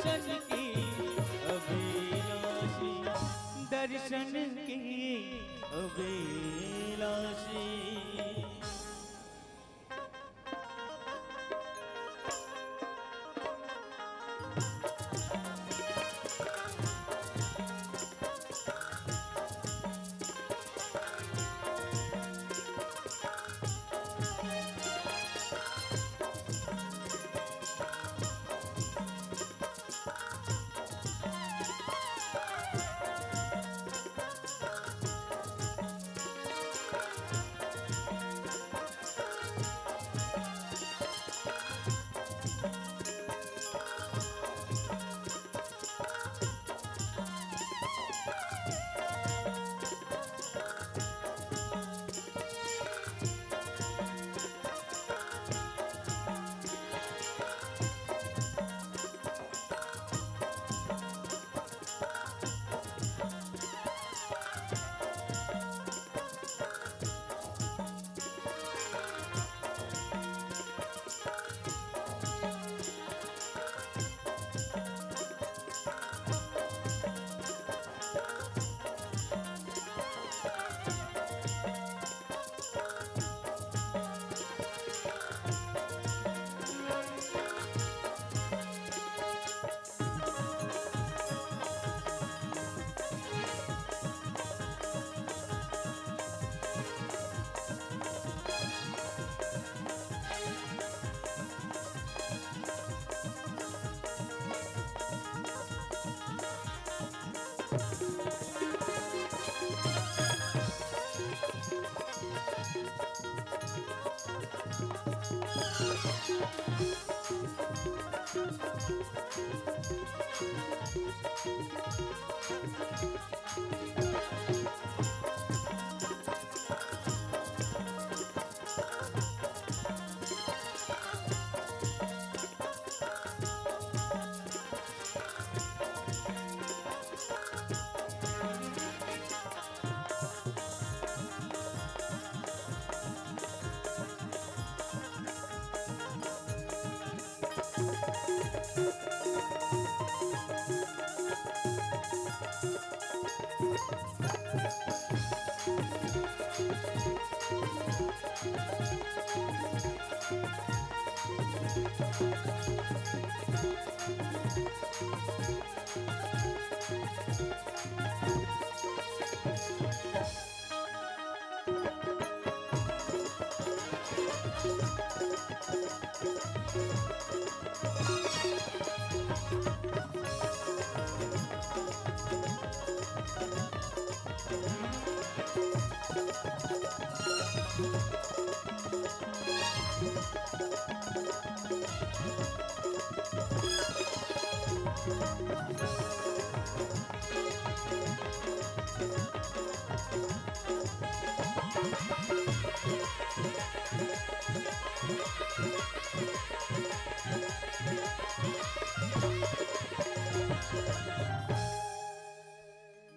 दर्शन की अभिलाषी, दर्शन की अभिलाषी।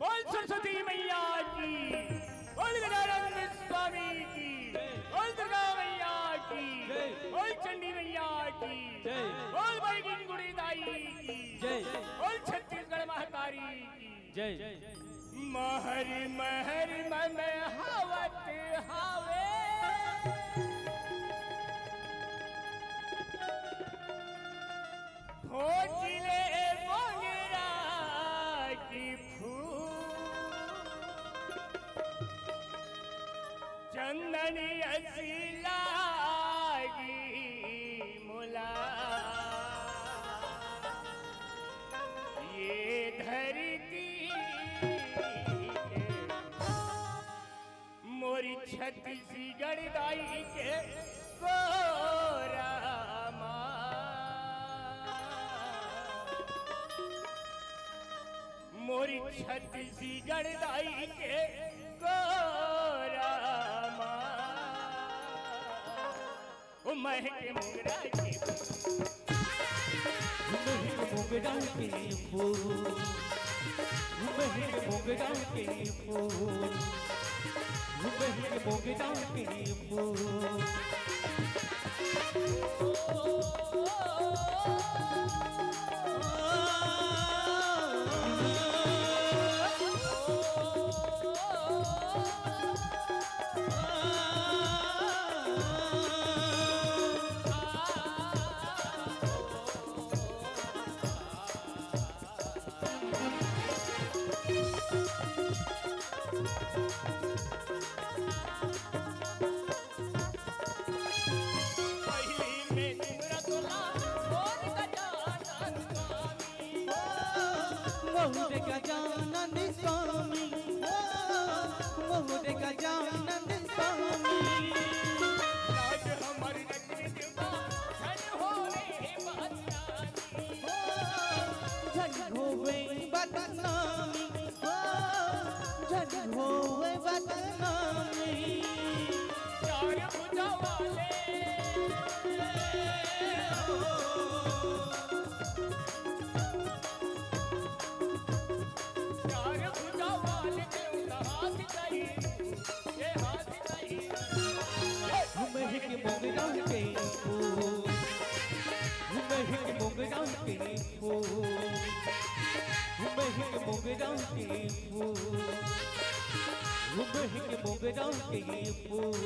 बोल सरस्वती मैया की, बोल गजानंद स्वामी की, बोल दुर्गा मैया की, बोल चंडी मैया की, बोल बैगिन गुड़ी दाई की, बोल छत्तीसगढ़ महतारी की जय। महर महर मन हवत हावे, खोजले मोगरा की चंदनी असी लागी मुला, ये धरती मोरी छत्तीसगढ़ दाई के गोरा मोरी छत्तीसगढ़ दाई के गोरा ओ महके मोगरा के मोगरा के फूल, मोगरा के फूल, मोगरा के फूल। मोहरे गजानन स्वामी मोहरे गजानन स्वामी आज हमारी नगरी देवा धन होवे बदनामी झन होवे बदनामी झन होवे बदनामी चार भुजा वाले चार भुजा वाले के हाथ चाहिए ये हाथ चाहिए महक मोगरा के फूल महक मोगरा के फूल महक मोगरा के फूल महक मोगरा के फूल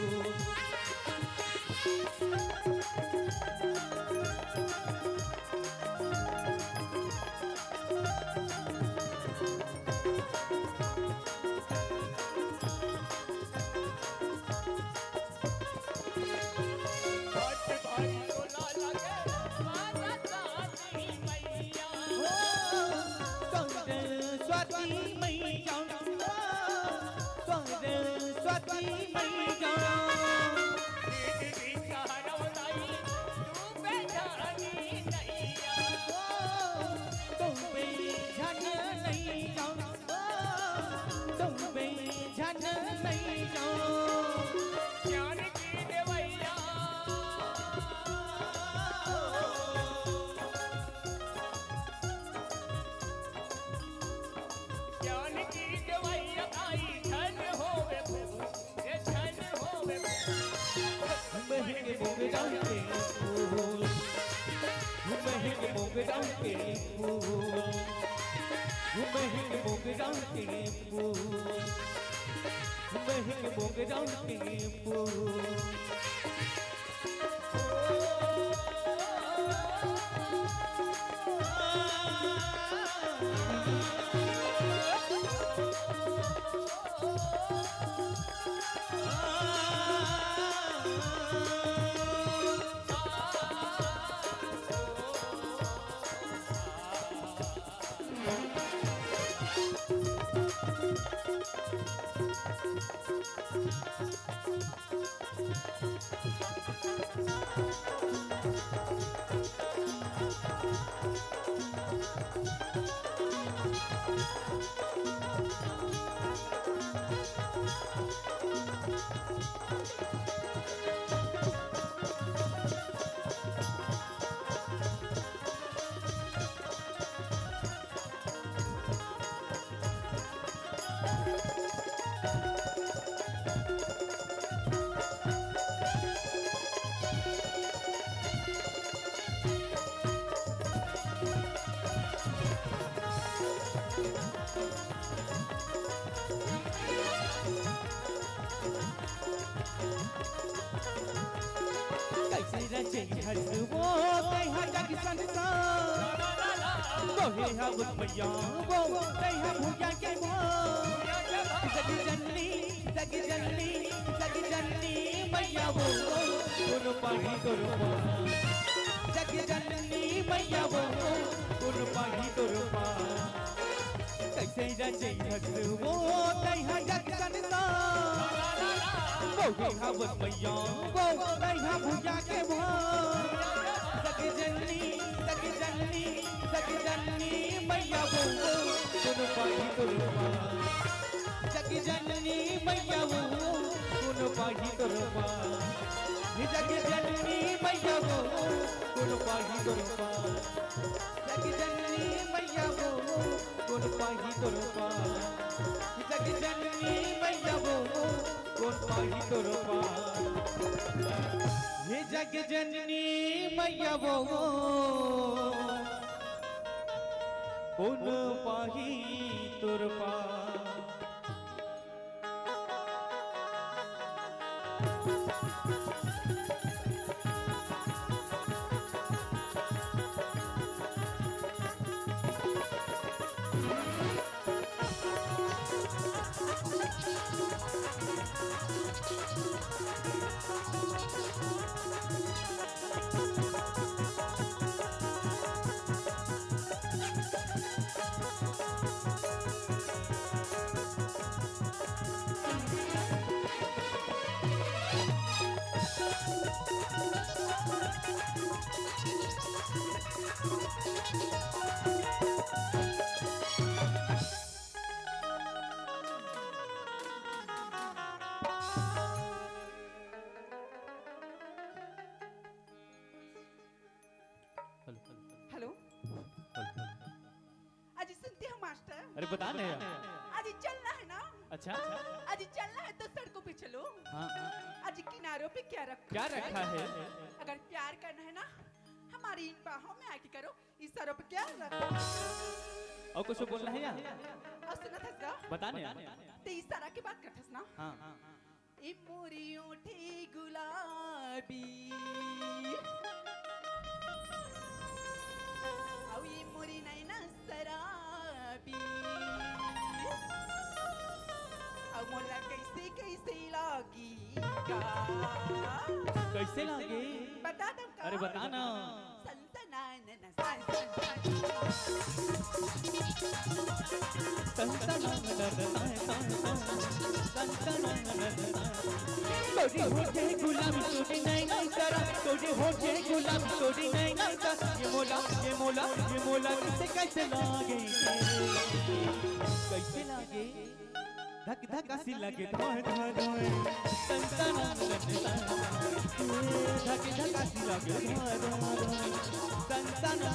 हाथ भारी बोला लगे माता साथी मैया सरस्वती मैया सरस्वती मैया दीदी चारवलाई तू बेजानी नैया तुम पे झन नहीं जाओ तुम पे झन नहीं जाओ ज्ञान की देवैया ज्ञान की देवैया आई धन होवे ये धन होवे महक मोगरा के फूल महक मोगरा के फूल महक मोगरा के फूल महक मोगरा के फूल कैसे रचे हसबो तैहा जग संसार मोहे हव मैया वो तैहा भूजा के जग जननी मैया वो गुण पाही गुरुपा जग जननी मैया वो गुण पाही गुरुपा कैसे रचे हसबो तैहा जग संसार मोहे हव मैया वो तैहा भूजा के जग जननी मैया वो गुण पाही गुरुपा जग जननी मैया वो गुण पाही गुरुपा जग जननी मैया वो गुण पाही गुरुपा जग जननी मैया वो गुण पाही गुरुपा जग जननी मैया वो गुण पाही गुरुपा हे जग जननी मैया वो गुण पाही तुरपा बताने आज चलना है ना? अच्छा आज चलना है तो सड़कों पे चलो। हाँ आज किनारों पे क्या रखा क्या रखा है? अगर प्यार करना है ना हमारी इन बाहों में आके करो। इस सरों पे क्या रखा? और कुछ बोलना है यार? और सुना था इसका? बताने तो इस तरह की बात करता ना? हाँ ए मोरी ओठे गुलाबी औ ये मोरी नैना शराबी औ मोला कैसे कैसे लागीगा कैसे लागे? बता दम का? अरे बता ना। तोड़ी होठे गुलाबी तोड़ी नैना तारा तोड़ी होठे गुलाबी तोड़ी नैना तारा ये मोला कैसे कैसे लागे कैसे लागे धक धक सी लगे धोए धोए धोए संतना धक धक सी लगे धोए धोए धोए संतना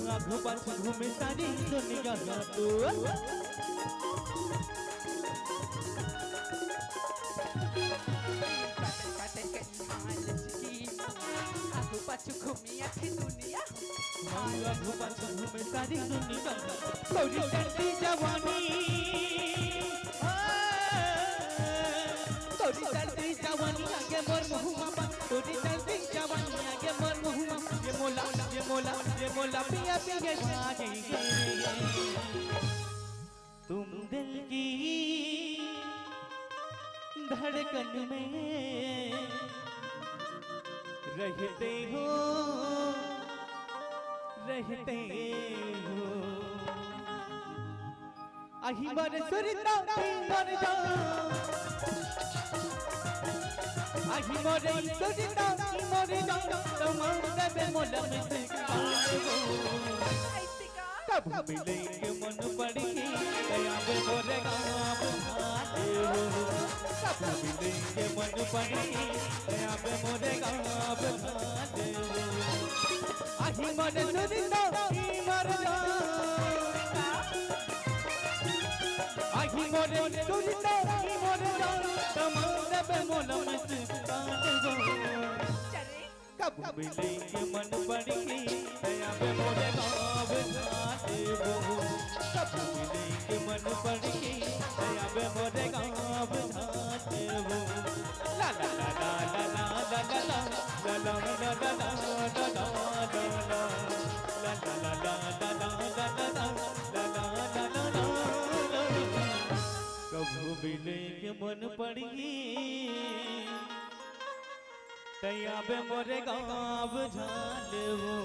आँखों पर घूमे सारी दुनिया तू घूमे सारी दुनिया तोरी चढ़ती जवानी तोरी चढ़ती जवानी आगे मोर मुहुआ तोरी चढ़ती जवानी आगे मोर मुहुआ ये मोला पिया पिया जाएंगे तुम दिल की धड़कन में रहते हो आही मर सुरता मर जा आही मर सुरता मर जा तुम्हारे बे मोला में कब मिलेंगे मन पड़ेगी दया में मोरे गाँव भाते हो कब मिलेंगे मन पड़ेगी दया में मोरे गाँव भाते हो आही मर सुरता मर जा आही मर सुरता मर जा तुम्हारे बे मोला में कब मिलेंगे मन पड़ेगी दया में मोरे गाँव भाते हो कब मिलेंगे मन पड़ेगी दया में मोरे गाँव भाते हो ला ला ला ला ला ला ला ला ला ला ला ला ला कब मिलेंगे मन पड़ेगी तैया बे मोरे गाँव झालवो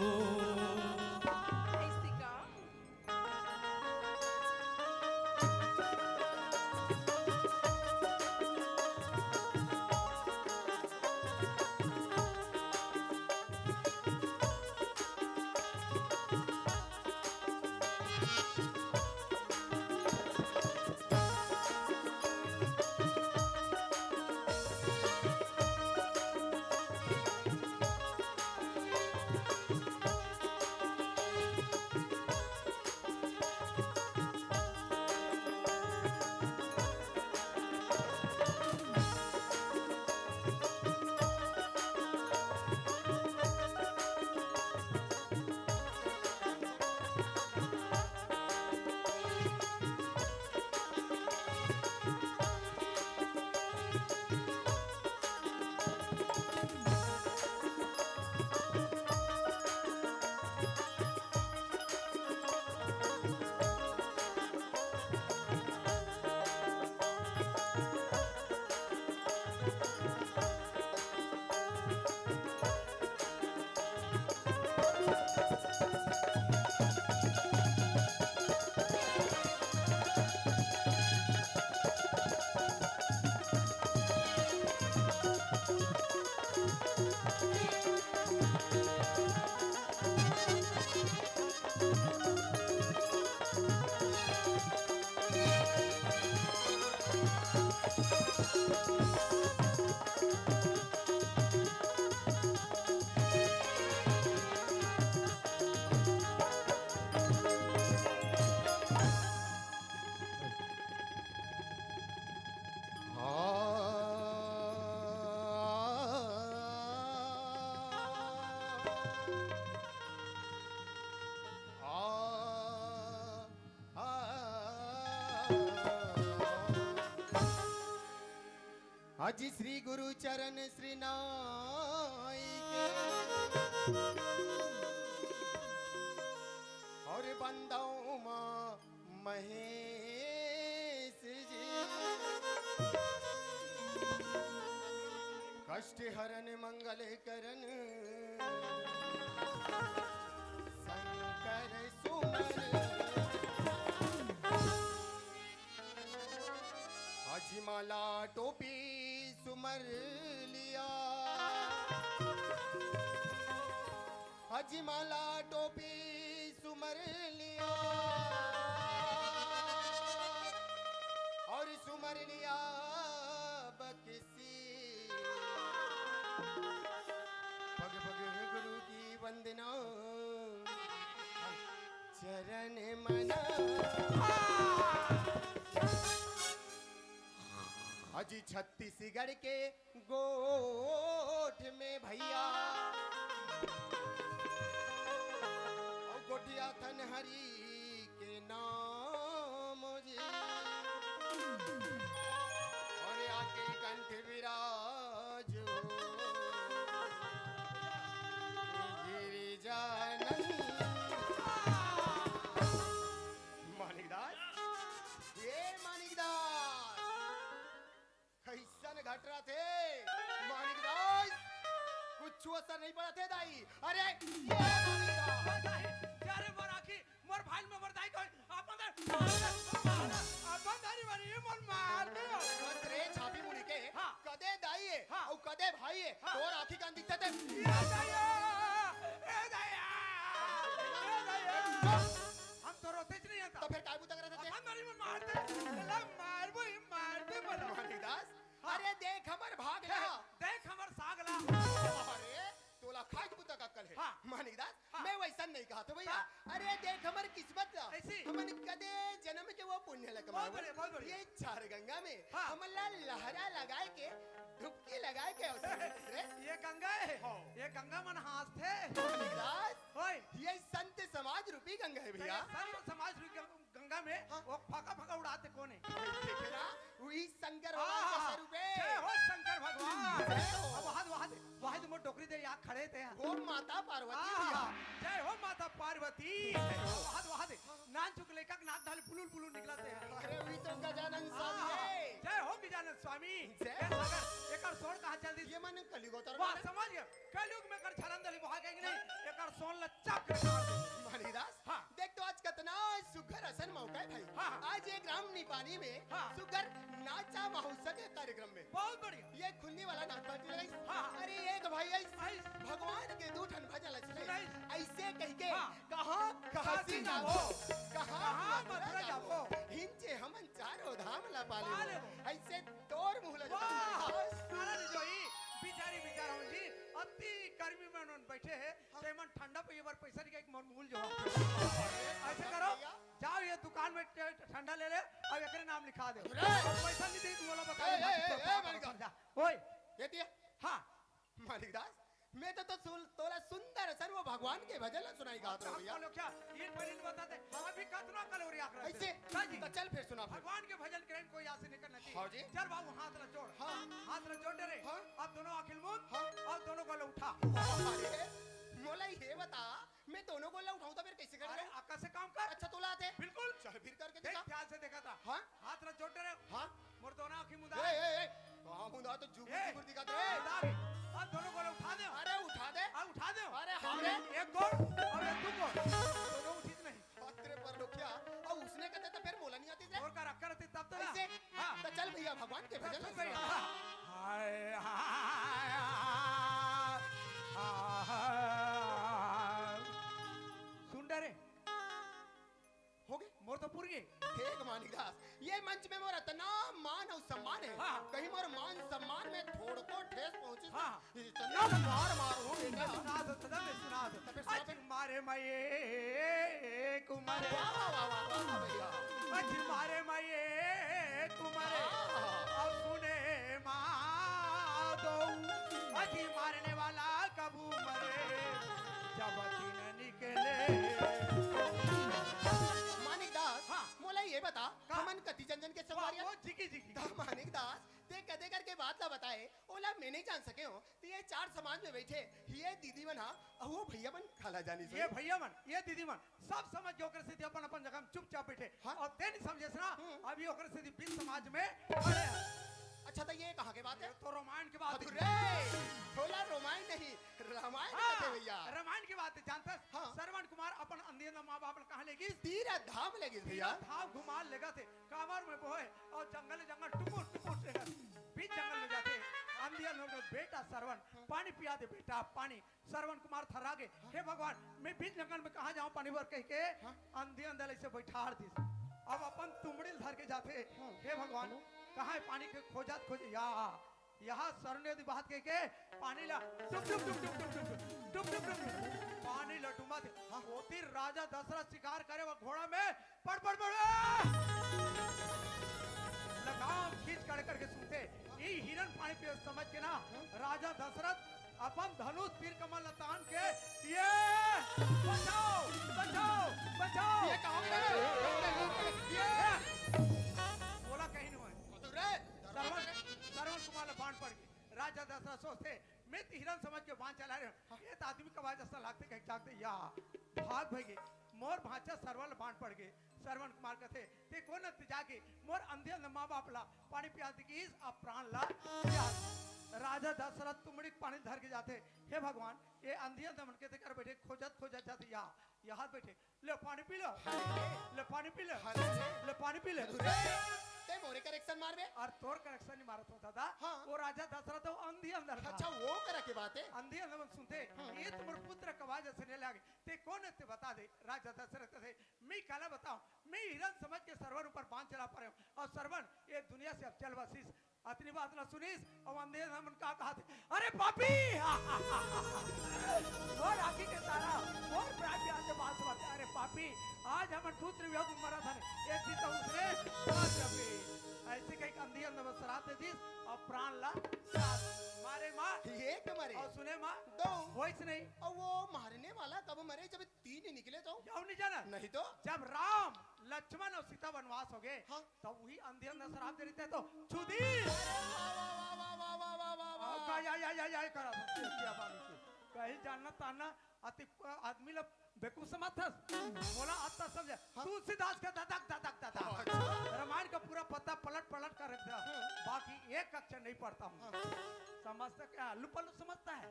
अजी श्री गुरु चरण श्री नाई और बंदाओं माँ महेश जी कष्ट हरन मंगल करन शंकर सुमन अजिमाला टोपी सुमर लिया अजिमाला टोपी सुमर लिया और सुमर लिया बकिसी पग पग गुरु की वंदना चरण मना अजी छत्तीसगढ़ के गोठ में भैया और गोटिया थन हरी के नाम जी और आके कंठ विराजो गिरिजानंद मानिकदास ये मानिकदास कैसन घट रहा थे मानिकदास कुछ असर नहीं पड़ा थे दाई अरे ये यारे मोर आखी मोर भाई में मोर दाई को अपन दारी वाली मोर मार दे रे छापी मुड़ी के हाँ। कदे दाई है हाँ। और कदे भाई है हाँ। और आखी कान दिखते थे ए दाया हम तो रोते ज नहीं आता तो फिर काय बुता करते थे अपन दारी में मार दे ला मार दे बोला मानिकदास हाँ। अरे देख हमर भाग ला देख हमर सागला अरे तोला खाज बुता का कल है हाँ। मानिकदास हाँ। मैं वैसा नहीं कहा था भैया हाँ। अरे देख हमर किस्मत ला ऐसी? हमन कदे जन्म के वो पुण्य लग बहुत बढ़िया, बहुत बढ़िया। ये चार गंगा में हाँ। हमला लहरा लगाए के डुबकी लगाए के रे ये गंगा है ये गंगा मन हाथ थे मानिकदास ओए ये संत समाज रूपी गंगा है भैया सर्व समाज गंगा में वो फका फका उड़ाते कौन है देखे ना वही शंकर भगवान के स्वरूप जय है हो शंकर भगवान जय हो। अब वहां मोर डोकरी दे यहाँ खड़े थे वो माता पार्वती भैया जय हो माता पार्वती वहां नान चुक लेकर नाथ धाले बुलुल बुलुल निकलते हैं अरे वही तो गजानन स्वामी है जय हो गजानन स्वामी जय ए सागर एकर सोन कहां जल्दी ये मन कलिगोतर वाह समझ गया कलयुग में कर छलन दली वहां कहेंगे नहीं एकर सोन ल चक कर मार दे मानिकदास हाँ। देख तो आज कितना सुघर असन मौका है भाई हाँ। आज ये ग्राम निपानी में हाँ। सुघर नाचा महोत्सव के कार्यक्रम में बहुत बढ़िया ये खुन्नी वाला नाच पार्टी लगाई हाँ। अरे एक भाई आई। भगवान के दूठन भजन लचले सुनाई। ऐसे कह के हाँ। कहां काशी काशी ना ना हो हो, कहां कहाँ मथुरा जाओ। हिंचे हमन चारों धाम ला पाले पाले हो। ऐसे तोर मुंह लगा वाह अरे जोई बिचारी बिचारा हूं जी अति गर्मी में उन्होंने बैठे हैं तो मन ठंडा पे ये बार पैसा निकाल के मन मूल जो ऐसे करो जाओ ये दुकान में ठंडा ले ले और एकरे नाम लिखा दे और पैसा नहीं दे तू बोला बता ओए ये दिया हां मालिकदास मैं तो तोला सुंदर सर्व भगवान के भजन सुनाई गात रहो भैया बोलो क्या ये पहले बताते अभी कतना कैलोरी आख रहा ऐसे जी तो चल फिर सुना फिर भगवान के भजन करें कोई ऐसे नहीं करना हाँ जी। चाहिए चल बाबू हाथ रख जोड़ हाँ। हाथ रख जोड़ दे रे हाँ। अब दोनों अखिल मुंह हाँ। और दोनों को उठा अरे मोला ये बता मैं दोनों को उठाऊं तो फिर कैसे अरे करूं आका से काम कर अच्छा तोला आते बिल्कुल चल फिर करके देख दिखा ध्यान से देखा था हाँ हाथ रख जोड़ दे रे हाँ मोर दोनों आंखें मुदा ए कहां मुंदा तो जुगुर जुगुर दिखा दे अब दोनों को उठा दे अरे उठा दे अब उठा दे अरे हाँ रे एक गोल और एक दो गोल दोनों उठित नहीं पत्रे पर लोखिया और उसने कहते तो फिर मोला नहीं आती रे और का रख करते तब तो ऐसे हां तो चल भैया भगवान के भजन सुन सुना। गई हाय हाय सुन डरे हो गए मोर तो पूरी ठीक मानिकदास ये मंच में मोर इतना मान और सम्मान है हाँ। कहीं मोर मान सम्मान में थोड़ को ठेस पहुंचे हाँ। इतना मार हो बेटा सुना दो सदा में सुना दो फिर सुना आज मारे मये कुमारे वाह वाह वाह वाह वाह भैया आज मारे मये कुमारे अब सुने माधो आज मारने वाला कबू मरे जब दिन निकले मानिकदास हाँ। मोला ये बता का? हमन कति जन जन के सवारियां वो जिकी जिकी मानिकदास ते कदे करके बात ला बता वो भैया मन खाला जानी ये भैया मन ये दीदी मन सब समझ के ओकर से अपन अपन जगह में चुपचाप बैठे हाँ? और ते नहीं समझे ना अभी ओकर से बीच समाज में खड़े हैं। अच्छा तो ये कहाँ के बात ये है? तो रामायण की बात है। अरे थोड़ा रामायण नहीं रामायण हाँ, कहते भैया। रामायण की बात है जानता हाँ। श्रवण कुमार अपन अंधेर माँ बाप कहाँ लेगी तीरा धाम लगी भैया। धाम घुमा लेगा थे कांवर में बोए और जंगल जंगल टुकुर टुकुर लेगा बीच जंगल में जाते अंधिया लोग बेटा श्रवण पानी पिया दे बेटा पानी श्रवण कुमार थर्रा गए हे भगवान मैं बीच जंगल में कहाँ जाऊँ पानी भर कह के अंधे अंदर ऐसे बैठाड़ दी अब अपन तुमड़ी धर के जाते हे भगवान कहाँ है पानी के खोजत खोज यहाँ सरने दी बात कह के पानी ला टुक टुक टुक टुक टुक टुक टुक टुक टुक पानी लटुमा दे होती राजा दशरथ शिकार करे वो घोड़ा में पड़ पड़ पड़ लगाम खींच करके सुनते ये हिरन पानी पिए समझ के ना राजा दशरथ अपन धनुष तीर कमल लतान के ये बचाओ बचाओ बचाओ ये कहोगे ये बोला कहीं नहीं श्रवण कुमार ने बाण पड़ गई राजा दशरथ सोचते मैं तो हिरन समझ के बाण चला रहे हूँ ये तो आदमी का आवाज ऐसा लागते कहीं जागते या भाग भागे मोर भाचा सरवल बाण पड़ गए श्रवण कुमार कहते ते कौन जाके मोर अंधे माँ बाप ला पानी पिया दी अब प्राण ला राजा दशरथ तुमड़ी पानी धर के जाते हे भगवान ये अंधिया दमन के कर बैठे खोजत खोजत जाते यहाँ बैठे ले पानी पी लो ले पानी पी ले ले पानी पी ले ते मोरे करेक्शन मार बे। और तोर करेक्शन नहीं मारत होता था हाँ। वो राजा दशरथ वो अंधी अंदर था। अच्छा वो करा के बात है। अंधी अंदर सुनते ये तुम्हारे पुत्र कवाज ऐसे लागे ते कौन है ते बता दे राजा दशरथ थे मैं काला बताऊं मैं हिरन समझ के सरवन ऊपर बांध चला पा रहा हूँ और सरवन ये दुनिया से अब चल बसीस अतनी बात ना सुनीस और अंधे मन का कहा थे अरे पापी और आखी के तारा और प्राप्ति आते बात बात अरे पापी आज हम दूसरे वियोग मरा था एक दिन तो उसने ऐसे कहीं अंधी अंदर सरात दे दी और प्राण ला मारे माँ ये के मरे और सुने माँ दो वॉइस नहीं और वो मारने वाला कब मरे जब तीन ही निकले तो जाओ नहीं जाना नहीं तो जब राम लक्ष्मण और सीता वनवास हो गए हाँ। तब वही अंधे अंदर शराब दे रहे थे तो छुदी करा कहीं जानना ताना आदमी लोग बेकूफ समझ बोला आता समझे तुलसीदास का ददक ददक ददक रामायण का पूरा पत्ता पलट पलट कर रख दिया बाकी एक अक्षर नहीं पढ़ता हूँ समझता क्या आलू पल्लू समझता है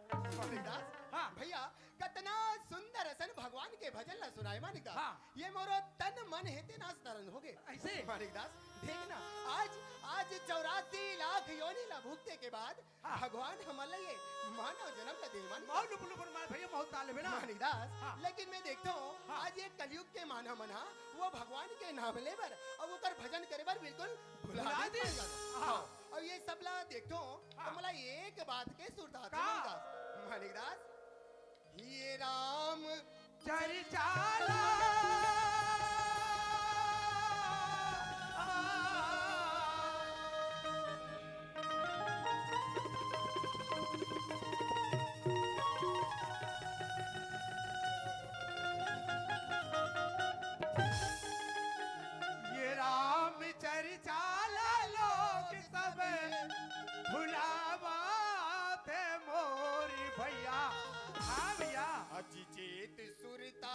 हाँ भैया कितना सुंदर असन भगवान के भजन ला सुनाए मानिका हाँ। ये मोरो तन मन हेते नास तरन होगे ऐसे मानिकदास देखना आज आज 84 लाख योनि ला भुगते के बाद हाँ। भगवान हमला ये मानव जन्म ला दे मान माउ लुप लुप मार भैया बहुत ताले में ना मानिकदास हाँ। लेकिन मैं देखता हूँ हाँ। आज ये कलयुग के मानव मना वो भगवान के नाम ले बर अब ओकर भजन करे बर बिल्कुल भुला भुला दे दे। हाँ। हाँ अब ये सब ला देखता हूँ हाँ। तो मला एक बात के सुरता का? मानिकदास ये राम चरिचाला ये राम चरिचाला लोग सब भुलावा थे मोरी भैया हाँ भैया अजिचेत सुरता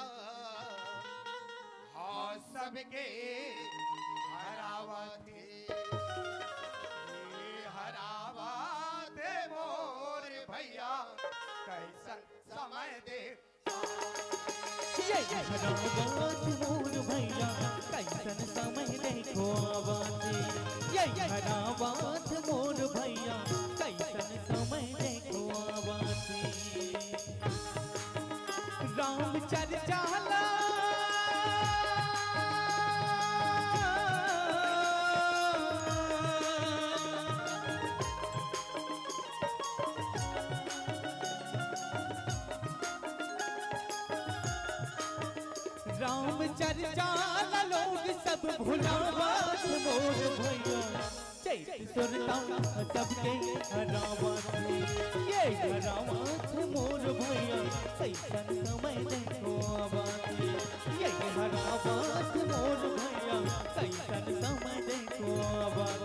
हाँ सबके हरावा थे हरावा थे मोर भैया कैसन समय दे ये हरावात मोर भैया कैसन समय देखो आवाज़े ये हरावात मोर भैया कैसन समय देखो आवाज़े राम चरिचाला राम चरिचाला लोग सब भुलावात मोर भैया चैत सुरता सबके हरावात ये हरावात मोर भैया कैसन समय देखो आवाज़ ये हरावात मोर भैया कैसन समय देखो आवाज़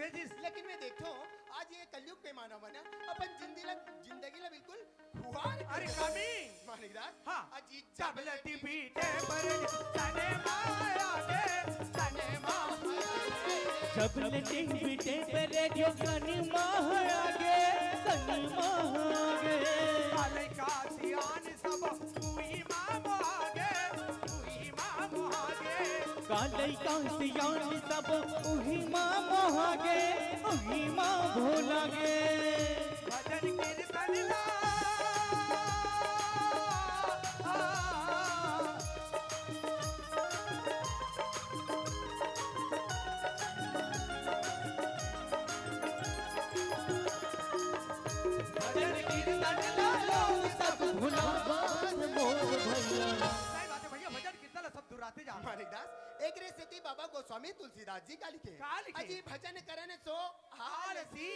भेजिस लेकिन मैं देखो आज ये कलयुग में मानव बना अपन जिंदगी ला बिल्कुल खुआर अरे कमी मानिकदास हाँ अजी चबलती पीटे पर तने माया गे तने माया जब लटे बिटे पे रेडियो कनी माह आगे कनी माह आगे काले का सियान सब हुई मां मोहागे हुई मां मोहागे काले का सियान सब उही माँ मोहागे उही माँ भोलागे भजन कीर्तन ला भजन कीर्तन ला सब भुला बात मोर भैया सही बात है भैया भजन कीर्तन सब दुराते जा मानिकदास एक रे सेती बाबा गोस्वामी तुलसीदास जी का लिखे का लिखे? अजी भजन करन सो आलसी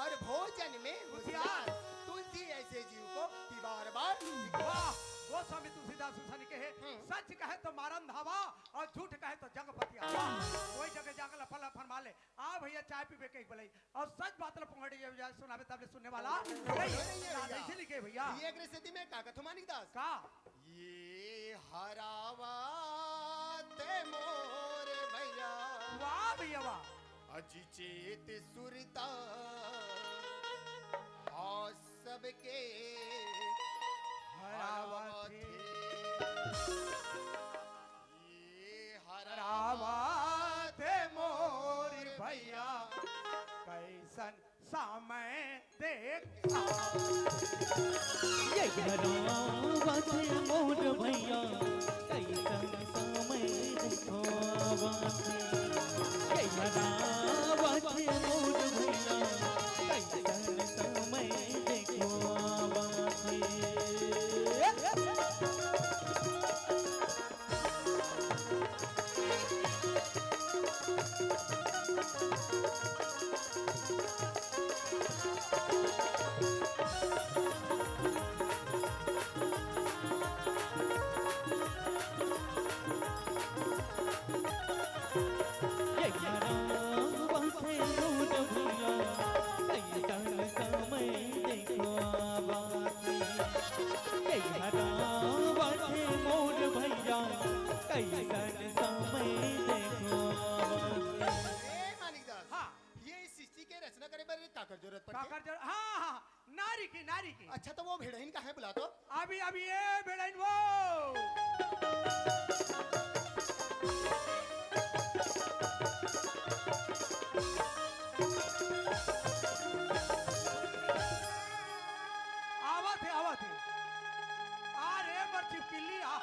और भोजन में होशियार तुलसी ऐसे जीव को कि बार बार वाह वो स्वामी तुलसीदास सुसानी के है सच कहे तो मारन धावा और झूठ कहे तो जंग पतिया कोई जगह जाकर फल फरमा ले आ भैया चाय पीबे के बोले और सच बात ला पंगड़ी जाए सुनावे तब सुनने वाला ऐसे लिखे भैया ये एक रे सेती में का कथो मानिकदास का ये हरावा ते मोर भैया वाह भैया वाह अजी चेत सुरता और सबके हरावा थे ये हरावा रावा थे मोर भैया कैसन समय देख ये घरावत मोर भैया कैसन समय देखो बासी ये घरावत मोर भैया कैसन समय देखो बासी जरूरत पड़ती काकर जरूर हाँ हाँ नारी की नारी की अच्छा तो वो भेड़हीन का है बुला तो अभी अभी ये बेड़ाइन वो आवा थे आ रे मर चिपकिली आ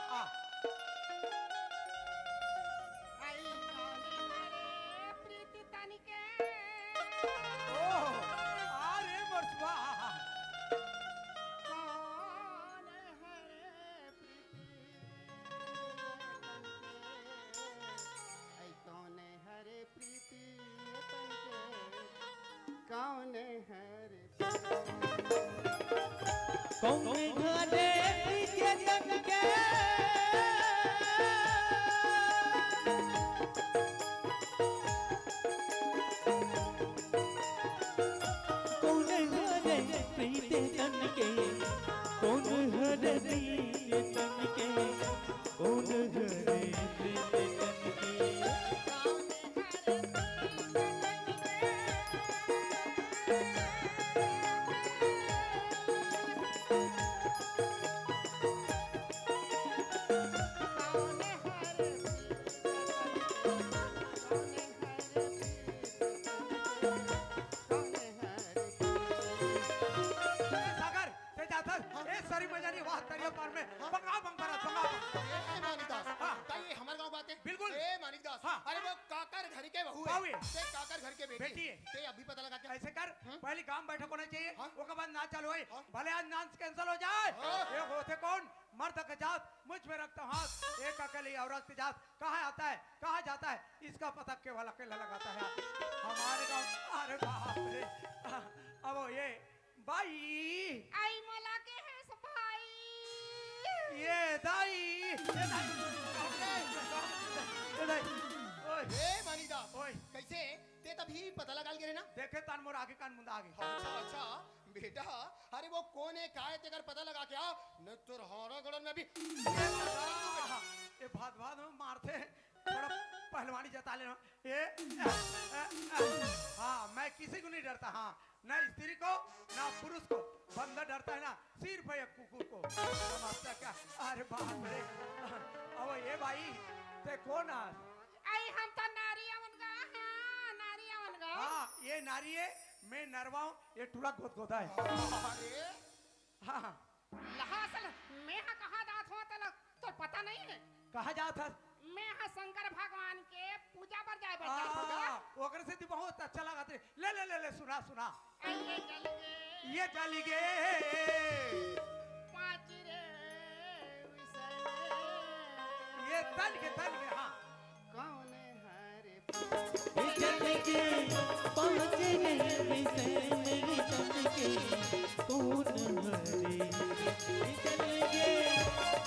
कौन है रे कौन घरे पीछे जग के कौन घरे पीछे जग के कौन घरे पीछे जग के कौन घरे पीछे जग के बिल्कुल मानिकदास हाँ। अरे वो काकर घर के बहू बहू है। ते काकर घर के बेटी बेटी है। ते अभी पता लगा क्या ऐसे कर पहले काम बैठक होना चाहिए हाँ। उसके बाद नाच चालू है हाँ। भले आज नाच कैंसिल हो जाए हाँ। ये होते कौन मर्द का जात मुझ में रखता हूँ हाथ एक अकेली औरत की जात कहाँ आता है कहाँ जाता है इसका पता केवल अकेला लगाता है हमारे गाँव अरे बाप रे अब ये भाई आई मला के है भाई ये दाई ओए ए मानिकदास ओए कैसे ते तभी पता लगा गे ना देखे तान मोर आगे कान मुंदा आगे अच्छा अच्छा बेटा अरे वो कौन है काय ते अगर पता लगा के आ न तो हारा गड़न में भी ये भात भात में मारते हैं थोड़ा पहलवानी जता लेना ये हाँ मैं किसी को नहीं डरता हाँ ना स्त्री को ना पुरुष को बंदा डरता है ना सिर्फ एक कुकुर को समझता क्या अरे बाप रे अब ये भाई ते कौन है आई हम तो नारी अवन गा हाँ ये नारी है मैं नरवा हूँ ये टूला गोदा है अरे हाँ लहासल मैं हा कहा जात हो तो पता नहीं है कहा जाता मैं हा शंकर भगवान के पूजा पर जाए बैठा ओकर से तो बहुत अच्छा लगा थे ले ले ले ले सुना सुना आइए चल गए ये चली गए पाँच रे विषय में ये तल के हाँ कौन हरे चल के पाँच रे विषय में चल के कौन हरे चल के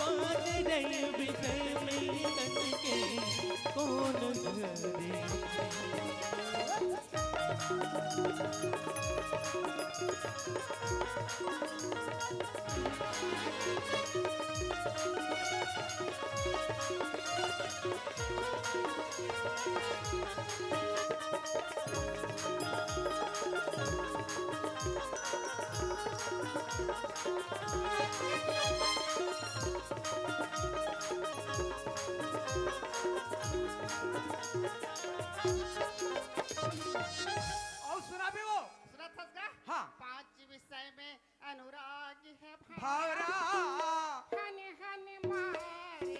पाँच रे विषय में चल के कौन हरे और सुना भी वो सुनत हस गा हाँ पाँच विषय में अनुराग है भावरा हन हन मारे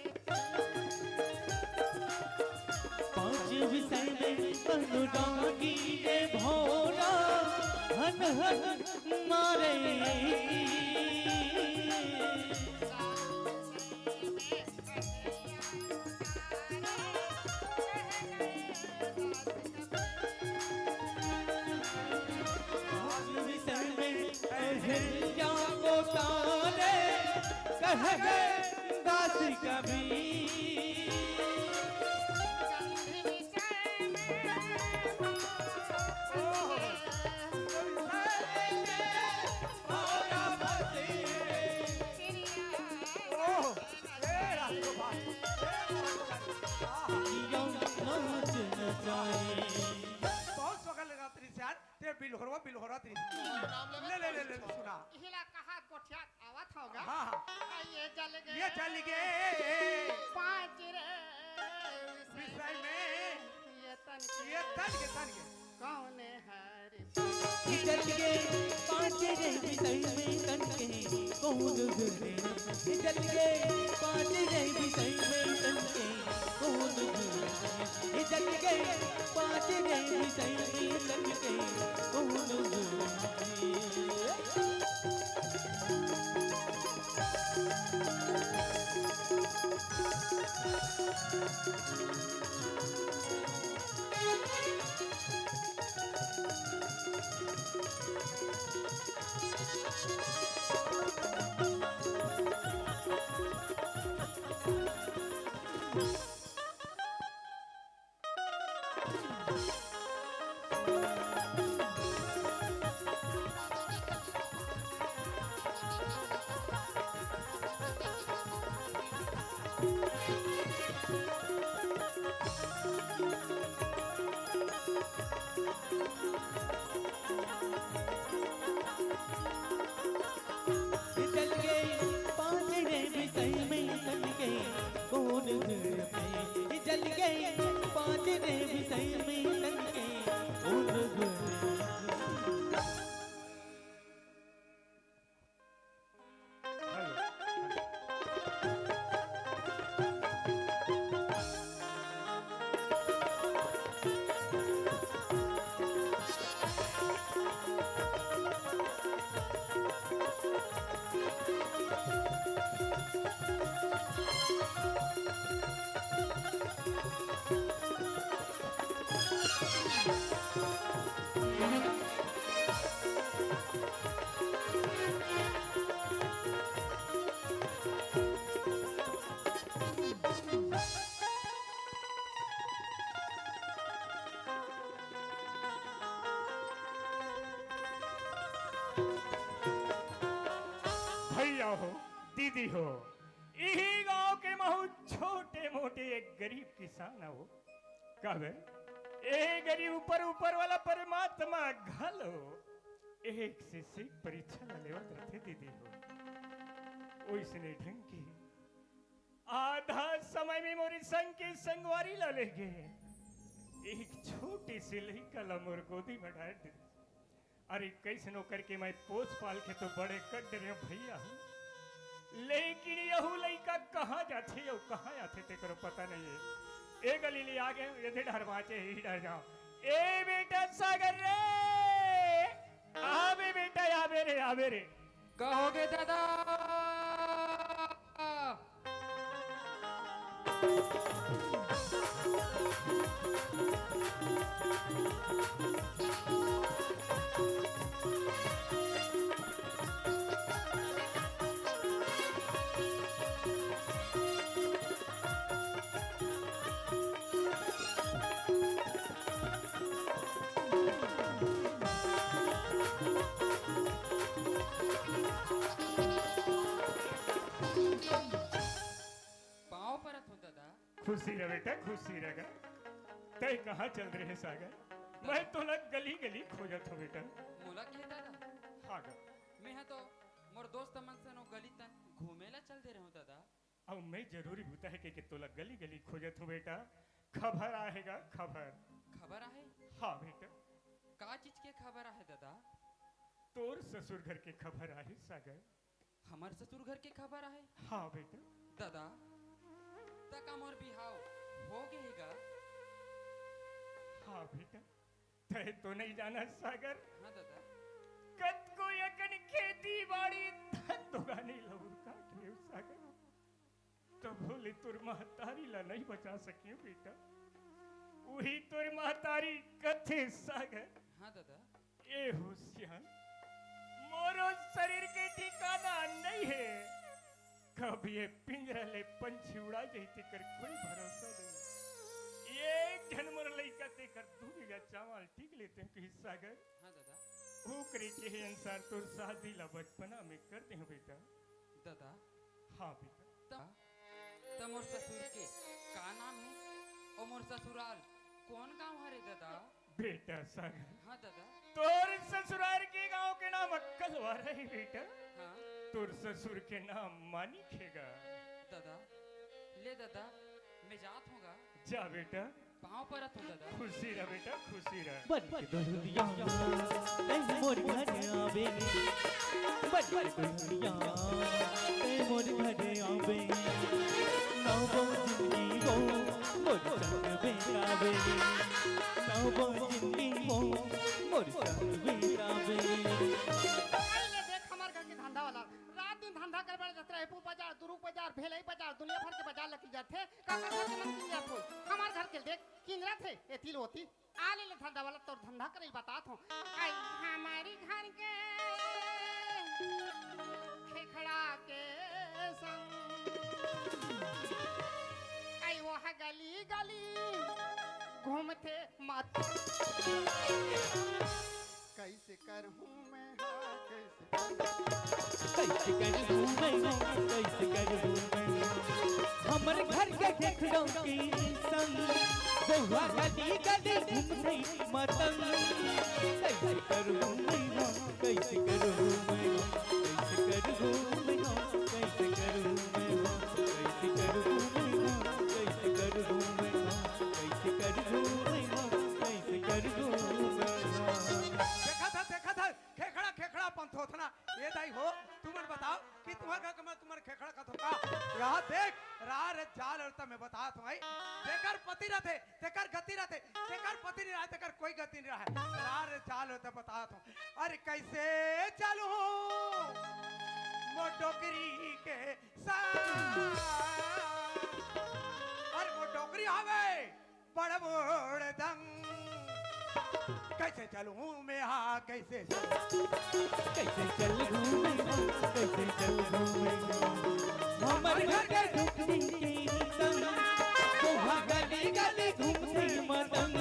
पाँच विषय में अनुरागी ये भौरा हन हन मारे विषय में अहिल्या को तारे कह गए दास कभी बहुत सगल लगा तेरी शान ते बिलहोरा तेरी ले ले ले ले सुना हिला कहा गोठिया आवत होगा हाँ हाँ ये चल गए ये चल गए पाँच रे विषय में ये तन ये तन के कौन हरे चल के पाँच रे विषय में तन के कौन घरे चल के पाँच रे विषय में तन के कौन घरे चल के पाँच रे विषय में तन के कौन घरे भैया हो, दीदी हो, यही गांव के महू छोटे मोटे एक गरीब किसान हो। कब ए गरीब ऊपर ऊपर वाला परमात्मा घलो एक से सीख परीक्षा लेवत रखे दीदी हो। ओइसने ढंग की आधा समय में मोरी संग के संगवारी ला ले गए। एक छोटी सी लड़का ला मोर गोदी में डाल दे। अरे कैसे नो करके मैं पोस पाल के तो बड़े कट रहे भैया, लेकिन यहू लड़का कहाँ जाते और कहाँ आते ते करो पता नहीं है। ए गली ले आगे यदि डर बाचे ही डर जाओ। ए बेटा सागर रे, आवे बेटा आवे रे। कहोगे दादा? खुशी रह बेटा, खुशी रहेगा। तय कहाँ चल रहे है सागर? मैं तो लग गली गली खोजत हो बेटा। मोला के दादा? हाँ गा। मैं तो मोर दोस्त मन से नो गली तन घूमेला चल दे रहे हूँ दादा। अब मैं जरूरी होता है कि तो लग गली गली खोजत हो बेटा। खबर आएगा खबर। खबर आहे? हाँ बेटा। का चीज के खबर आहे दादा? तोर ससुर घर के खबर आहे सागर। हमार ससुर घर के खबर आहे? हाँ बेटा। दादा तक मोर बिहाव हो गएगा? हाँ बेटा। तय तो नहीं जाना सागर? हाँ दादा। कद को यकन खेती बाड़ी धन दुगानी लहूर काट रहे सागर। तो बोले तुर महतारी ला नहीं बचा सकियो बेटा। वही तुर महतारी कथे सागर। हाँ दादा। ए होशियार, मोरो शरीर के ठिकाना नहीं है। कब ये पिंजरा ले पंछी उड़ा जाती कर कोई भरोसा नहीं। ये जनमर लइका ते कर दूध या चावल ठीक लेते हैं कि सागर। हाँ दादा। वो करे के अनुसार तो शादी ला बचपना में करते हैं बेटा। दादा। हाँ बेटा। तब मोर ससुर के का नाम है और मोर ससुराल कौन गांव है रे दादा? बेटा सागर। हाँ दादा। तोर ससुराल के गांव के नाम अक्कलवार है बेटा। हाँ। तोर ससुर के नाम मानिक हैगा। दादा ले दादा मैं जात होगा। जा बेटा। पाँव परत हो दादा। खुशी रह बेटा, खुशी रह। बन के दुनिया ते मोर घर आवे, बन के दुनिया ते मोर घर आवे। नवो जिंदगी वो मोर संग बेरावे, नवो जिंदगी वो मोर संग बेरावे। ले देख हमार घर के धंधा वाला रात दिन धंधा कर बड़े जतरा हेपू बाजार, दुरुक बाजार, भेलई बाजार, दुनिया भर के बाजार लगी जाते। काका घर के मन किया फूल हमार घर के देख किंगरा थे एतिल होती आ ले धंधा वाला तो धंधा करे बातात हूं। आई हमारी घर के खेखड़ा के संग आई वो गली गली घूमते मत। कैसे करूं मैं कैसे कैसे करूं मैं, कैसे करूं मैं। हमर घर के खेखड़ों की संग बहुआ गली गली घूमते मतंग। कैसे करूं मैं, कैसे करूं मैं, कैसे करूं मैं, कैसे करूं मैं, कैसे करूं मैं, कैसे करूं मैं, कैसे करूं मैं, कैसे करूं मैं। देखा था खेखड़ा खेखड़ा पंथ होता ना। ये दाई हो तुमन बताओ कि तुम्हारा कमर तुम्हारे खेखड़ा का थोका यहाँ देख रार जाल और मैं बता तुम्हारी देखकर पति रहते देखकर गति रहते देखकर पति नहीं रहते कर कोई गति नहीं रहा रार जाल होता बता तुम। अरे कैसे चलूं वो डोकरी के साथ। अरे वो डोकरी आवे बड़ बड़ दंग। कैसे चलूं मैं हाँ कैसे कैसे चलूं मैं, कैसे चलूं मैं। हमर घर के दुखनी के संग बहुआ गली गली घूमते मतंग।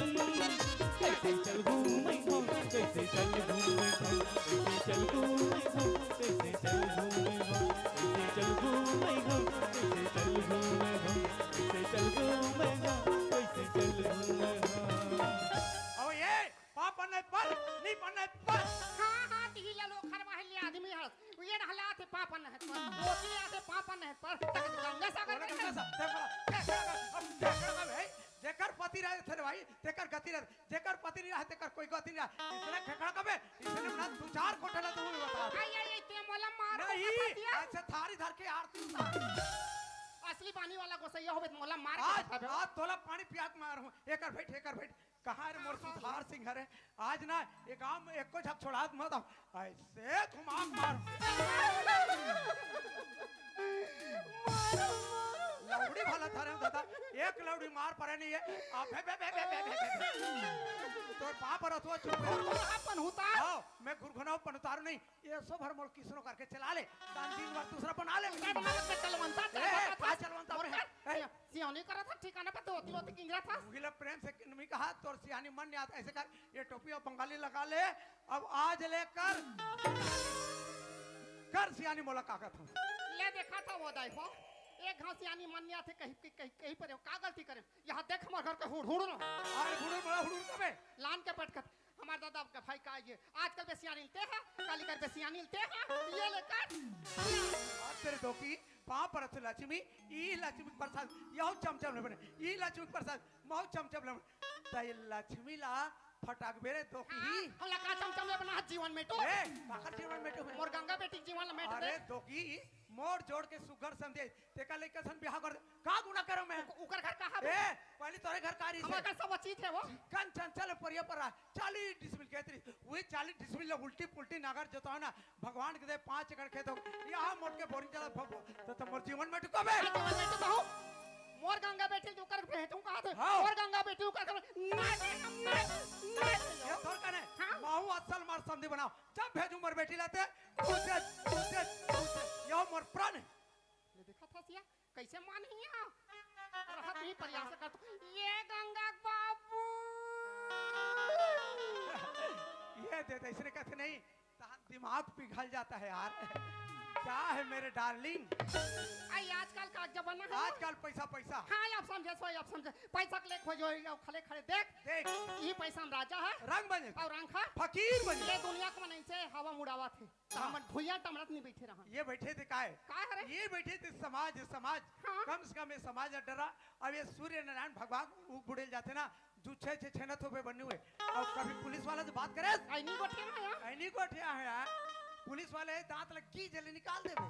कैसे चलूं मैं, कैसे चलूं मैं, कैसे चलूं मैं, कैसे चलूं मैं। हस ये हला थे पापा न है पर ओती आते पापा न है पर तक गंगा सागर बोले में कि सब देखो भाई जेकर पति रहे थे भाई तेकर गति रहे जेकर पति नहीं रहे तेकर कोई गति नहीं रहे इसने खेखड़ा कबे इसने ना दो चार कोठला तू भी बता आई ते मोला मार नहीं ऐसे थारी धर के आरती असली पानी वाला गोसैया होबे मोला मार आज तोला पानी पिया के मार हूं एकर बैठ कहां रे मोर सुधार सिंह रे आज ना ये गांव में एको झप छोड़ा मत ऐसे घुमा मार लौड़ी भला थारे दादा एक लौड़ी मार पड़े नहीं है आ बे बे बे बे तो पाप पर तो चुप अपन होता आओ मैं गुरगुनाव पन उतारू नहीं ये सो भर मोल किसनो करके चला ले दान दिन बार दूसरा बना ले चलवंता चलवंता और सियानी करा था ठिकाना पे तो होती किंगरा था उगिला प्रेम से किन्मी कहा तोर सियानी मन याद ऐसे कर ये टोपी और बंगाली लगा ले अब आज लेकर कर सियानी मुलाकात हूं ले देखा था वो देखो एक घास यानी मान्या थे कहीं पर का गलती करे यहाँ देख हमारे घर के हुड़ ना अरे हुड़ कबे लान के पटकत हमारे दादा का भाई का ये आजकल बेसियां मिलते हैं काली कर बेसियां मिलते हैं ये लेकर आज तेरे दोकी पांव पर लक्ष्मी ई लक्ष्मी प्रसाद यहो चमचम ले बने ई लक्ष्मी प्रसाद मौ चमचम ले तय लक्ष्मी ला फटाक बेरे दोकी ही हम लका चमचम ले बना जीवन में तो ए बाहर जीवन में तो मोर गंगा बेटी जीवन में अरे दोकी मोड़ जोड़ के सुगर समझे तेका लेके सन बियाह कर का गुना करो मैं उकर घर कहां ए पहले तोरे घर कारी हमारे घर सब चीज है वो कन चंचल परिया पर 40 डिसमिल कहतरी वही 40 डिसमिल उल्टी पुल्टी नागर जोता ना भगवान के दे 5 एकड़ खेत हो यहां मोट के बोरिंग चला फबो तो मोर जीवन में टुकबे जीवन में तो कहूं मोर गंगा बेटी तू कर भेटू कहां थे हाँ। मोर गंगा बेटी तू कर ये तोर कने माहू असल मार संधि बनाओ जब भेजू मोर बेटी लाते तुझे यो मोर प्राण ये देखा था सिया कैसे मान ही रहत नहीं प्रयास कर ये गंगा बाबू ये दे इसने कहते नहीं दिमाग पिघल जाता है यार क्या है मेरे डार्लिंग आई आजकल का जमाना है आजकल पैसा पैसा हाँ आप समझे पैसा के लिए खोजो खड़े खड़े देख देख ये पैसा हम राजा है रंग बने और रंग खा फकीर बने ये दुनिया को मनाई से हवा मुड़ावा थे तो हम भुइया टमरत नहीं बैठे रहा ये बैठे थे काहे का है रे ये बैठे थे समाज हाँ। कम से कम ये समाज न डरा अब ये सूर्य नारायण भगवान बुड़े जाते ना जो छे छेनत हो बने हुए और कभी पुलिस वाला से बात करे आई नहीं बैठे ना यार ऐनी गोठिया है यार पुलिस वाले दांत लगी जले निकाल देवे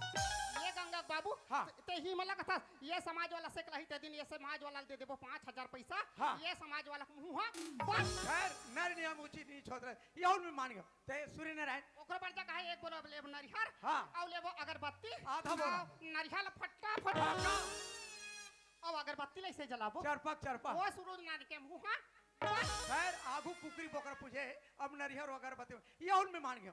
ये गंगा बाबू हाँ। ते ही मला कथा ये समाज वाला से कही ते दिन ये समाज वाला दे देबो 5000 पैसा हाँ। ये समाज वाला मुंह बस खैर नर नियम उचित नहीं छोड़ रहे ये में मान गयो ते सूर्य नारायण ओकरा पर का है एक बोलो ले नरिहर हाँ। और लेबो अगरबत्ती आधा बोलो। नरिहर फटका फटका और अगरबत्ती ले से जलाबो चरपक वो सूरज नार के मुंह खैर आगू कुकरी बोकर पूछे अब नरिहर वगैरह बते ये में मान गयो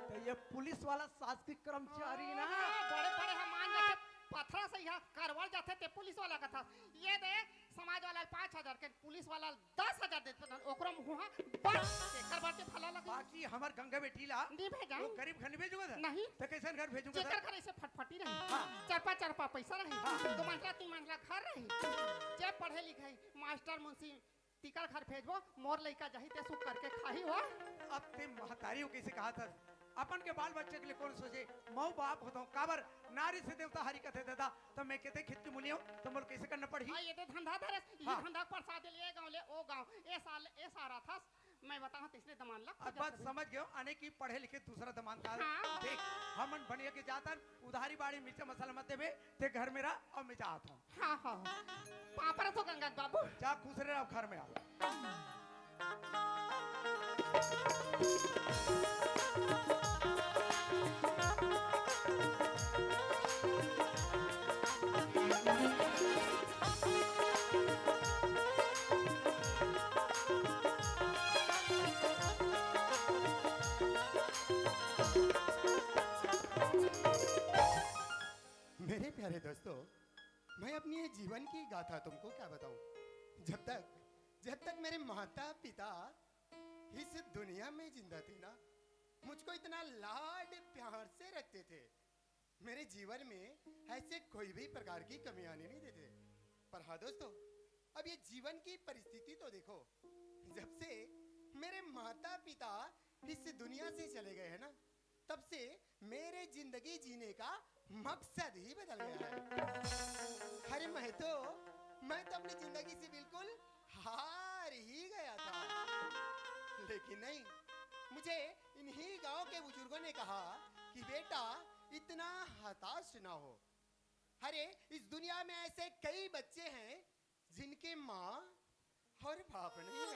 तो ये पुलिस वाला शासकीय कर्मचारी ना बड़े बड़े हम मान जाते पत्थर से यहाँ कारवार जाते थे पुलिस वाला का था ये दे समाज वाला 5000 के पुलिस वाला 10000 देते ओकरा मुंह बस एकर बात भला लगे बाकी हमर गंगा बेटी ला नहीं भेजा वो गरीब घर भेजूगा नहीं तो कैसे घर भेजूगा जेकर घर ऐसे फटफटी रही हाँ। चरपा पैसा रही 2 मंजिला 3 मंजिला घर रही जे पढ़े लिखे मास्टर मुंशी टिकर घर भेजबो मोर लइका जही ते सुख करके खाही हो अब ते महतारी हो कैसे कहा था अपन के बाल बच्चे के लिए कौन सोचे मऊ बाप होता हूँ काबर नारी से देवता हरि कथे दादा तो मैं कहते खित की मुलियो तो मोर कैसे करना पड़ी हां ये तो धंधा धरे ये हाँ। धंधा प्रसाद ले गांव ले ओ गांव ए सारा था मैं बताऊं तीसरे दमान ला अब बात समझ गयो आने की पढ़े लिखे दूसरा दमान था हाँ। देख हमन बनिए के जातन उधारी बाड़ी मिर्चा मसाला मत देबे ते घर मेरा और मैं जात हूँ हां हां पापा तो गंगा बाबू जा खुश रहे अब घर में आ मेरे प्यारे दोस्तों मैं अपनी जीवन की गाथा तुमको क्या बताऊं जब तक मेरे माता पिता इस दुनिया में जिंदा थे ना मुझको इतना लाड प्यार से रखते थे मेरे जीवन में ऐसे कोई भी प्रकार की कमी आने नहीं देते पर हाँ दोस्तों अब ये जीवन की परिस्थिति तो देखो जब से मेरे माता पिता इस दुनिया से चले गए हैं ना तब से मेरे जिंदगी जीने का मकसद ही बदल गया है। अरे मैं तो अपनी जिंदगी से बिल्कुल हार ही गया था, लेकिन नहीं, मुझे इन्हीं गांव के बुजुर्गों ने कहा कि बेटा इतना हताश ना हो। अरे इस दुनिया में ऐसे कई बच्चे हैं जिनके माँ और बाप नहीं है।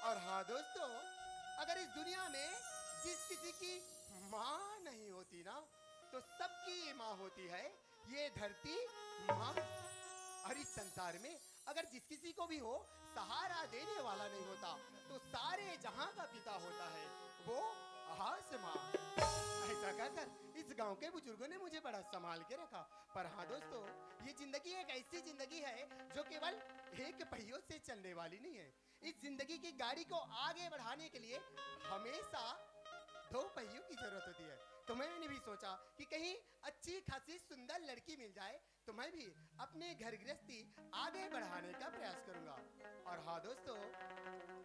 और हाँ दोस्तों, अगर इस दुनिया में जिस किसी की माँ नहीं होती ना, तो सबकी माँ होती है ये धरती माँ। और इस संसार में अगर जिस किसी को भी हो सहारा देने वाला नहीं होता, तो सारे जहां का पिता होता है वो आसमां। ऐसा कहकर इस गांव के बुजुर्गों ने मुझे बड़ा संभाल के रखा। पर हाँ दोस्तों, ये जिंदगी एक ऐसी जिंदगी है जो केवल एक पहियों से चलने वाली नहीं है। इस जिंदगी की गाड़ी को आगे बढ़ाने के लिए हमेशा दो पहियों की जरूरत होती है। तो मैंने भी सोचा कि कहीं अच्छी खासी सुंदर लड़की मिल जाए तो मैं भी अपने घर गृहस्थी आगे बढ़ाने का प्रयास करूंगा। और हाँ दोस्तों,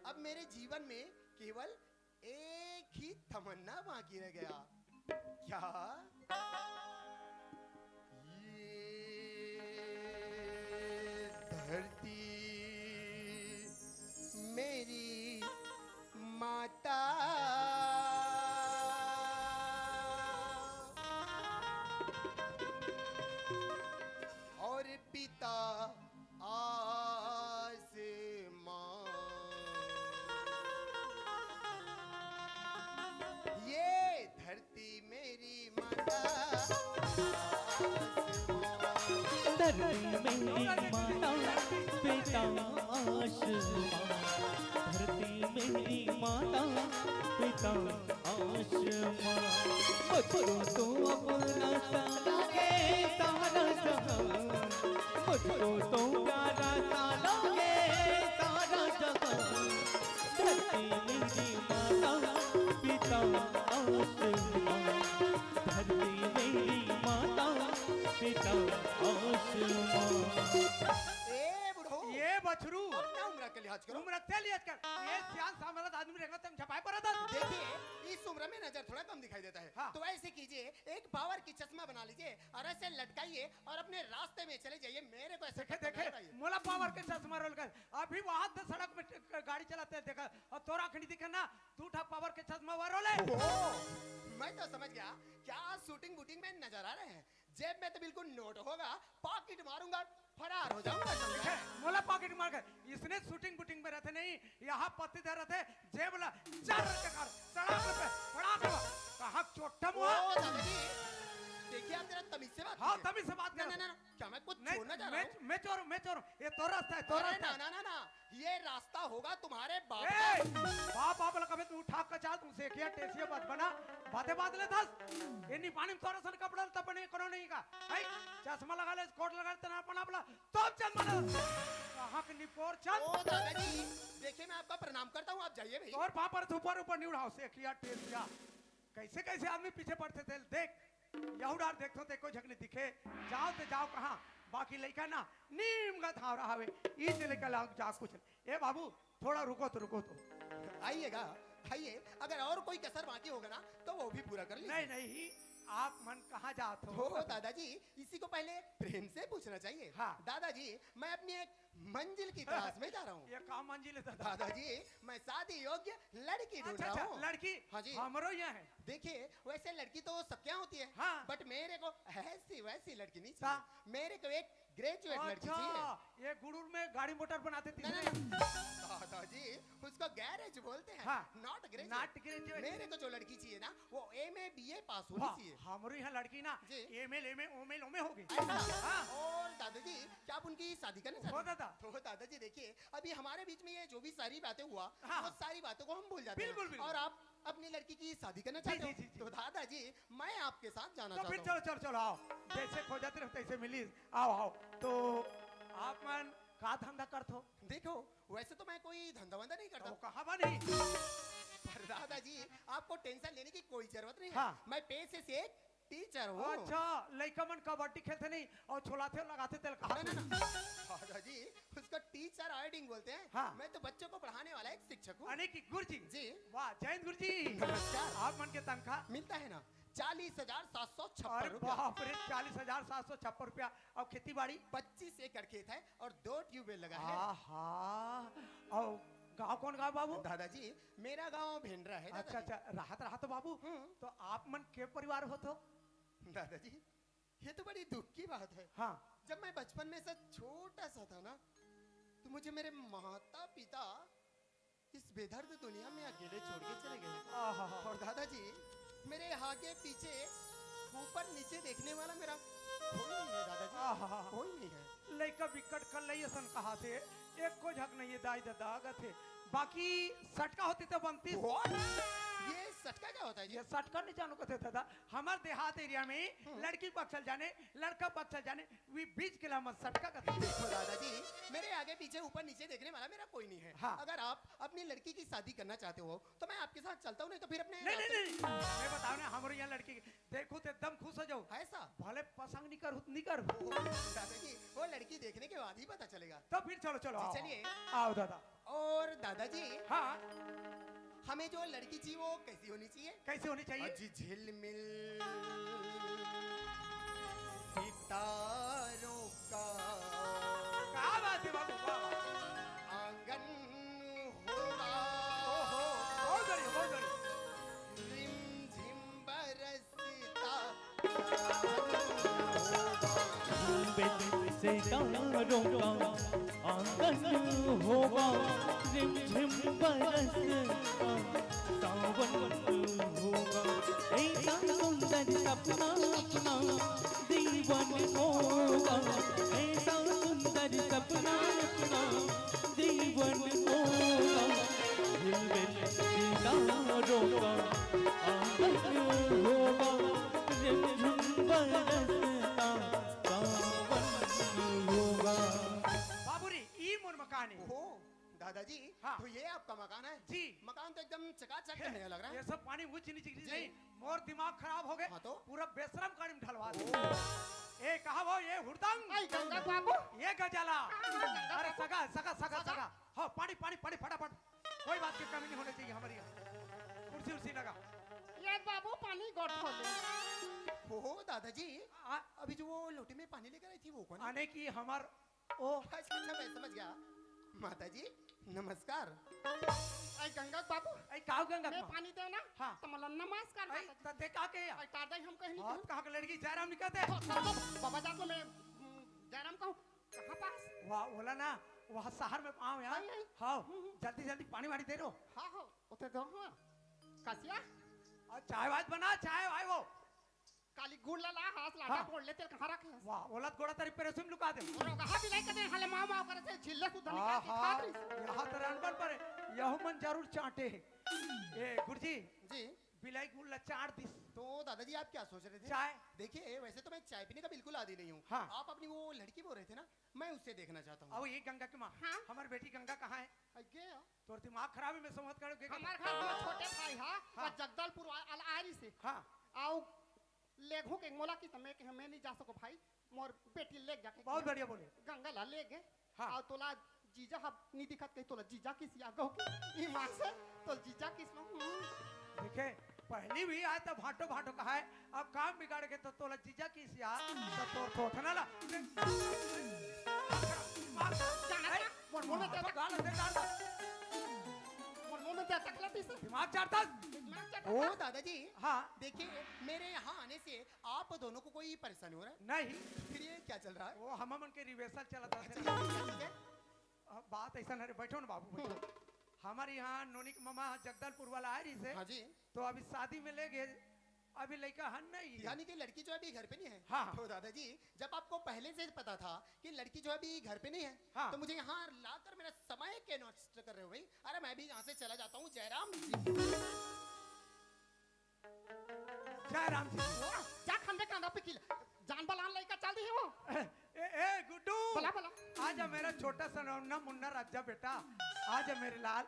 अब मेरे जीवन में केवल एक ही तमन्ना बाकी रह गया। क्या? ये धरती मेरी माता, और पिता आसमां। ये धरती मेरी माता, धरती मेरी माता पिता आसमां, धरती मेरी माता पिता आसमां। मुझको तो अपना सा लगे सारा जहां, मुझको तो प्यारा सा लगे सारा जहां। धरती मेरी माता पिता आसमां, धरती मेरी माता पिता आसमां। ए बुढ़ो, ये बछरू अपना उम्र के लिहाज करो। उम्र के लिहाज कर। ये सियान सामरात आदमी रहेगा तुम छपाई पर आता। देखिए इस उम्र में नजर थोड़ा कम दिखाई देता है। हाँ। तो ऐसे कीजिए, एक पावर की चश्मा बना लीजिए और ऐसे लटकाइए और अपने रास्ते में चले जाइए। मेरे को ऐसे देखे देखे मोला पावर के चश्मा रोल कर। अभी वहां से सड़क में गाड़ी चलाते हैं देखा, और तोरा खड़ी दिखे ना, तू ठा पावर के चश्मा वो रोले। मैं तो समझ गया क्या शूटिंग बूटिंग में नजर आ रहे हैं। जेब में तो बिल्कुल नोट होगा, पॉकेट मारूंगा, फरार हो जाऊंगा। देखे, मोला पॉकेट मार कर। इसने शूटिंग बूटिंग में रहते नहीं, यहाँ पत्ती धर रहते जेब ला चार के कार सड़क पे बड़ा कहाँ चोटम हुआ। दादाजी देखिए, आप जरा तमीज से बात हाँ कीजिए। तभी से बात कर। ना, क्या मैं कुछ नहीं, छोड़ना चाह रहा हूँ? मैं चोर ये तो रास्ता है, तो अरे रास्ता है। ना, ये रास्ता होगा तुम्हारे बाप ए, का। बाप बाप लगा तू उठा के चाल तू सेठिया टेसिया बात बना बातें बात ले दस। ये नहीं पानी में थोड़ा सा कपड़ा तब नहीं करो नहीं का है। चश्मा लगा ले, कोट लगा ले, तना अपना अपना तो चल मानो कहां के निपोर चल। ओ दादाजी देखिए, मैं आपका प्रणाम करता हूँ, आप जाइए भाई। और पापा ऊपर ऊपर नहीं उड़ाओ सेठिया टेसिया। कैसे कैसे आदमी पीछे पड़ते थे देख। यहूदार देखो ते कोई झगने दिखे, जाओ तो जाओ कहां। बाकी लड़का ना नीम का था रहा है, इस लेकर लाग जा कुछ। ए बाबू थोड़ा रुको तो आइएगा, आइए। अगर और कोई कसर बाकी होगा ना तो वो भी पूरा कर लीजिए। नहीं आप मन कहाँ जाते हो दादाजी, इसी को पहले प्रेम से पूछना चाहिए। हाँ। दादाजी मैं अपनी एक मंजिल की तलाश में जा रहा हूँ। ये काम मंजिल है दादा। दादाजी मैं शादी योग्य लड़की ढूंढ रहा हूँ। लड़की हाँ जी। हमरो यहाँ है। देखिए वैसे लड़की तो सबके यहाँ होती है, हाँ। बट मेरे को ऐसी वैसी लड़की नहीं हाँ। चाहिए। मेरे को एक ग्रेजुएट लड़की चाहिए। ये गुड़ूर में गाड़ी मोटर बनाते थे। दादाजी उसको गैरेज बोलते हैं, हाँ। Not graduate. Not graduate. मेरे को जो लड़की चाहिए ना वो एमए बीए पास होनी चाहिए। हमरो यहाँ लड़की ना जी। एमए ओमे हो गई। ऐसा? हाँ। और दादाजी क्या आप उनकी शादी करना चाहते हो हैं? दादा। तो दादाजी देखिए, अभी हमारे बीच में ये जो भी सारी बातें हुआ, हाँ। वो सारी बातों को हम भूल जाते हैं। बिल्कुल। और आप अपनी लड़की की शादी करना चाहते जी, जी, हो जी। तो दादाजी मैं आपके साथ जाना तो फिर चाहता हूँ। चलो आओ। जैसे खो जाते रहो तैसे मिली। आओ तो आप मन का धंधा करते हो? देखो वैसे तो मैं कोई धंधा वंधा नहीं करता, तो कहाँ बनी? पर दादाजी आपको टेंशन लेने की कोई जरूरत नहीं है। हाँ। मैं पेशे से एक टीचर हूँ। अच्छा लड़का मन कबड्डी खेलते नहीं और छुलाते लगाते तेल कहा। ना। दादाजी उसको टीचर राइडिंग बोलते हैं। हाँ। मैं तो बच्चों को पढ़ाने वाला एक शिक्षक हूँ। अने की गुरुजी। जी। वाह जयंत गुरुजी। नमस्कार। आप मन के तनख्वाह मिलता है ना 40,756 अरे रुपया। बाप रे 40,756 रुपया। और खेती बाड़ी 25 एकड़ खेत है और 2 ट्यूबवेल लगा है। आहा। और गांव कौन गांव बाबू? दादाजी मेरा गांव भेंडरा है। अच्छा अच्छा, राहत राहत बाबू। तो आप मन के परिवार हो तो? दादाजी ये तो बड़ी दुख की बात है। हाँ। जब मैं बचपन में से छोटा सा था ना, तो मुझे मेरे माता पिता इस बेदर्द दुनिया में अकेले छोड़ के चले गए। आहा। और दादाजी मेरे आगे पीछे ऊपर नीचे देखने वाला मेरा कोई नहीं है दादाजी। आहा। कोई नहीं है। लड़का विकट कर लई सन कहा थे, एक को झक नहीं है दाई दादा थे। बाकी सटका होती तो बनती। ये सटका क्या होता है जी? ये सटका नहीं जानो कथे दादा। हमारे देहात एरिया में लड़की पक्ष चल जाने, लड़का पक्ष चल जाने, वी बीच के लाम सटका कथे। देखो दादाजी मेरे आगे पीछे ऊपर नीचे देखने वाला मेरा कोई नहीं है। हाँ। अगर आप अपनी लड़की की शादी करना चाहते हो तो मैं आपके साथ चलता हूँ, नहीं तो फिर अपने नहीं नहीं नहीं, मैं बताओ ना हमारे यहाँ लड़की देखो तो एकदम खुश हो जाओ। ऐसा भले पसंद नहीं कर दादाजी वो लड़की देखने के बाद ही पता चलेगा। तो फिर चलो चलो आओ। चलिए। आओ दादा। और दादाजी हाँ हमें जो लड़की चाहिए वो कैसी होनी चाहिए? कैसे होनी चाहिए? अजी झिलमिल सितारों का क्या बात है बाबू, क्या बात है? आंगन होगा। ओहो, बहुत बढ़िया बहुत बढ़िया। रिमझिम बरसता सितारों का आंगन होगा, रिमझिम बरसता सावन होगा। ऐसा सुंदर सपना अपना जीवन होगा, ऐसा सुंदर सपना अपना जीवन होगा। झिलमिल सितारों का आंगन होगा, रिमझिम बरसता सावन होगा। बाबूरी ई मोर मकान है। ओहो दादाजी हाँ। तो ये आपका मकान है? जी। मकान तो एकदम चकाचक नया लग रहा ये है। सब पानी ऊंची नीचे जी। नहीं, मोर दिमाग खराब हो गए। हाँ तो? पूरा बेशरम काड़ी में ढलवा दे। ए कहा वो ये हुड़दंग, आई गंगा बाबू ये गजाला। अरे सगा सगा सगा सगा। हाँ पानी पानी पानी फटाफट। कोई बात की कमी नहीं होनी चाहिए हमारी यहाँ। कुर्सी उर्सी लगा। ये बाबू पानी गोट खोले। ओहो दादाजी आ- अभी जो वो लोटे में पानी लेकर आई थी वो कौन है? आने की हमार ओ अच्छा मैं समझ गया। माताजी नमस्कार। आई गंगा बाबू आई काव गंगा मैं माँ। पानी दे ना। हाँ। तो मतलब नमस्कार आई बाबा। तते का के आई तार दे हम कहीं हाथ कहाँ के लड़की जयराम निकलते। बाबा जाको मैं जयराम कहूँ कहाँ पास? वाह बोला ना वहाँ शहर में पाऊँ यार। आई, आई। हाँ जल्दी जल्दी पानी वानी दे दो। हाँ हो उते दो हाँ कासिया और चाय वाय बना चाय वाय वो। काली गुड़ ला हाथ लाटा हाँ। बोल ले तेल कहाँ रखे हैं? वाह बोला गोड़ा तारी पेरे सुम लुका दे। और कहाँ भी नहीं करते हले माँ माँ करे से झिल्ले सुधर हाँ निकाल के खा रही। यहाँ तो अनबन पर यह मन जरूर चाटे। ए गुरुजी जी बिलाई गुल्ला चाट दिस तो दादाजी आप क्या सोच रहे थे? चाय। देखिए वैसे तो मैं चाय पीने का बिल्कुल आदी नहीं हूँ। हाँ। आप अपनी वो लड़की बोल रहे थे ना, मैं उससे देखना चाहता हूँ। अब ये गंगा की माँ। हाँ। हमारी बेटी गंगा कहाँ है? आई गया तोर दिमाग खराब है मैं समझ कर हमार घर में छोटे भाई हाँ। हाँ जगदलपुर आरी से हाँ आओ लेघो के मोला की समय के हमें नहीं जा सको भाई मोर बेटी ले जाके बहुत बढ़िया बोले। गंगा ला ले गए हाँ। और तोला जीजा हब नहीं दिखत कहीं तोला जीजा किस या गहो की ई मां से तो जीजा किस देखे पहली भी आए तो भाटो भाटो कहा है अब काम बिगाड़ के तो तोला जीजा की सिया तो तोर थोथना ला मोर मुंह में तो गाल दे गाल मोर मुंह में क्या तकला थी से दिमाग चाटता। ओ दादाजी हाँ देखिए मेरे यहाँ आने से आप दोनों को कोई परेशानी हो रहा है? नहीं फिर ये क्या चल रहा है? वो हम मन के रिवेसल चला था। अच्छा, ये क्या चीज़ है? अब बात ऐसा नहीं बैठो ना बाबू बैठो। हमारे यहाँ नोनी के मामा जगदलपुर वाला आ रही से हाँ जी। तो अभी शादी में ले गए अभी लड़का हन नहीं है। यानी कि लड़की जो है अभी घर पे नहीं है। हाँ। तो दादाजी जब आपको पहले से पता था कि लड़की जो है अभी घर पे नहीं है, हाँ। तो मुझे यहाँ लाकर मेरा समय के नष्ट कर रहे हो भाई। अरे मैं भी यहाँ से चला जाता हूँ जयराम जी। जय राम जी। जा खंडे कांदा पे किल जान बलान लइका चल दी है वो ए गुड्डू बोला बोला आजा मेरा छोटा सा नन्हा मुन्ना राजा बेटा आजा मेरे लाल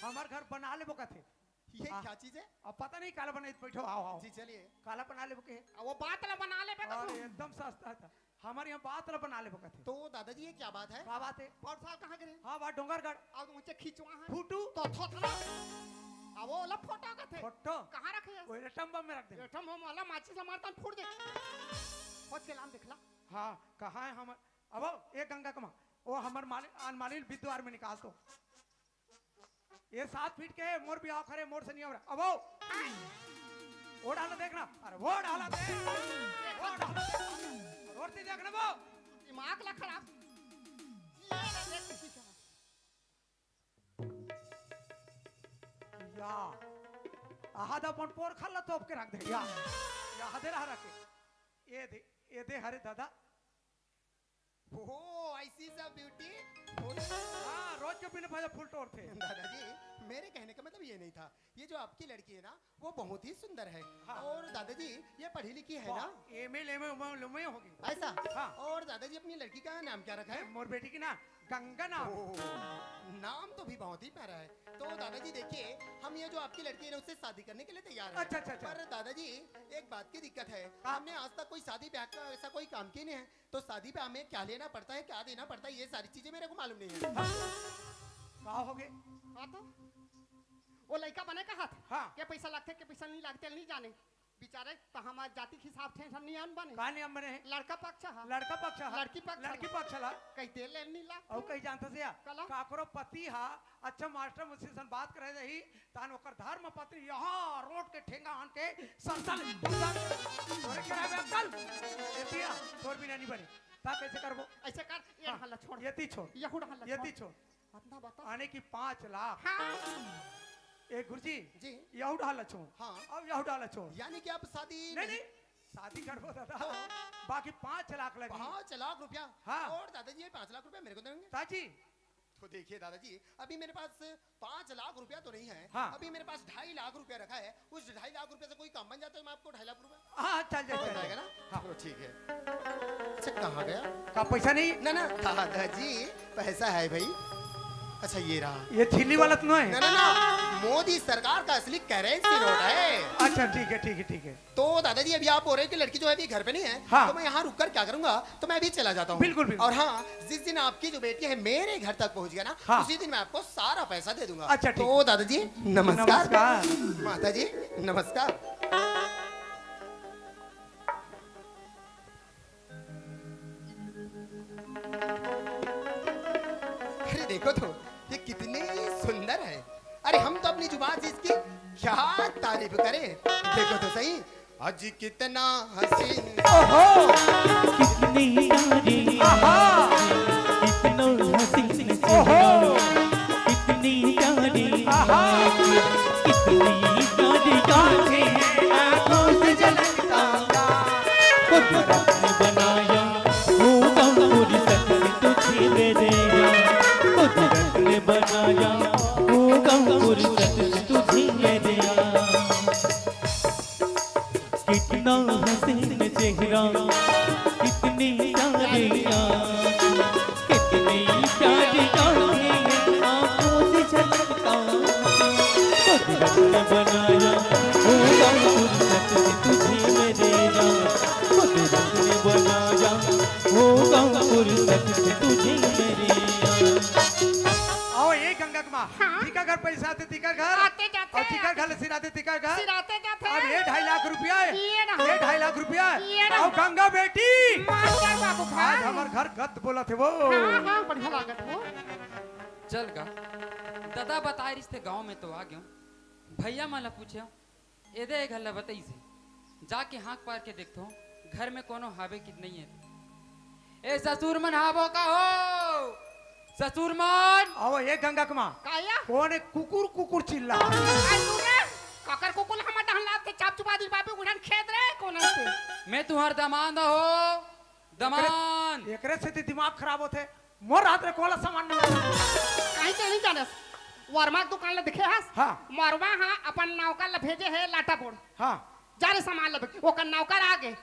हमार घर बना ले बोका थे। ये हाँ। क्या चीज है? अब पता नहीं काला बनाई बैठो आओ आओ जी चलिए। काला बना ले बोके वो बात ला बना ले बेटा और एकदम सस्ता था हमारे यहाँ बात ला बना ले बोका थे। तो दादाजी ये क्या बात है? क्या बात है? और साल कहाँ गए हाँ बात डोंगरगढ़ और ऊंचे खींचवा है फूटू तो थोथरा अब वो वाला फोटो का थे फोटो कहाँ रखे हैं वो टम्बा में रख दे। एठम हम वाला माची से मारता फूट दे खोज के नाम देखला हाँ कहाँ है हम अब एक गंगा कमा वो हमार मालिल विद्वार में निकाल दो ये 7 फीट के है मोर भी आखरे मोर से नहीं हो रहा अब वो डाला देखना अरे वो डाला दे वो डाला दे और देखना वो दिमाग ला खराब ये ना देख किसी का या आधा पन पोर खाला तोप के रख दे या हदे रहा रखे ये दे हरे दादा ओह आई सी द ब्यूटी। हाँ रोज के बिना भाजा फुल टोर थे। दादाजी मेरे कहने का मतलब ये नहीं था, ये जो आपकी लड़की है ना वो बहुत ही सुंदर है। हाँ। और दादाजी ये पढ़ी लिखी है ना एमए होगी ऐसा। हाँ। और दादाजी अपनी लड़की का नाम क्या रखा है? मोर बेटी की ना गंगा नाम। नाम तो भी बहुत ही प्यारा है। तो दादाजी देखिए हम ये जो आपकी लड़की है ना उससे शादी करने के लिए तैयार हैं। अच्छा, अच्छा, अच्छा। पर दादाजी एक बात की दिक्कत है, हाँ। हमने आज तक कोई शादी ब्याह का ऐसा कोई काम किया नहीं है, तो शादी ब्याह में क्या लेना पड़ता है क्या देना पड़ता है ये सारी चीजें मेरे को मालूम नहीं है। कहा हो गए हाँ तो वो लड़का बने का हाथ हाँ। के पैसा लगते के पैसा नहीं लगते नहीं जाने बेचारे तो हमारे जाति के हिसाब से हम नहीं आन बने कहा नियम बने हैं लड़का पक्ष हा लड़का पक्ष हा लड़की पक्ष हा। लड़की पक्ष ला कहते ले नहीं ला और कहीं जानता से या कला? काकरो पति हा अच्छा मास्टर मुझसे सन बात करे रही तान ओकर धर्म पत्नी यहाँ रोड के ठेंगा आन के संतल तोरे के रहे कल एतिया तोर भी नहीं बने ता कैसे करबो ऐसे कर ये हाँ। हल्ला छोड़ यति छोड़ यहूड हल्ला यति छोड़ अपना बता आने की 5 लाख हाँ ए गुरुजी जी यहू डाला छोड़ हाँ। अब यहू डाला छोड़ यानी कि आप शादी नहीं शादी करबो दादा बाकी 5 लाख लगी 5 लाख रुपया। हाँ। और दादाजी ये 5 लाख रुपया मेरे को देंगे? ताजी तो देखिए दादाजी अभी मेरे पास 5 लाख रुपया तो नहीं है। हाँ। अभी मेरे पास 2.5 लाख रुपया रखा है। उस 2.5 लाख रुपए से कोई काम बन जाता है मैं आपको 2.5 लाख रुपया हाँ चल हो जाए जाएगा ना। हाँ। तो ठीक है। अच्छा कहाँ गया? का पैसा नहीं ना ना दादाजी पैसा है भाई। अच्छा ये रहा। ये छिल्ली वाला तो नहीं ना है ना ना मोदी सरकार का असली करेंसी नोट है। अच्छा ठीक है तो दादाजी अभी आप बोल रहे हैं कि लड़की जो है अभी घर पे नहीं है। हाँ। तो मैं यहाँ रुककर क्या करूंगा तो मैं अभी चला जाता हूँ। बिल्कुल, बिल्कुल। और हाँ जिस दिन आपकी जो बेटी है मेरे घर तक पहुँच गया ना हाँ। उसी दिन मैं आपको सारा पैसा दे दूंगा। अच्छा, ठीक। तो दादाजी नमस्कार। नमस्कार। माता जी नमस्कार। अरे देखो तो ये कितनी सुंदर है। अरे हम तो अपनी जुबान से इसकी क्या तारीफ करें। देखो तो सही आज कितना हसीन। कितनी प्यारी कितना हसीन चेहरा कितनी प्यारी कितनी प्यारी आंखें आंखों से झलकता कुदरत ने बनाया होगा फुर्सत से तुझे देगा कुदरत ने बनाया होगा फुर्सत से तुझे देगा कितना हसीन चेहरा कितनी प्यारी कितनी प्यारी आंखों से झलकता कुदरत ने बनाया होगा फुर्सत से तुझे मेरेगा कुदरत ने बनाया होगा फुर्सत से तुझे मेरेगा। आओ ये गंगा कुमा हाँ। टीका घर पैसा दे टीका घर आते जाते और टीका घर सिरा दे टीका घर सिराते जाते अब ये 2.5 लाख रुपया है ये रहा। ये 2.5 लाख रुपया ये है रहा। आओ गंगा बेटी मास्टर बाबू आज खान हमार घर गद बोला थे वो हाँ हाँ बढ़िया लागत हो चल गा दादा बताए रिश्ते गांव में तो आ गयो भैया माला पूछे एदे एक हल्ला बताई से जाके हाँक पार के देखतो घर में कोनो हावे कि नहीं है ए ससुर मन हावो का हो ससुर मन आओ ये गंगा कुमा काया कौन है कुकुर कुकुर चिल्ला आई तूने काकर कुकुल हम डहन लाते चाप चुपा दी बाबू उड़न खेद रे कोन से मैं तुम्हार दमान हो दमान एकरे से दिमाग खराब होते मोर रात रे कोला सामान नहीं कहीं से नहीं जानस वर्मा के दुकान ले दिखे हस हाँ। मरवा हाँ अपन नौकर ले भेजे है लाटा बोर्ड हाँ जा रे सामान ले वो कर नौकर आगे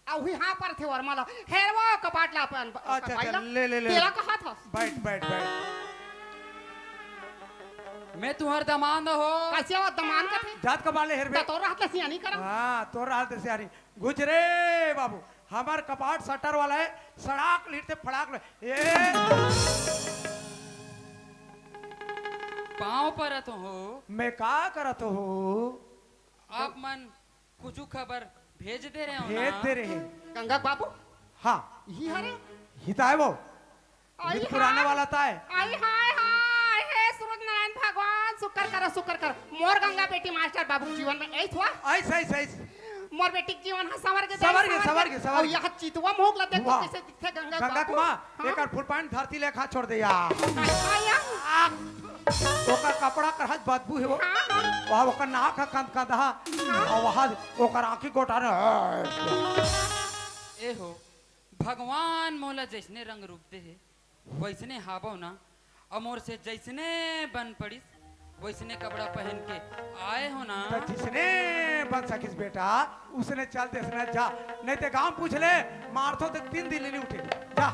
आ वही हाँ पर थे वर्मा ला हेरवा कपाट ला अपन अच्छा, अच्छा, ले। तेरा कहा था बैठ मैं तुम्हार दमान हो कैसे वो दमान का थे जात कबाले हेरबे तो रात ले सियानी करा हाँ तो रात से यारी गुजरे बाबू हमार कपाट शटर वाला है सड़ाक लीट से फड़ाक ले ए पाँव पर तो हो मैं का करत हो आप मन कुछ खबर भेज दे रहे हो भेज ना दे रहे गंगा बाबू हाँ ही हरे हिता है वो आई पुराने वाला था है आई हाय हाय हे सूरज नारायण भगवान शुक्र कर मोर गंगा बेटी मास्टर बाबू जीवन में ऐस हुआ ऐसे ऐसे ऐसे मोर बेटी के जीवन हा सवर के सवर के और यह चितवा मोग ला देखो वाह। कैसे दिखते गंगा गंगा बाबू के माँ हाँ? एक फुल पैंट धरती लेखा छोड़ दे यार आया ओकर कपड़ा कर हज बदबू है वो हाँ हाँ वहाँ ओकर नाक है कंद कंदहा और वहाँ ओकर आँखी गोटा ने ए हो भगवान मोला जैसने रंग रूप दे है वैसने हावो ना और मोर से जैसने बन पड़िस वैसने कपड़ा पहन के आए हो ना तो जिसने बन सकिस बेटा उसने चल देसने जा नहीं ते गांव पूछ ले मारथो तो 3 दिन नहीं उठे जा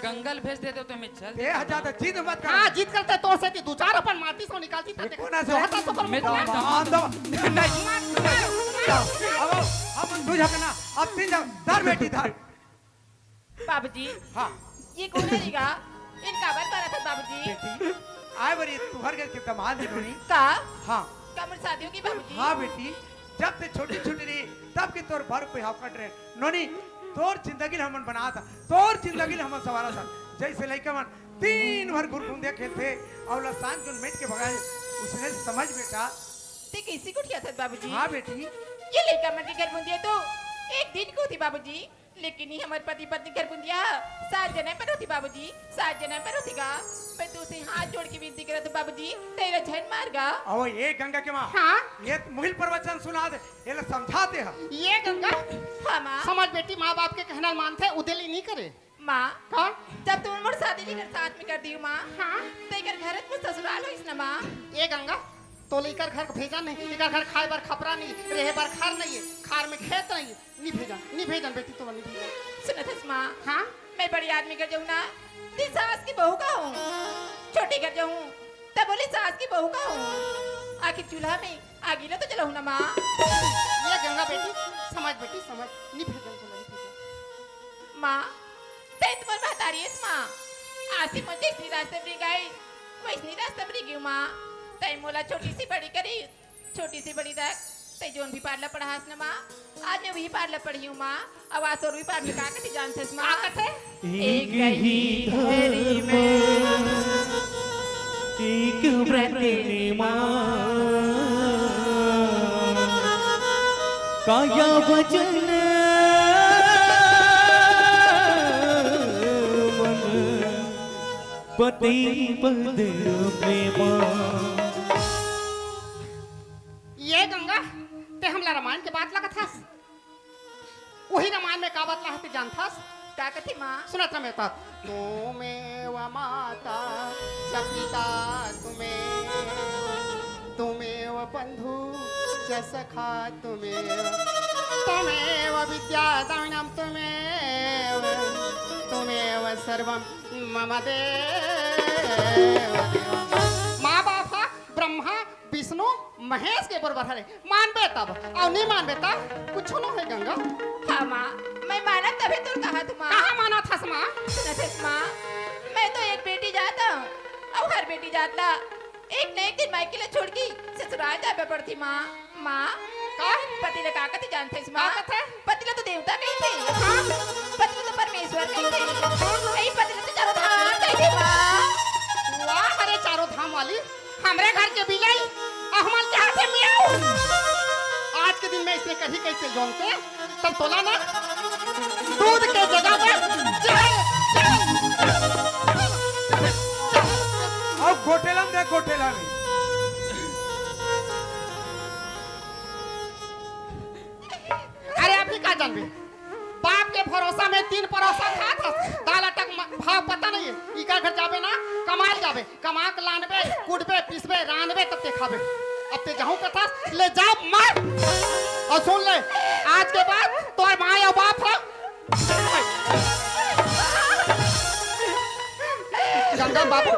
गंगल भेज दे दो तो मैं चल दे हजार तो जिद मत कर हाँ जीत करते तो से दो चार अपन मारती सो निकालती था देखो ना से तो पर मैं मुझे तो- मान दो नहीं अब हम तुझ हकना अब 3 धर बेटी धर बाबूजी हाँ ये कौन है रीगा इनका बात करा था बाबूजी बेटी आए बरी तू हर के दमाद दिलोनी का हाँ कमर शादियों की बाबूजी हाँ बेटी जब से छोटी छोटी रही तब की तोर भर पे हाफ कट रहे नोनी तोर जिंदगी हमन बना था तोर जिंदगी हमन सवारा था जैसे लड़का मन 3 भर गुरगुंदे खेलते और लसान को मेट के भगाए उसने समझ बेटा ते किसी को किया था बाबूजी हाँ बेटी ये लड़का मन के घर बुंदिया तो एक दिन को थी बाबूजी लेकिन ही हमारे पति पत्नी घर बुंदिया 7 जने पर होती बाबूजी 7 जने पर होती गा मैं तुझसे हाथ जोड़ के विनती करत हूं बाबूजी तेरा झन मारगा और ये गंगा के माँ हाँ ये मुहिल प्रवचन सुना दे ये लोग समझाते हैं ये गंगा हाँ माँ समझ बेटी माँ बाप के कहना मानते उदेली नहीं करे माँ हाँ जब तुम मोर शादी नहीं कर साथ में कर दी माँ हाँ तेकर घर में ससुराल हो ना माँ ये गंगा तो लेकर घर भेजा नहीं लेकर घर खाए बार खपरा नहीं रहे बार खार नहीं है खार में खेत नहीं है नहीं भेजा बेटी तो नहीं भेजा सुनो थस माँ हाँ मैं बड़ी आदमी कर जाऊँ ना ती सास की बहू का हूँ छोटी कर जाऊँ तब बोली सास की बहू का हूँ आखिर चूल्हा में आगी ना तो जलाऊँ ना माँ ये गंगा बेटी समझ नहीं भेजा तो नहीं भेजा माँ ते तुम्हारी बात आ रही है माँ आज से मुझे इसी रास्ते पर गई वैसनी रास्ते पर गई माँ तय मोला छोटी सी बड़ी करी छोटी सी बड़ी तक तय जोन भी पार्ला पढ़ा हस ना माँ आज मैं वही पार्ला पढ़ी हूँ माँ अब आज और भी पार्ला का कथी जानते माँ का कथे एक ही धरी में एक प्रतिमा काया वचन मन पति पद प्रेमा ये गंगा ते हमला रामायण के बात लगा था वही रामायण में का बात लगा जानता का कथी माँ सुनत में था तुमेव माता च पिता तुमेव बंधु च सखा तुमेव विद्या दानम तुमेव सर्वम मम देव माँ बाप ब्रह्मा विष्णु महेश के बराबर है मानबे तब और नहीं मानबे तब कुछ न है गंगा हाँ माँ मैं माना तभी तो कहा तुम माँ कहाँ माना था माँ सुनत माँ मैं तो एक बेटी जाता हूँ और हर बेटी जाता एक न एक दिन मायके ले छोड़ के ससुराल जाबे पड़ती माँ माँ का पति ने का कथी जानते इस माँ का कथे? पति ने तो देवता कही थे हाँ पति ने तो परमेश्वर कही थे यही पति ने तो चारों धाम कही थे माँ वाह अरे चारों धाम वाली हमरे घर के बिलाई अहमल के हाथे मियाऊ आज के दिन में इसने कही कैसे जोनते तब तोला ना दूध के जगह पे और गोटेलम दे गोटेला में अरे अभी का जानबे बाप के भरोसा में 3 परोसा खा था दाल अटक भाव पता नहीं है इका घर जाबे ना कमाल जाबे कमा के लानबे कुटबे पिसबे रानबे तब ते खाबे अब ते जाऊं कथा ले जा मार और सुन ले आज के बाद तोर माँ या बाप है गंगा बाबू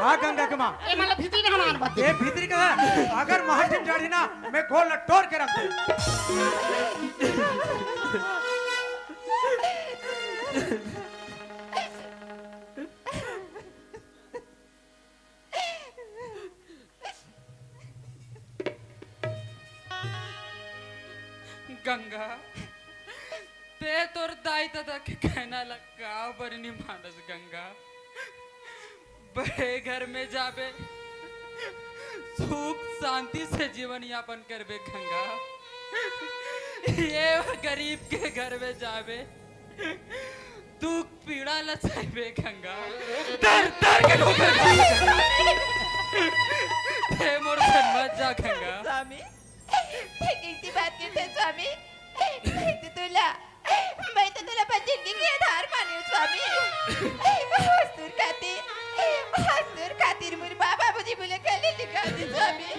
हाँ गंगा के माँ ए मतलब भीतरी ना हमान बात ये भीतरी का है अगर महाटिम जाड़ी ना मैं गोल लटोर के रख दे गंगा ते तोर दाई दादा के कहना लगा बरनी मानस गंगा बड़े घर में जाबे सुख शांति से जीवन यापन करबे गंगा ये गरीब के घर में जाबे दुख पीड़ा लचाइबे गंगा दर दर के ठोकर ते मोर मत जा गंगा स्वामी ते किसी बात के थे स्वामी मैं तो तुला पण जिंदगी के आधार माने स्वामी हस्तूर खातिर मेरे बाबा मुझे बोले कल लिखा दी स्वामी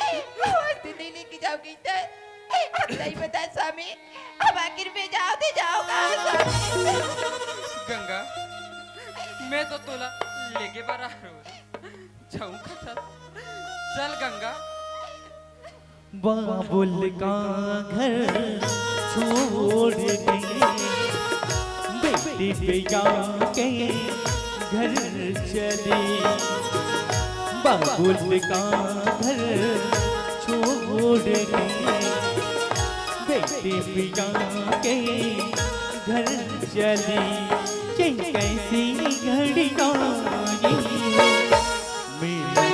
हस्तूर नहीं लेके जाओगी तो अब नहीं बता स्वामी अब आखिर में जाओ तो जाओ स्वामी गंगा मैं तो तुला लेके बरा जाऊं खता चल गंगा बाबुल का घर छोड़ गई बेटी पिया के घर चले बाबुल का घर छोड़ गई बेटी पिया के घर चले कैसी घड़ियाँ मिलने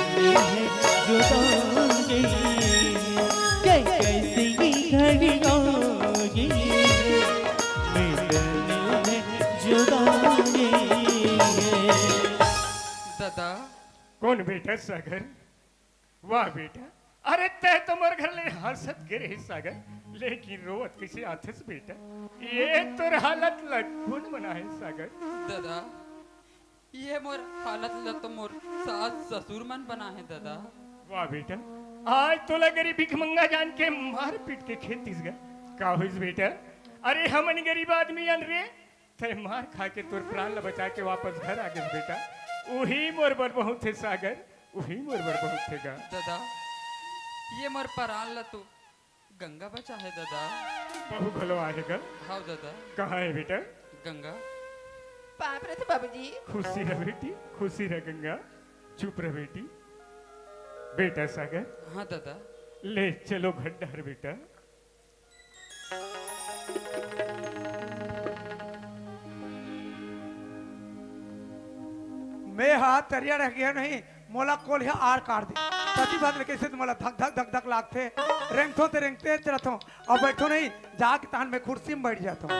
हैं जुदाई कैसी घड़ियाँ मिलने हैं जुदाई दादा कौन बेटा सागर वाह बेटा अरे तय तुम्हार घर ले हंसत गिरे सागर लेकिन रोवत किसी आथस बेटा ये तो हालत लटकुन बना है सागर दादा ये मोर हालत ल तो मोर सास ससुर मन बना है दादा वाह बेटा आज तो लगे भिखमंगा जान के मार पीट के खेतीस गए का हुई बेटा अरे हमन गरीब आदमी अन रे थे मार खा के तोर प्राण ल बचा के वापस घर आ गए बेटा वही मोर बर बहुत थे सागर वही मोर बर बहुत थे गा दादा ये मोर परान ल तो गंगा बचा है दादा बहु भलो आएगा हाँ दादा कहाँ है बेटा गंगा पाप रथ बाबूजी खुशी रह बेटी खुशी रह गंगा चुप रह बेटी बेटा सागर हाँ दादा ले चलो घड्डहर बेटा मैं हाथ तरिया रह गया नहीं मोला कोल है आर काट दे पति बदल कैसे तो मोला धक धक धक धक लागते रेंगतो ते रेंगते चलत हूं अब बैठो नहीं जाके तान में कुर्सी में बैठ जाता हूं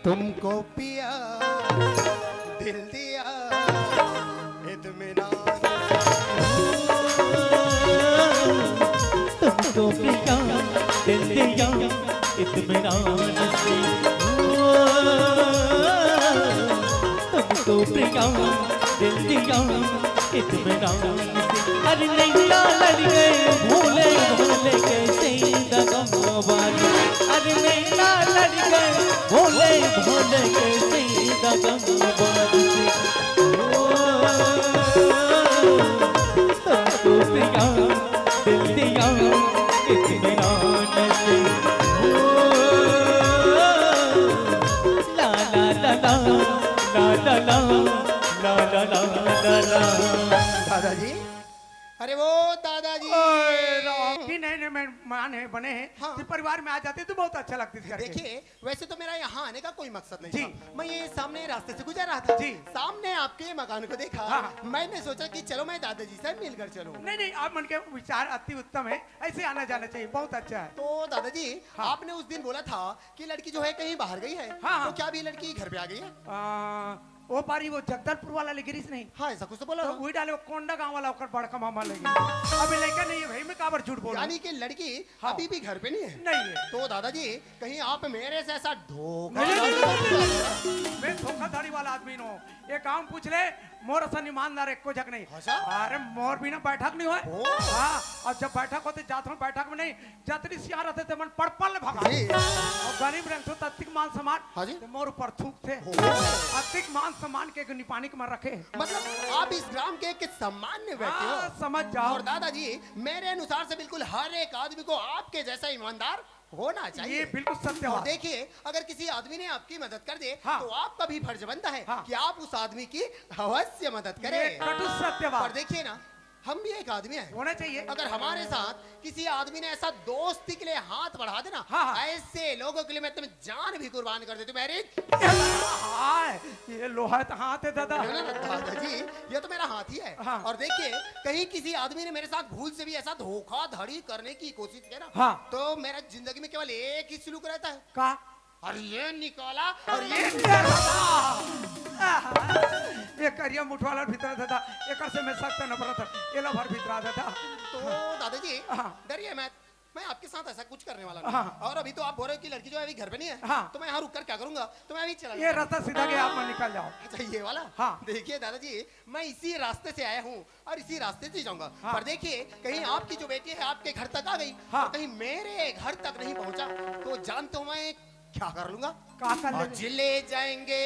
तुमको पिया दिल दिया इत्मीनान तुमको पिया दिल दिया इत्मीनान से तुमको पिया दिल दिया इत्मीनान से अरे नैया लड़ गए भोले भोले कैसे दगाबाज अरे नैया लड़ गए भोले भोले कैसे दगाबाज से तुमको पिया दिल दिया इत्मीनान से ला ला ला ला ला ला ला ला ला ला ला दादाजी अरे वो दादाजी कि नए मान है बने हैं हाँ। तो परिवार में आ जाते तो बहुत अच्छा लगती थी देखिए वैसे तो मेरा यहाँ आने का कोई मकसद नहीं जी। था मैं ये सामने रास्ते से गुजर रहा था जी। सामने आपके मकान को देखा हाँ। मैंने सोचा कि चलो मैं दादाजी से मिलकर चलूं नहीं नहीं आप मन के विचार अति उत्तम है ऐसे आना जाना चाहिए बहुत अच्छा है तो दादाजी हाँ। आपने उस दिन बोला था कि लड़की जो है कहीं बाहर गई है हाँ, हाँ। तो क्या अभी लड़की घर पे आ गई है वो पारी वो जगदलपुर वाला ले गिरीश नहीं हाँ ऐसा कुछ तो बोला तो ना। वही डाले वो कोंडा गांव वाला ओकर बड़का मामा लगे अभी लड़का नहीं है भाई मैं काबर झूठ बोल यानी कि लड़की हाँ। अभी भी घर पे नहीं है नहीं है तो दादाजी कहीं आप मेरे से ऐसा धोखा नहीं, नहीं, तो नहीं, नहीं किया? मैं धोखाधड़ी वाला आदमी नो ये काम पूछ ले मोर असन ईमानदार एको जग नहीं अच्छा? अरे मोर बिना बैठक नहीं ओ। होए हाँ और जब बैठक होते जात हूँ बैठक में नहीं जतनी सियार रहते थे मन पड़पल भगा जी। और गरीब रंग तो अतिक मान सम्मान हाँ जी। तो मोर ऊपर थूक थे ओ। अतिक मान सम्मान के निपानी के मार रखे मतलब आप इस ग्राम के एक सामान्य बैठे हाँ, हो समझ जाओ और दादाजी मेरे अनुसार से बिल्कुल हर एक आदमी को आपके जैसा ईमानदार होना ये चाहिए बिल्कुल सत्य और बात देखिए अगर किसी आदमी ने आपकी मदद कर दे हाँ। तो आपका भी फर्ज बनता है हाँ। कि आप उस आदमी की अवश्य मदद करें ये कटु सत्य और बात देखिए ना हम भी एक आदमी हैं। होना चाहिए। अगर हमारे साथ किसी आदमी ने ऐसा दोस्ती के लिए हाथ बढ़ा देना, हाँ, हाँ। ऐसे लोगों के लिए मैं तुम्हें जान भी कुर्बान कर देती हूँ मैरिज। हाँ, ये लोहा तो हाथ है दादा। दादाजी ये तो मेरा हाथ ही है। हाँ। और देखिए कहीं किसी आदमी ने मेरे साथ भूल से भी ऐसा धोखाधड़ी करने की कोशिश की ना, हाँ। तो मेरा जिंदगी में केवल एक ही सलूक रहता है, का और ये निकाला और ये करिया मुठ वाला भीतर दादा, एक से मैं सख्त नफरत है, ये ला भर भीतर दादा। तो दादाजी हाँ। डरिए मैं आपके साथ ऐसा कुछ करने वाला नहीं। हाँ। और अभी तो आप बोल रहे हो कि लड़की जो है अभी घर पे नहीं है, हाँ। तो मैं यहाँ रुक कर क्या करूंगा, तो मैं अभी चला ये रास्ता सीधा गया, आप निकल जाओ। अच्छा ये वाला। हाँ। देखिए दादाजी मैं इसी रास्ते से आया हूँ और इसी रास्ते से जाऊंगा। हाँ। पर देखिए कहीं आपकी जो बेटी है आपके घर तक आ गई, हाँ। और कहीं मेरे घर तक नहीं पहुंचा, तो जानते हो मैं क्या कर लूंगा? का कर ले? आज ले जाएंगे,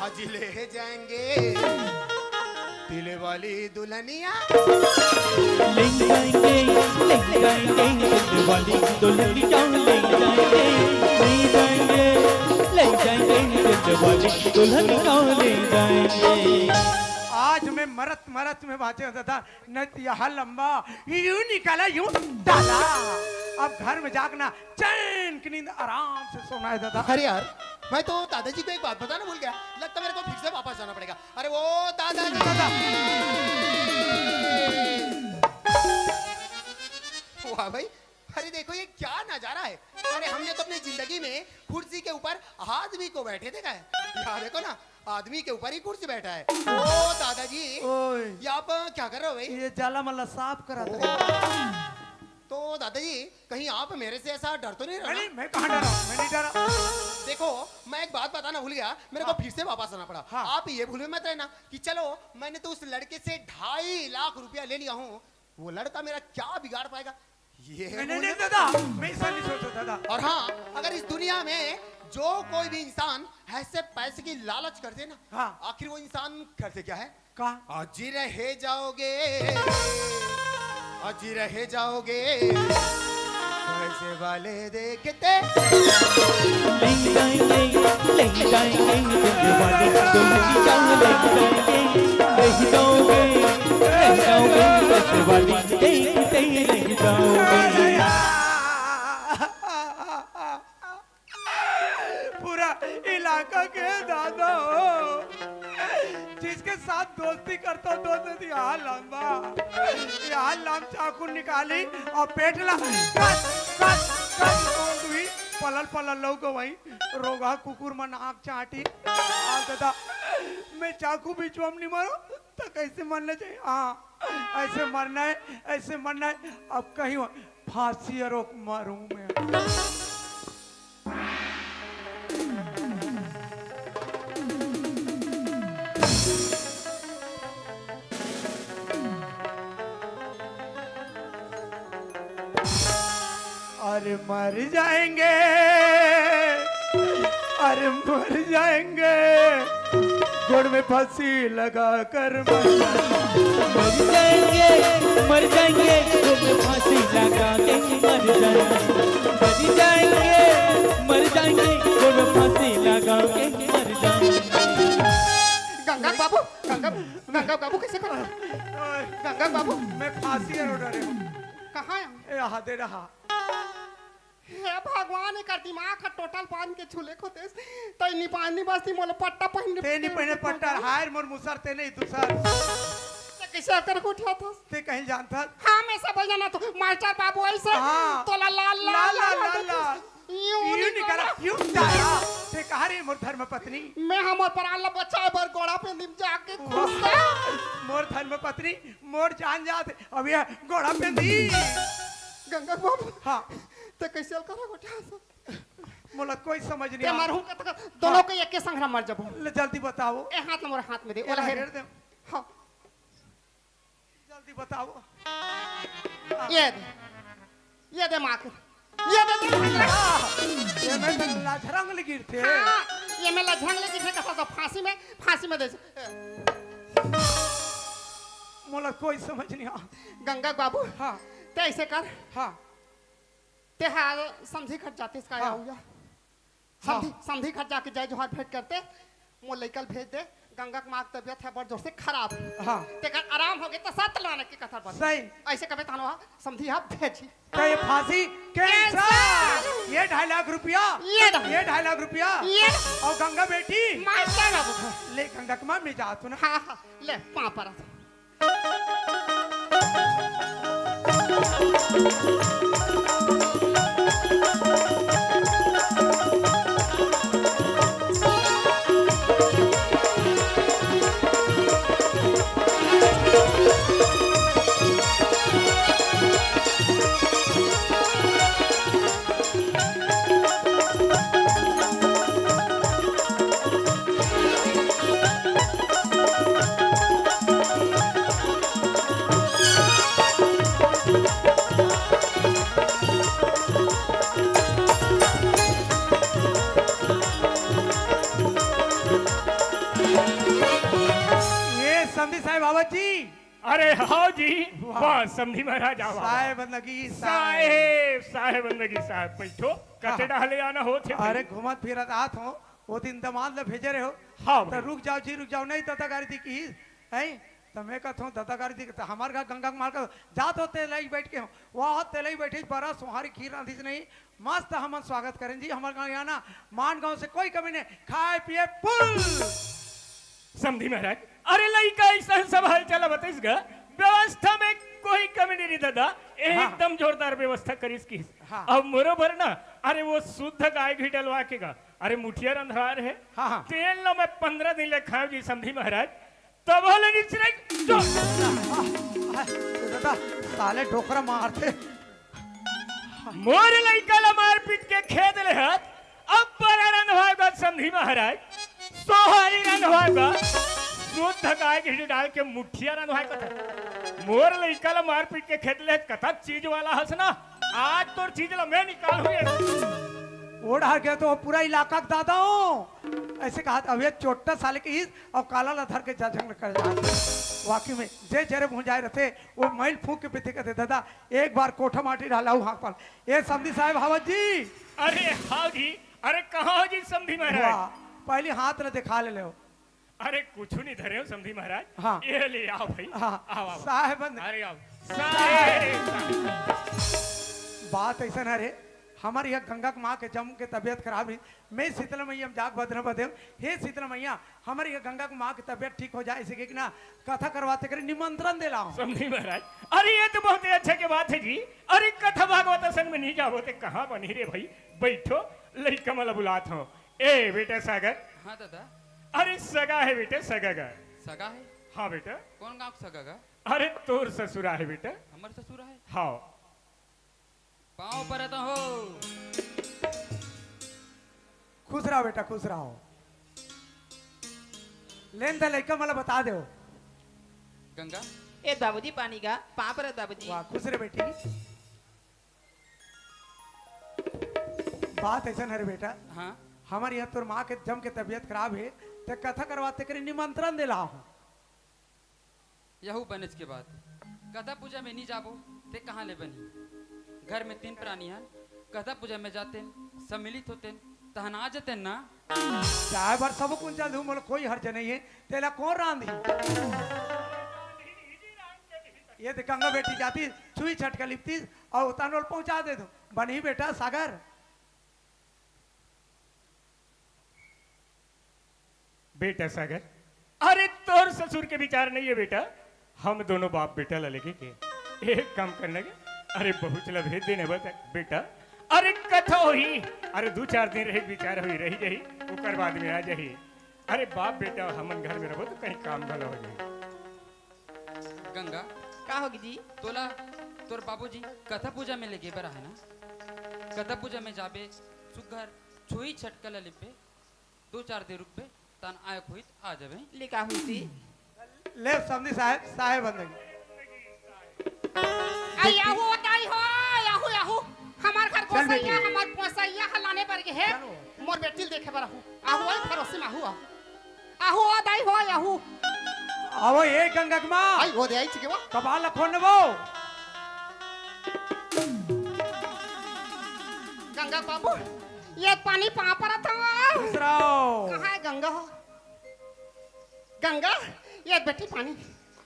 आज ले जाएंगे दिल वाली दुल्हनिया। ले जाएंगे दिल वाली दुल्हनिया, ले जाएंगे दिल वाली दुल्हनिया, ले जाएंगे। आज मैं मरत में बातें दादा, न यहाँ लंबा यूं निकाला यूं डाला। अब घर में जागना, चैन की नींद आराम से सोना है दादा। अरे यार मैं तो दादाजी को एक बात बताना भूल गया, लगता मेरे को फिर से वापस जाना पड़ेगा। अरे वो दादाजी दादा वाह भाई, अरे देखो ये क्या नजारा है। अरे हमने तो अपनी जिंदगी में कुर्सी के ऊपर आदमी को बैठे देखा है, यहाँ देखो ना आदमी के ऊपर ही कुर्सी बैठा है। ओ दादाजी ओए ये आप क्या कर रहे हो भाई? ये जाला मल्ला साफ करा था। तो दादाजी कहीं आप मेरे से ऐसा डर तो नहीं रहे? नहीं मैं कहाँ डरा, मैं नहीं डरा। देखो मैं एक बात बताना भूल गया, मेरे को फिर से वापस आना पड़ा। हाँ। आप ये भूल मत रहना कि चलो मैंने तो उस लड़के से 2.5 लाख रुपया ले लिया हूँ, वो लड़का मेरा क्या बिगाड़ पाएगा ये नहीं दादा, मैं ऐसा नहीं सोचता दादा। और हाँ अगर इस दुनिया में जो कोई भी इंसान ऐसे पैसे की लालच कर दे ना, हाँ। आखिर वो इंसान करते क्या है? का आज ही रह जाओगे, आज ही रह जाओगे पैसे वाले देखते। ले जाएंगे दिल वाली दुल्हनिया, ले जाओगे पैसे वाली देखते ले जाओगे। पूरा इलाका के दादा हो, जिसके साथ दोस्ती करता हूँ दोस्त यहाँ लंबा चाकू निकाली और पेट ला पलल लो को वही रोगा कुकुर मन आँख चाटी। दादा मैं चाकू बीचवा में नहीं मारो तो कैसे मरना चाहिए? हाँ ऐसे मरना है, ऐसे मरना है। अब कहीं फांसी रोक मारूं मैं। अरे मर जाएंगे, अरे मर जाएंगे, गुड़ में फांसी लगा कर मर जाएंगे गुड़ में फांसी लगा के मर जाएंगे, मर जाएंगे गुड़ में फांसी लगा के मर जाएंगे। गंगा बाबू कैसे करो? गंगा बाबू मैं फांसी रोड कहाँ यहाँ दे रहा। हे भगवान कर दिमाग का टोटल पान के झूले को तेज तई नी पानी बसती मोले पट्टा पहन ते नहीं पहने पट्टा हायर मोर मुसर ते नहीं दूसर कैसे कर को उठा था ते कहीं जानता। हाँ मैं सब जाना तो मास्टर बाबू ऐसे हाँ। तोला लाल लाल लाल लाल लाल यूं यूं निकला यूं डाला ते कहा रे मोर धर्म पत्नी मैं हमर प्राण बचाए बर गोड़ा पे निम जाके खुश था। मोर धर्म पत्नी मोर जान जात अब ये घोड़ा पे दी। गंगा बाबू हाँ तो कैसे करा उठा मोला कोई समझ नहीं ते आ मरहूं का दोनों के एक के संग मर जबो। ले जल्दी बताओ। ए हाथ मोर हाथ में दे ओला ओला हेर हेर दे हां जल्दी बताओ। ये दे मां के ये दे ये मैं तो लाझरंग लगी थे। हाँ, ये मैं लझंग लगी थे कसा तो फांसी में दे मोला कोई समझ नहीं आ। गंगा बाबू हाँ ते ऐसे कर हाँ ते हाल समझी खट जाते इसका हाँ। आया समझी खट जाके जाए जोहार भेंट करते मोर लइकल भेज दे गंगा के माँ की तबियत है बड़ जोर से खराब हाँ तेकर आराम हो गए तो साथ लाने की कथा बस सही ऐसे कभी तानो समझी आप भेजी तो ये फांसी कैंसर ये 2.5 लाख रुपया ये ढाई- ये 2.5 लाख रुपया ये और गंगा बेटी मास्टर बाबू ले गंगा के माँ मैं जा तू ना हाँ हाँ ले पाँव पर ये समझी साहब बाबा जी अरे हाँ जी वाह समधी महाराज आओ साहेब बंदगी साहेब साहेब बंदगी साहब बैठो कते डाले आना हो थे अरे घुमत फिरत आत हो वो दिन दमाद ले भेजे रहे हो हाँ तो भाई। रुक जाओ जी रुक जाओ नहीं दत्ता गाड़ी थी की है तो मैं कहता हूँ दत्ता गाड़ी थी तो हमारे घर गंगा के मार का जात हो तेलाई बैठ के वहाँ तेलाई बैठे बड़ा सुहारी खीर रांधी से नहीं मस्त हम स्वागत करें जी हमारे गाँव यहाँ ना मान गाँव से कोई कमी नहीं खाए पिए फुल समधी महाराज अरे लइका ऐसा संभाल चला बताइस गा व्यवस्था में कोई कमी नहीं दादा एकदम जोरदार व्यवस्था करीस की हाँ। अब बरोबर ना अरे वो शुद्ध गाय घी डलवा के गा अरे मुठिया रंधवार है हाँ, हाँ। तेल लो मैं 15 दिन ले खाऊं जी समधी महाराज तब बोले निचरे जो दादा साले ठोकरा मारते मोर लइका ला मार पीट के खेद ले हाथ अब बड़ा रंधवाएगा समधी महाराज सोहारी रंधवाएगा शुद्ध गाय घी डाल के मुठिया रंधवाएगा था मोर लइका ला मार पीट के खेद ले कथा चीज वाला हंसना आज तो चीज ला मैं निकाल हुई ओढ़ा गया तो पूरा इलाका का दादा हूँ ऐसे कहा था, अब ये छोटा साले के हिस और काला लधर के जंग कर जाते वाकई में जे जरे भुंजाए रहते वो मैल फूक के पीते कहते दादा एक बार कोठा माटी डाला हूँ हाँ पर ये समधी साहब हावत जी अरे हाँ जी अरे कहाँ हो जी समधी महाराज वाह, पहले हाथ न दिखा ले हो अरे कुछ नहीं धरे हो समधी महाराज हाँ। ये ले आओ भाई हाँ आओ आओ साहेब अरे आओ साहेब। बात ऐसा ना रे हमारे यहाँ गंगा के माँ के जम के तबियत खराब है मैं शीतला मैया जाग बदन बदेव हे शीतला मैया हमारे यहाँ गंगा के माँ की तबियत ठीक हो जाए इसे ना कथा करवाते करे निमंत्रण दे हूँ समझी महाराज अरे ये तो बहुत ही अच्छा के बात है जी अरे कथा भागवत संग में नहीं जाओ ते कहाँ बनी रे भाई बैठो लइका मला बुलात हो ए बेटा सागर हाँ दादा अरे सगा है बेटा सगा गा सगा है हाँ बेटा कौन गाँव का सगा गा अरे तोर ससुरा है बेटा हमारे ससुर है हाँ पाँव पर हो खुश रहो बेटा खुश रहो लेन दे लइका मला बता दो गंगा ए बाबूजी पानी का पाँव पर बाबूजी वाह खुश रे बेटी बात ऐसा है रे बेटा हाँ हमारे यहाँ तोर माँ के जम के तबियत खराब है तो कथा करवाते करे निमंत्रण दे हूँ यहू बनस के बाद कथा पूजा में नहीं जाबो ते कहाँ ले बनी घर में 3 प्राणी हैं कथा पूजा में जाते सम्मिलित होते तहना जते ना चाहे बार सब कुछ चल दूँ कोई हर्ज नहीं है तेला कौन रांधी ये तो गंगा बेटी जाती छुई छटका लिपती और उतानोल पहुंचा दे दो बनी बेटा सागर बेटा सागर अरे तोर ससुर के विचार नहीं है बेटा हम दोनों बाप बेटा लगे के एक काम करने के अरे बहुत चला भेज देने बेटा अरे कथा होई अरे 2-4 दिन रही विचार हुई रही जही ओकर बाद में आ जही अरे बाप बेटा हमन घर में रहो तो कहीं काम भला हो जाए गंगा का होगी जी तोला तोर बाबूजी कथा पूजा में लेके बरा है ना कथा पूजा में जाबे सुघर छुई छटकल लिपे 2-4 दिन रुक पे तन आय हुई आ जाबे लिखा हुई थी ले समझी साहब साहेब बंदगी आई आहू बताई हो आहू आहू हमार घर चल बेटी। गोसैया हमार पोसैया हलाने पर के है मोर बेटी देखे बर आहू आहू आई फरोसी में आहू आहू दाई हो आहू आवो ये गंगा के माँ आई हो दे आई चिके वो कपाल खोन वो गंगा बाबू ये पानी पाँ पर था खुश रहो कहाँ है गंगा हो गंगा ये बेटी पानी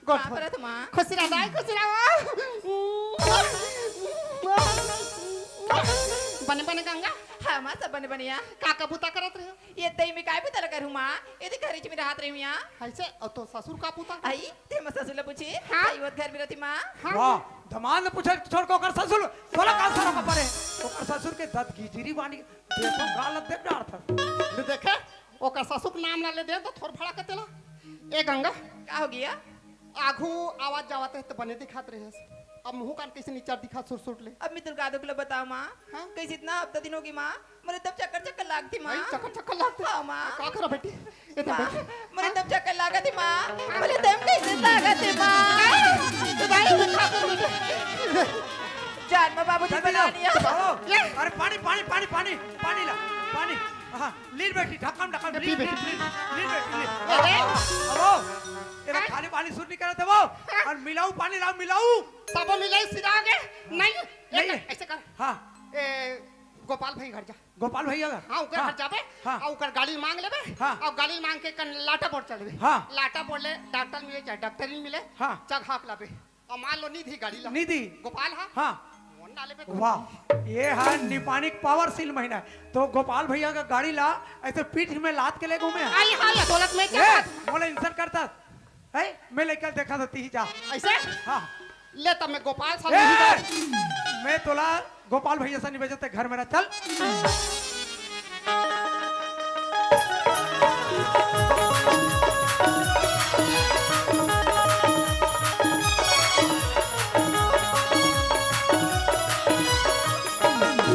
गोट माँ परत माँ खुशी रहा खुशी रहा बने बने गंगा हाँ माँ सब बने बनिया का कबूता करत रहे ये तई में काय पुतला करू माँ ये तो घर में रहत रही मिया ऐसे और तो ससुर का पुता आई ते मत ससुर पूछी हाँ? आई वो घर में रहती माँ वाह दमान ने पूछा छोड़ को कर ससुर सोला का सारा का परे ओकर ससुर के दत गिजरी बानी देखो गालत दे डार था ले देखे ओकर ससुर नाम ना ले दे तो थोड़ फड़ा के तेला ए गंगा का हो गया आघू आवाज जावत है तो बने दिखात रहे अब मुंह कान कैसे नीचा दिखा सुर सुट ले अब मैं तुलका दो किलो बताओ माँ हाँ? कैसे इतना हफ्ता दिन होगी माँ मेरे तब चक्कर चक्कर लागती माँ भाई चक्कर चक्कर लागते हाँ माँ का करो बेटी ये तो माँ बेटी मेरे तब चक्कर लागत थी माँ बोले दम कैसे लागत है माँ तो भाई दिखा कर बेटी जान में बाबूजी बना लिया अरे पानी पानी पानी पानी पानी ला पानी हां लील बेटी ढक्कन ढक्कन लील बेटी लील बेटी अरे अबो ये खाली पानी सूट नहीं करते वो और मिलाऊ पानी लाओ मिलाऊ सब मिलाई सिरा आगे नहीं नहीं। ऐसे कर हां ए गोपाल भाई घर जा गोपाल भैया का हाँ उकर घर जाबे हाँ। और उकर गाड़ी मांग लेबे हाँ। और गाड़ी मांग के कन लाटा बोर्ड चलबे हाँ। लाटा बोर्ड ले डॉक्टर मिले चाहे डॉक्टर नहीं मिले हाँ। चग हाक लाबे और मान लो निधि गाड़ी ला निधि गोपाल हाँ हां मोन डाले पे वाह ये है निपानिक पावरशील महीना है। तो गोपाल भैया का गाड़ी ला ऐसे पीठ में लाद के ले घूमे आई हाँ ये दौलत में ए, क्या बोले इंसल्ट करता है मैं लेकर देखा देती ही जा ऐसे हाँ ले तब मैं गोपाल साहब ए, नहीं जा मैं तोला गोपाल भैया से नहीं भेजते घर मेरा चल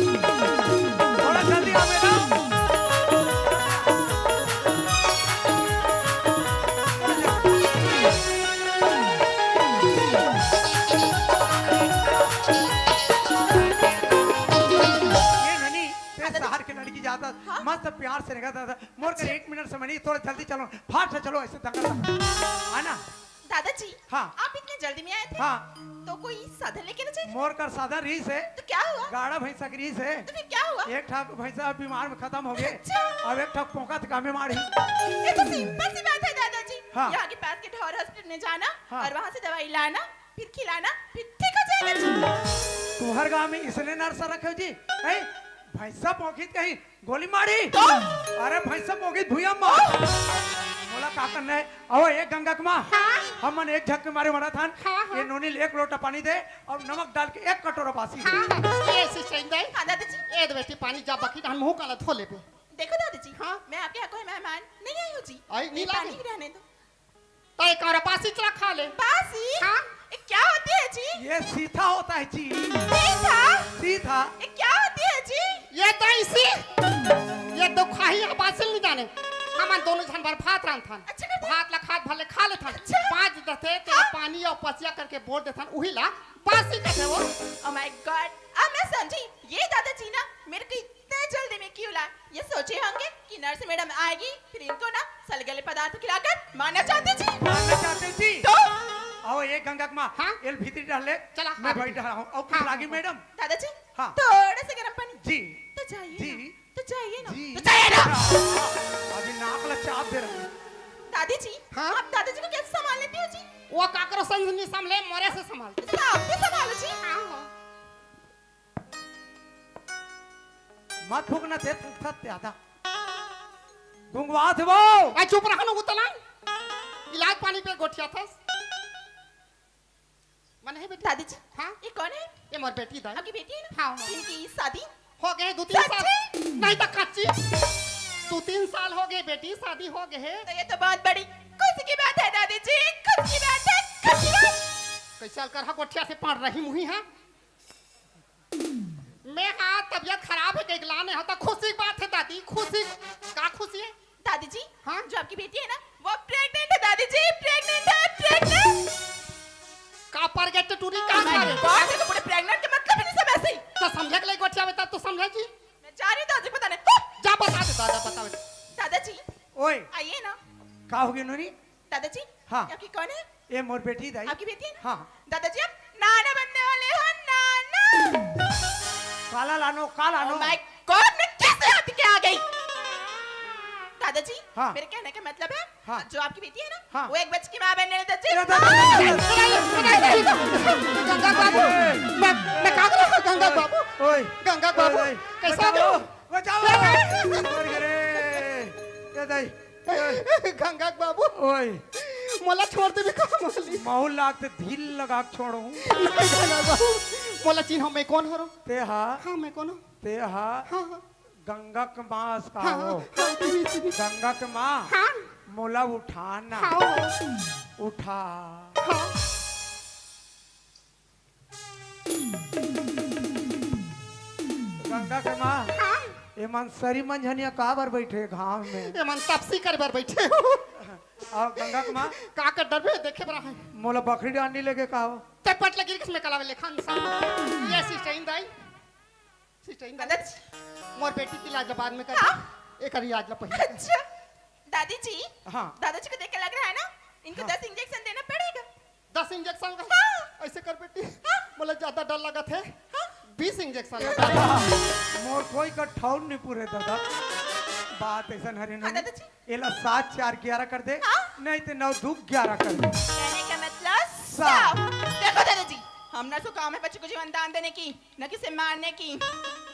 थोड़ा जल्दी आ बेटा ये ननी तेरे शहर की लड़की जाता मस्त प्यार से रहता था मोर कर 1 मिनट समय नहीं थोड़ा जल्दी चलो फास्ट से चलो ऐसे दंगा आना दादाजी हाँ। आप इतने जल्दी में आए थे हाँ तो कोई साधन लेके ना चाहिए मोर कर सादा रीस है तो क्या हुआ गाड़ा भैंसा की रीस है तो फिर क्या हुआ एक ठाक भैंसा बीमार में खत्म हो गए अच्छा। अब एक ठाक पोका था बीमार ही ये तो सिंपल सी बात है दादाजी हाँ। यहाँ के पास के ठौर हॉस्पिटल में जाना हाँ। और वहाँ से दवाई लाना फिर खिलाना फिर ठीक हो जाएगा जी तुहर गाँव में इसलिए नर्सा रखे जी है भैंसा पोखित कहीं गोली मारी अरे भैंसा पोखित भूया मार बोला का करना है आओ एक गंगा के माँ हमन एक झक के मारे मरा था ये नोनी एक लोटा पानी दे और नमक डाल के एक कटोरा बासी दे। हाँ ऐसे चाहिए दे हाँ दादाजी ए बेटी पानी जा बाकी हम मुंह काला धो लेबे देखो दादाजी हाँ। मैं आपके यहाँ कोई मेहमान नहीं आई हूँ जी आई नहीं ये पानी लागे। भी रहने दो तो एक और पासी चला खा ले बासी हाँ। ये क्या होती है जी ये सीधा होता है जी सीधा सीधा ये क्या होती है जी ये तो इसी ये तो खाही बासिल नहीं जाने हमार दोनों जन बार भात रान थान अच्छा करते। भात ला खात भले खा ले थान अच्छा। पांच दथे ते पानी और पसिया करके बोल दे थान उही ला बासी कथे वो ओह माय गॉड अब मैं समझी ये दादाजी ना मेरे को इतने जल्दी में क्यों लाए ये सोचे होंगे कि नर्स मैडम आएगी फिर इनको ना सलगले पदार्थ खिलाकर मारना चाहते जी मानना चाहते जी तो आओ एक गंगा के माँ हाँ। एल भीतरी डाल ले चला, मैं हाँ। बैठ रहा हूँ और हाँ, लागी हाँ। मैडम दादाजी हाँ। थोड़ा सा गर्म पानी जी तो चाहिए जी। ना तो चाहिए ना जी तो चाहिए ना अभी नाक ला चाप दे रहा दादी जी हाँ। आप दादाजी को कैसे संभाल लेती हो जी वो काकरो संग नहीं संभले मोरे से संभाल तो आप भी संभालो जी मत फूकना ते फूकता त्यादा गुंगवा थे वो आ चुप रहा न उतला इलाज पानी पे गोठिया था मन है बेटा दादी जी हाँ ये कौन है ये मोर बेटी दा आपकी बेटी है ना हाँ। इनकी शादी हो गए 2-3 साल सच्ची? नहीं तो कच्ची 2-3 साल हो गए बेटी शादी हो गए है तो ये तो बहुत बड़ी खुशी की बात है दादी जी खुशी की बात है खुशी की बात कैसे कर गोठिया से पढ़ रही मुही है मैं हाँ तबियत खराब है गगला ने होता खुशी की बात है दादी खुशी का खुशी है दादी जी हाँ? जो आपकी बेटी है ना वो प्रेग्नेंट है दादी जी प्रेग्नेंट है प्रेग्नेंट का पर गेट टूरी का करे कौन है तो पूरे प्रेग्नेंट के मतलब ही नहीं सब ऐसे ही तो समझे के लिए गोठिया बता तो समझे जी मैं जा रही हूँ दादी पता नहीं जा बता दे दादा बता दे दादाजी ओए आइए ना का हो गया नोनी दादाजी हाँ। आपकी कौन है ये मोर बेटी दाई आपकी बेटी है ना हाँ दादाजी आप नाना बनने वाले हो नाना काला लानो काला लानो माय गॉड मैं कैसे हाथ के आ गई दादाजी हाँ। मेरे कहने का मतलब है हाँ। जो आपकी बेटी है ना हाँ। वो एक बच्चे की माँ बनने दादाजी गंगा बाबू मैं कहा था गंगा बाबू ओए गंगा बाबू ओए, कैसा बचाओ हो बचाओ मर गए रे ये दाई गंगा बाबू ओए मोला छोड़ दे भी कहाँ मोली माहौल लागते धील लगा के छोड़ू गंगा बाबू मोला चिन्ह मैं कौन हरो ते हा हाँ मैं कौन हूँ ते हा हाँ हाँ गंगा के मास का हाँ हो हाँ दीदी गंगा के माँ हाँ मोला उठाना हाँ उठा हाँ गंगा के माँ हाँ ये मन सरी मंझनिया का बार बैठे घाम में ये मन तपसी कर बार बैठे हो और गंगा के माँ का कर डर में देखे बरा है मोला बकरी डालने लगे का हो चटपट लगी किसमें कलावे लेखा इंसान ये सिस्टर दाई सिस्टर दाई दादाजी मोर बेटी की लाज बाद में कर हाँ। एक रियाज ला पहले अच्छा दादी जी हाँ दादाजी को देख के लग रहा है ना इनको 10 इंजेक्शन देना पड़ेगा 10 इंजेक्शन का हाँ। ऐसे कर बेटी बोले ज्यादा डर लगा थे 20 इंजेक्शन मोर कोई का ठौर नहीं पूरे दादा बात ऐसा हरे हाँ, नहीं दादाजी। एला 7 4 11 कर दे हाँ। नहीं तो 9 2 11 कर दे कहने का मतलब साफ। देखो दादाजी हम ना तो काम है बच्चों को जीवन दान देने की न किसे मारने की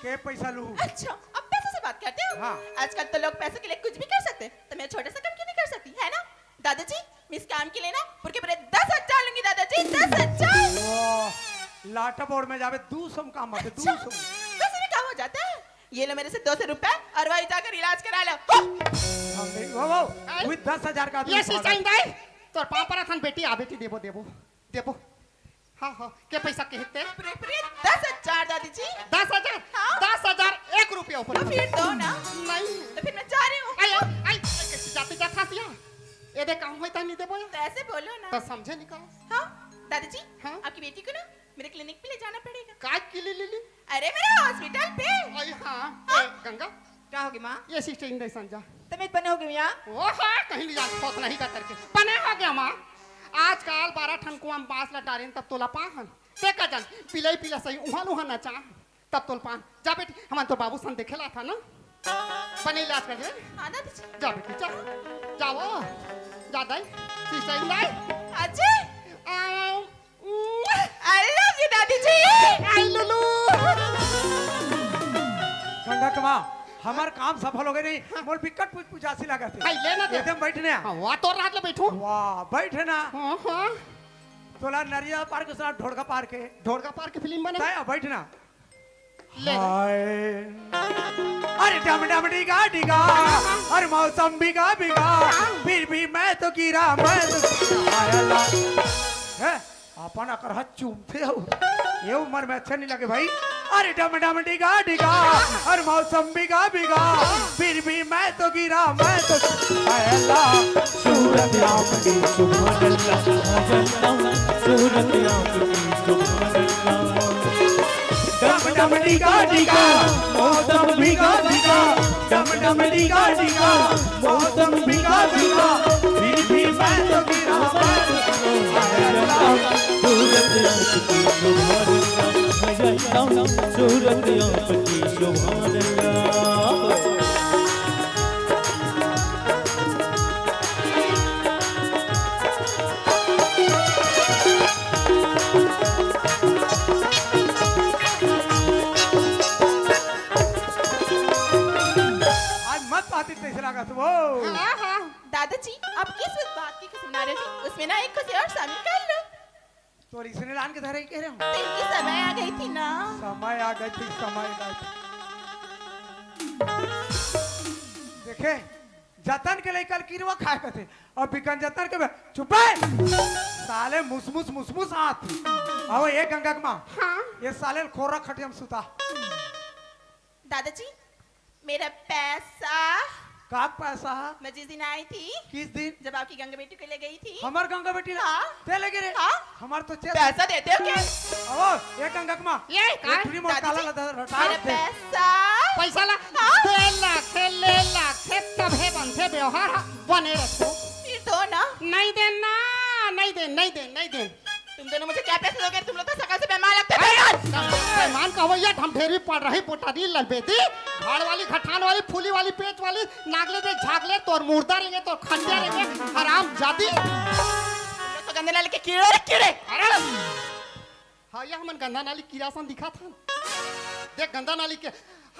के पैसा लू अच्छा अब पैसे से बात करते हो हाँ। आजकल तो लोग पैसे के लिए कुछ भी कर सकते हैं तो मैं छोटे से काम क्यों नहीं कर सकती है ना दादाजी मैं इस काम के लिए ना पूरे पूरे 10,000 लूंगी दादाजी 10,000 वाह लाटा बोर्ड में जावे 200 काम आते 200 वैसे भी काम हो जाता है ये लो मेरे से 200 रुपए और वही जाकर इलाज करा लो वो वो वो 10,000 का ये सिस्टर दाई तोर पाँव पर थन बेटी आ बेटी देबो देबो देबो हाँ हाँ के पैसा कहते पूरे पूरे 10,000 दादी जी 10,000 हाँ। 10,000 1 रुपया ऊपर तो फिर दो ना नहीं तो फिर मैं जा रही हूँ आयो आई कैसे जाते जा खासिया ये दे काम होता नहीं देबो तो ऐसे बोलो ना तो समझे निकाल हाँ दादाजी हाँ। आपकी बेटी को ना मेरे क्लिनिक पे ले जाना पड़ेगा काय की ली अरे मेरे हॉस्पिटल पे आई हाँ हाँ। गंगा क्या होगी माँ ये सिस्टर इंदे संजा तबीयत बने होगी मियाँ ओ हाँ कहीं ले जा फोत नहीं का करके बने हो गया माँ आजकल 12 ठन कुआं में बांस लटारेन तब तोला पाहन देखा जान पिलाई पिला सही उहान उहान ना चाह तब तोल पान जा बेटी हम तो बाबू सन देखेला था ना बने इलाज कर दे हाँ दादाजी जा बेटी जा जाओ जा दाई सिस्टर इंदे अजय आई लव यू दादी जी आई लुलू गंगा के माँ हमार काम सफल हो गए नहीं मोर बिकट पूछ पूछासी लगा थे आई लेना दे एकदम बैठने हाँ वो तो रात ले बैठो वाह बैठे ना हाँ हाँ तोला नरिया पार के साथ ढोड़का पार के ढोड़का पार की फिल्म बने ताया बैठना ले हाय अरे डम डम डिगा डिगा अरे मौसम बिगा बिगा फिर भी मैं तो गिरा मैं तो आया है अपन अकर हाथ चूमते हो ये उम्र में अच्छा नहीं लगे भाई अरे डम डम डिगा डिगा अरे मौसम बिगा बिगा फिर भी मैं तो गिरा मैं तो आया सूरत आपकी सुभान अल्लाह सूरत आपकी सुभान अल्लाह डम डम डिगा डिगा मौसम बिगा बिगा डम डम डिगा डिगा मौसम बिगा बिगा फिर भी मैं तो गिरा मैं तो सूरत आपकी सुभान अल्लाह सूरत आपकी सुभान अल्लाह आज मत पाती कैसे लगा तू वो हाँ हाँ दादाजी आप किस बात की खुशी मना रहे थे उसमें ना एक खुशी और शामिल कर लो तो इसने लान के धरे कह रहे तो इनकी समय आ गई थी ना समय आ गई थी समय आ गई देखे जतन के लिए कल किरवा खाए करते और बिकन जतन के चुप साले मुसमुस मुसमुस हाथ अब ये गंगा के माँ ये साले खोरा खटियम सुता दादाजी मेरा पैसा का पैसा मैं जिस दिन आई थी किस दिन जब आपकी गंगा बेटी को ले गई थी हमार गंगा बेटी ना हाँ। ते लगे रे हाँ। हमार तो चेत पैसा देते हो क्या अब ये गंगा के माँ ये ये फ्री मोर काला लदा रटा मेरा दे पैसा पैसा ला हाँ। 2 लाख ले लाख तब है बनते व्यवहार बने रखो फिर दो ना नहीं देना नहीं दे नहीं दे नहीं दे तुम दोनों मुझे क्या पैसे दोगे तुम लोग तो सकाल से बीमार लगते हो मेहमान कहवैया ढमढेरी पड़ रही पोटारी ललबेती घाड़ वाली घटान वाली फूली वाली पेच वाली नागले में झागले तोर मुर्दा रहेंगे तोर खंडिया रहेंगे हराम जाती तो गंदे नाले के कीड़े रे कीड़े। अरे हाँ यह मन गंदा नाली कीड़ा सन दिखा था देख गंदा नाली के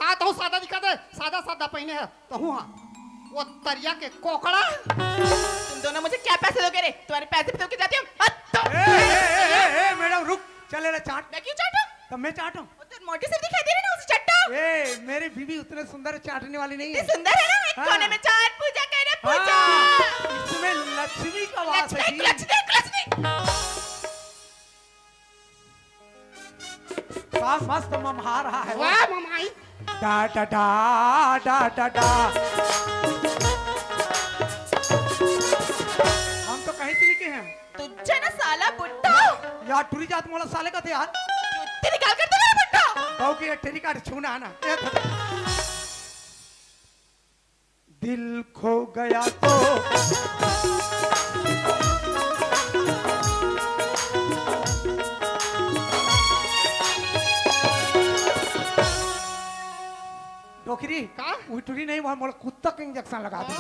हाँ तो सादा दिखा दे सादा सादा पहने है तो हूँ हाँ वो तरिया के कोकड़ा तुम दोनों मुझे क्या पैसे दोगे रे? तुम्हारे पैसे पे तो जाती हूँ। मैडम रुक चले रे चाट। मैं क्यों चाटूं? तब मैं चाटूं। तो मोटी से दिखाई दे रही ना उसे चट्टो। ए मेरी बीवी उतने सुंदर चाटने वाली नहीं है। सुंदर है ना? एक हाँ। कोने में चाट पूजा करे पूजा। हाँ, इसमें लक्ष्मी का वास है जी। लक्ष्मी। क्या मस्त ममहा रहा है। वाह ममाई डा डा डा डा डा डा। हम तो कहीं से लिखे हैं तुझे ना साला बुड्ढा यार टूरी जात मोला साले का थे यार जुत्ती निकाल कर दे मेरा बुड्ढा। गाँव की टेरी का छूना आना दिल खो गया तो डोकरी का? उठरी नहीं वहाँ मोला कुत्ता के इंजेक्शन लगा दे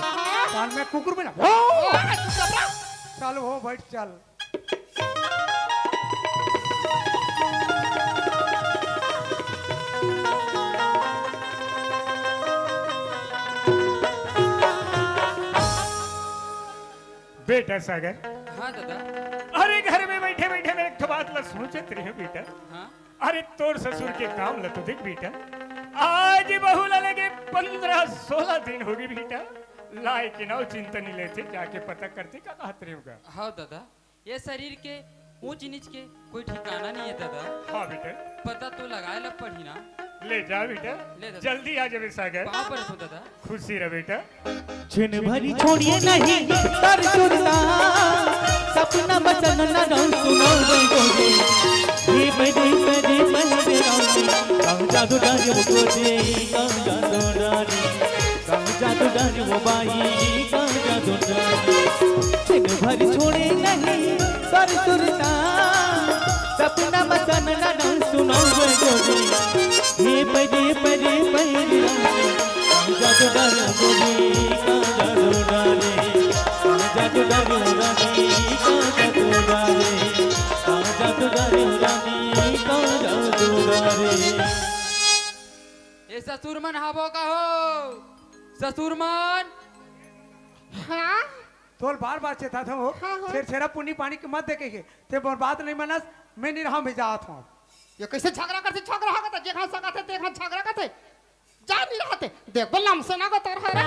कान में कुकुर में ना चल हो बैठ चल बेटा सागर, हाँ दादा। अरे घर में बैठे बैठे मैं एक ठो बात ला सोचत रही हूँ बेटा। हाँ अरे तोर ससुर के काम ला तो देख बेटा, आज बहू ला लगे 15-16 दिन होगी बेटा। लाए के नाव चिंता नहीं लेते, जाके पता करते क्या कहते रहे होगा। हाँ दादा, ये शरीर के ऊंच नीच के कोई ठिकाना नहीं है दादा। हाँ बेटा, पता तो लगाए ला पड़ी ना। ले जा बेटा, ले दादा। जल्दी आ जावे सागर। पाँव पर रखो दादा। खुशी रह बेटा। छिन भरी छोड़िए नहीं तर सुरता सपना बचन न रहो सुनो गोगे ये बजे बजे बजे रानी जादू डाली वो गोजे जादू डाली जादू डाली वो बाई जादू डाली छिन भरी छोड़े नहीं तर सुरता सपना बचन न रहो सुनो गोगे ये बजे बजे बजे रानी जादू डाली गोगे जादू डाली जादू डाली रानी जादू डाली जादू डाली रानी जादू डाली। ये ससुरमन हाबो का हो ससुरमन। हाँ तोल बार बार चेता था वो हाँ, हाँ। छेर छेरा पुनी पानी के मत देखेगे ते बर्बाद नहीं मनस मैं नहीं रहा में जात हूँ ये कैसे झगड़ा करते झगड़ा होगा तो जेखा सका थे तेखा झगड़ा करते जा नहीं रहते देख बोल हमसे ना गतर है रे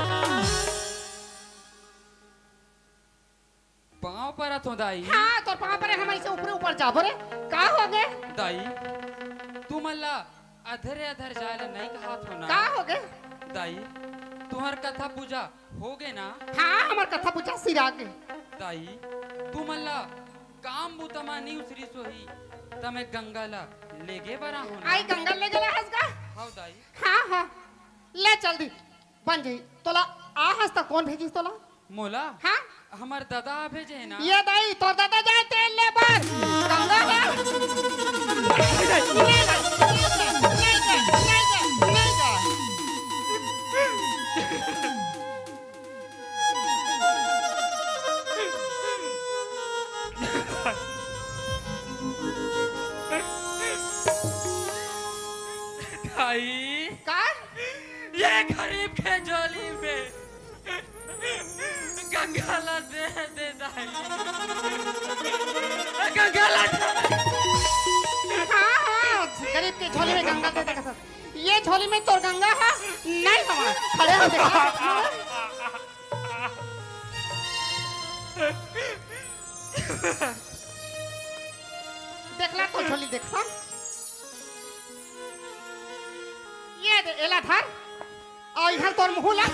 पाँव पर रखो दाई। हाँ तो पाँव पर हमारे से ऊपर ऊपर जाबो रे का हो गए दाई तू मल्ला अधरे अधर जाए ला नहीं कहा थो ना। का हो गए दाई तुम्हार कथा पूजा हो गए ना। हाँ हमार कथा पूछा सिरा के दाई तू मल्ला काम बुतमा नहीं उसरी सोही तमे गंगा ला लेगे बरा हो ना। आई गंगा ले जला हंस का हाँ दाई। हाँ हाँ ले चल दी बन जाई तोला आ हंस तक कौन भेजी तोला मोला हाँ हमार दादा भेजे है ना। ये दाई तोर दादा जाए तेल ले बर गंगा है ले जा ले जा ले जा दाई का ये गरीब के झोली में गंगा ला दे दाई गंगा ला हाँ हाँ गरीब के झोली में गंगा दे देखा था ये झोली में तोर गंगा है नहीं हमारा खड़े हो देखा देखला तो झोली देखा ये दे एला धर और इधर तोर मुंह ला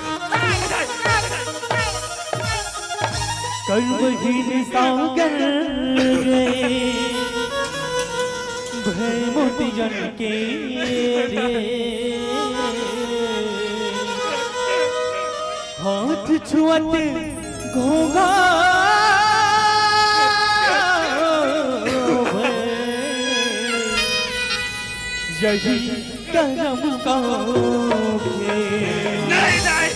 कलवहीन सागर रे भय मोती जन के रे हाथ छुअत घोगा यही करम का खेल। नहीं दाई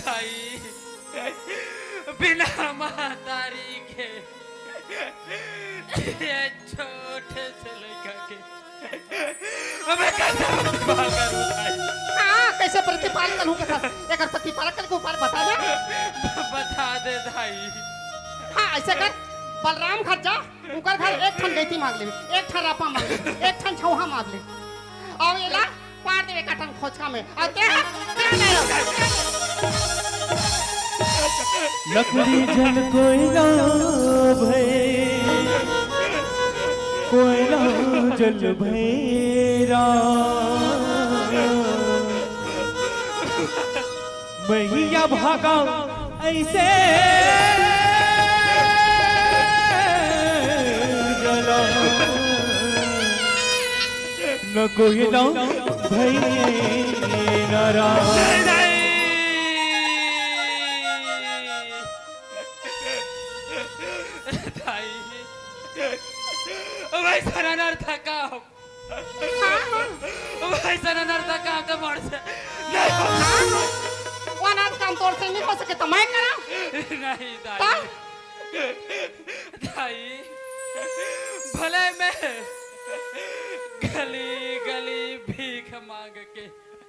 दाई बिना महतारी के ये छोटे से लड़का के मैं कैसे प्रतिपाल करूं दाई? हाँ कैसे प्रतिपाल करूं के साथ एक प्रतिपाल के ऊपर बता दे। बता दे दाई। हाँ ऐसे कर बलराम घर जा उनकर घर एक ठन गैती मांग ले एक ठन रापा मांग ले एक ठन छौहा मांग ले और एला पार देवे का ठन खोचका में और क्या लकड़ी जल कोयला कोयला जल भैरा मैया भागा ऐसे जला न कोयला भैरा वैसा अनर्थ का वैसा अनर्थ का तो मोड़ से वो अनाथ काम तोड़ से नहीं हो सके तो मैं करा नहीं दाई दाई भले मैं गली गली भीख मांग के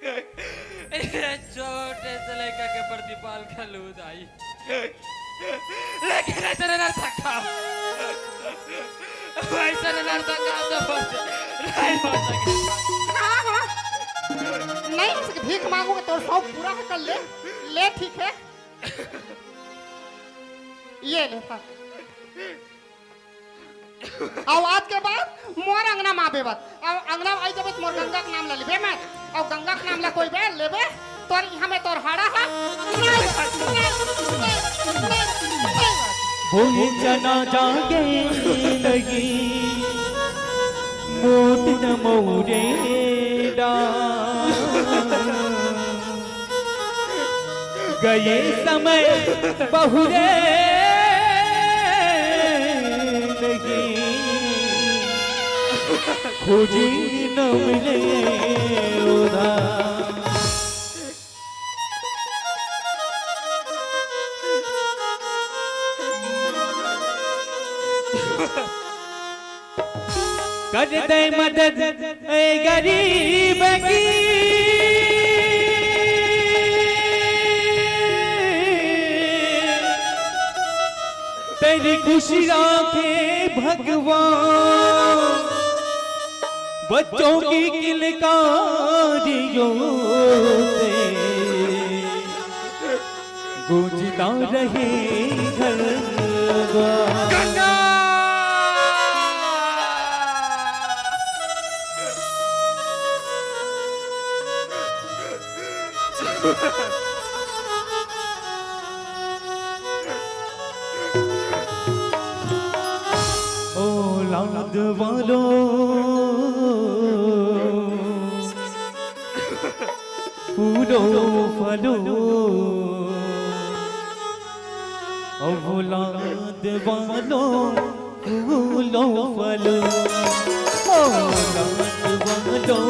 ये छोटे से लेकर के प्रतिपाल खलू दाई लेकिन ऐसा अनर्थ का वैसा अनर्थ का तो नहीं हो सके। हाँ हाँ नहीं हो सके भीख मांगूंगा तो शौक पूरा कर ले ले ठीक है ये ले था और आज के बाद मोर अंगना माँ बेबत और अंगना आई जब मोर गंगा का नाम ले लेबे मैं और गंगा का नाम ला कोई बे लेबे तोर यहाँ में तोर हाड़ा है वो जना जागे लगी मोट न मोरेडा गए समय बहुरे लगी खोजी न मिले उधार कर दे मदद ए गरीब की तेरी खुशी राखे भगवान बच्चों की किलकारियों से गूंजता रहे घर द्वार। औलाद वालों फूलों फलों औलाद वालों फूलों फलों औलाद वालों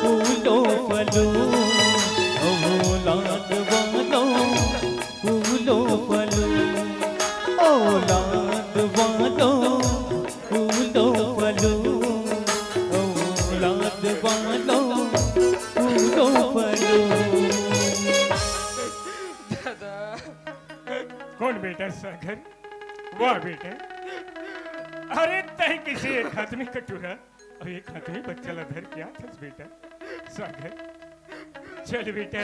फूलों फलों औलाद वालों फूलों फलों औलाद वालों फूलों फलों औलाद वालों फूलों फलों। दादा कौन बेटा सागर वाह बेटा अरे तय किसी एक आदमी का टूरा और एक आदमी बच्चा लधर क्या था बेटा सागर चल बेटा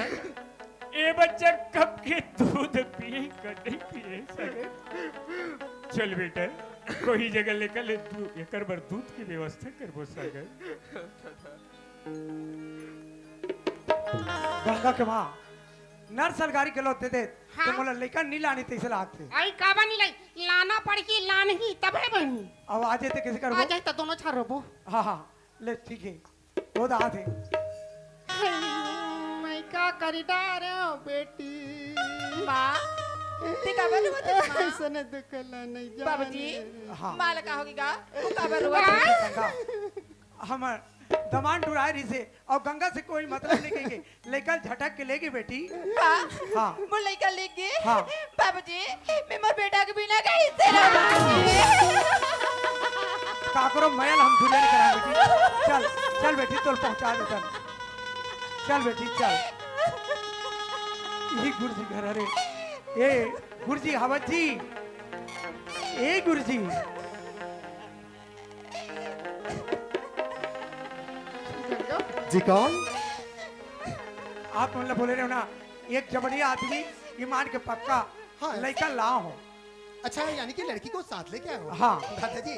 ये बच्चा कब के दूध पिए नहीं पिए सागर चल बेटा कोई जगह लेकर ले तू एकर बर दूध की व्यवस्था करबो सागर। गंगा के माँ नर सरकारी के लोते दे हाँ? तो मोला लेकर नहीं लानी तैसे लागते आई काबा नहीं लाई लाना पड़ की लानही तबे बनी अब आ जाते कैसे आ करबो जाए तो दोनों छा रोबो हाँ हाँ ले ठीक है वो तो आते मैं क्या करी डारे बेटी माँ ते का बर रोवत है माँ? ऐसा न दुखला नहीं जाने। बाबूजी हाँ। माल का होगी का वो का बर रोवत है? गंगा हम दमान डुराए रही से और गंगा से कोई मतलब नहीं कहेंगे लेकर झटक के लेगी बेटी। का हाँ। वो लड़का लेके गए हाँ। बाबूजी मैं मोर बेटा के बिना कहीं से रह बाबूजी काकरो मैल हम धुले नहीं करा बेटी। चल चल बेटी तोल पहुंचा दे चल। चल बेटी चल। ये गुरुजी घर अरे ए गुरुजी हवत जी ए गुरुजी जी कौन? आप मतलब बोले रहे हो ना एक जबड़ी आदमी ईमान के पक्का हाँ। लड़का ला हो। अच्छा यानी कि लड़की को साथ लेके आए हो? हाँ। दादाजी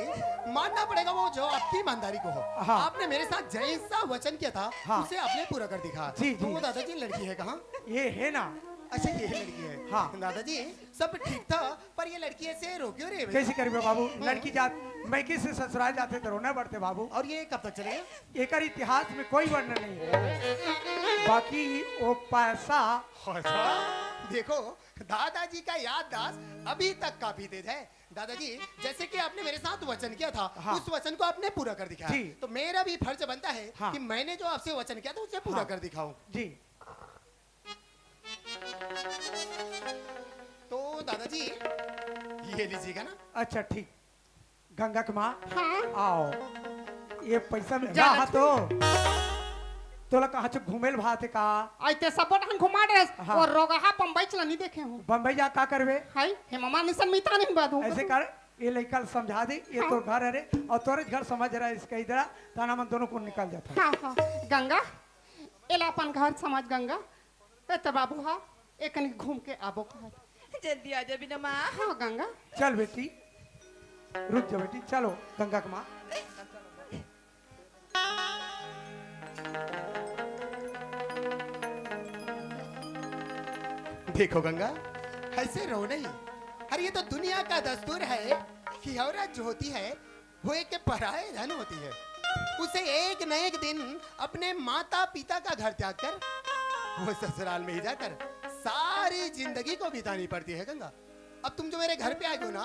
मानना पड़ेगा वो जो आपकी ईमानदारी को हो। हाँ। आपने मेरे साथ जैसा वचन किया था हाँ। उसे आपने पूरा कर दिखा। जी, तो जी। वो दादाजी लड़की है कहाँ? ये है ना अच्छा ये लड़की है। हाँ। दादाजी सब ठीक था पर ये लड़की ऐसे रो क्यों रही है? कैसे करीबे बाबू लड़की जात मैं किसी ससुराल जाते तो रोना बढ़ते बाबू। और ये कब तक चलेगा? एक इतिहास में कोई वर्णन नहीं है बाकी वो पैसा। देखो दादाजी का याददाश्त अभी तक काफी तेज है। दादाजी जैसे कि आपने मेरे साथ वचन किया था हाँ। उस वचन को आपने पूरा कर दिखाया। जी। तो मेरा भी फर्ज बनता है हाँ। कि मैंने जो आपसे वचन किया था उसे पूरा हाँ। कर दिखाऊं। जी तो दादाजी ये लीजिएगा ना। अच्छा ठीक गंगा की माँ हाँ आओ ये पैसा में जा हाँ तो तोला कहाँ से घूमेल भाते का आइते सब हम घुमा रहे हाँ। और रोगहा बम्बई चला नहीं देखे हूँ बम्बई जा का करवे हाय हे मामा निसन मीता नहीं बात हूँ ऐसे कर ये लड़का समझा दे ये तो घर है और तोरे घर समझ रहा है इसका इधर ताना मन दोनों को निकल जाता है। हाँ हाँ गंगा एला अपन घर समझ गंगा ए तो बाबू हाँ एक घूम के आबो कहा जल्दी आ जा बिना माँ। हाँ गंगा चल बेटी रुक जा बेटी चलो गंगा की माँ। देखो गंगा ऐसे रो नहीं। अरे ये तो दुनिया का दस्तूर है कि औरत जो होती है वो एक पराये धन होती है। उसे एक न एक दिन अपने माता पिता का घर त्याग कर वो ससुराल में ही जाकर सारी जिंदगी को बितानी पड़ती है। गंगा अब तुम जो मेरे घर पे आए हो ना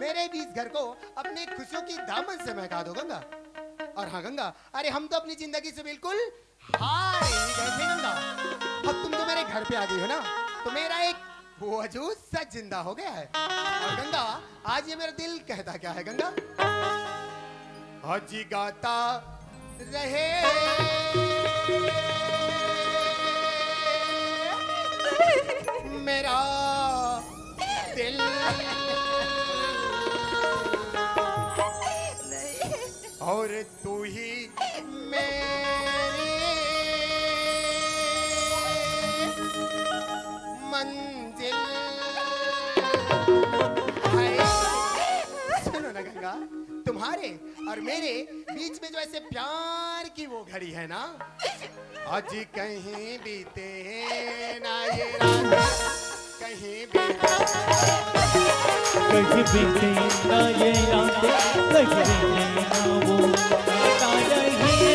मेरे भी इस घर को अपने खुशियों की दामन से महका दो गंगा। और हाँ गंगा अरे हम तो अपनी जिंदगी से बिल्कुल हार ही गए थे गंगा। अब तुम जो मेरे घर पे आ गई हो ना तो मेरा एक वजूद सा जिंदा हो गया है। और गंगा आज ये मेरा दिल कहता क्या है गंगा? आज गाता रहे मेरा दिल और तू ही मेरी मंजिल है। सुनो ना गंगा तुम्हारे और मेरे बीच में जो ऐसे प्यार की वो घड़ी है ना आज कहीं बीते ना ये रात कहीं बीते कहीं बीते ना ये रात कहीं बीते ना वो आता रहे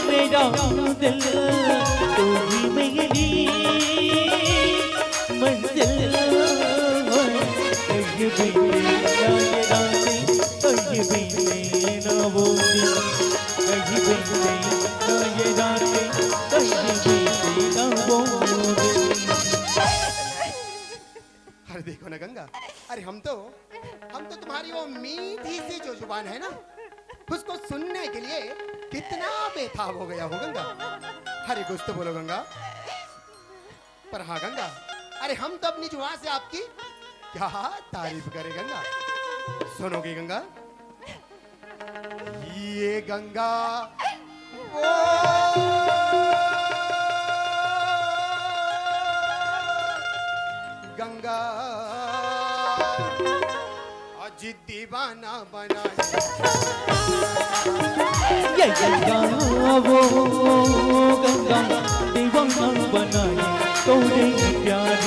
मेरा दिल तू ही मेरी मंजिल कहीं बीते ना ये रात कहीं बीते ना वो दिन कहीं बीते ना ये रात कहीं बीते ना वो दिन। अरे देखो ना गंगा अरे हम तो तुम्हारी वो मीठी सी जो जुबान है ना उसको सुनने के लिए कितना बेताब हो गया हो गंगा। अरे कुछ तो बोलो गंगा। पर हाँ गंगा अरे हम तो अपनी जुबान से आपकी क्या तारीफ करें गंगा। सुनोगी गंगा? ये गंगा गंगा आज दीवाना बना ये गंगा वो गंगा दीवाना बनाए तोरे प्यार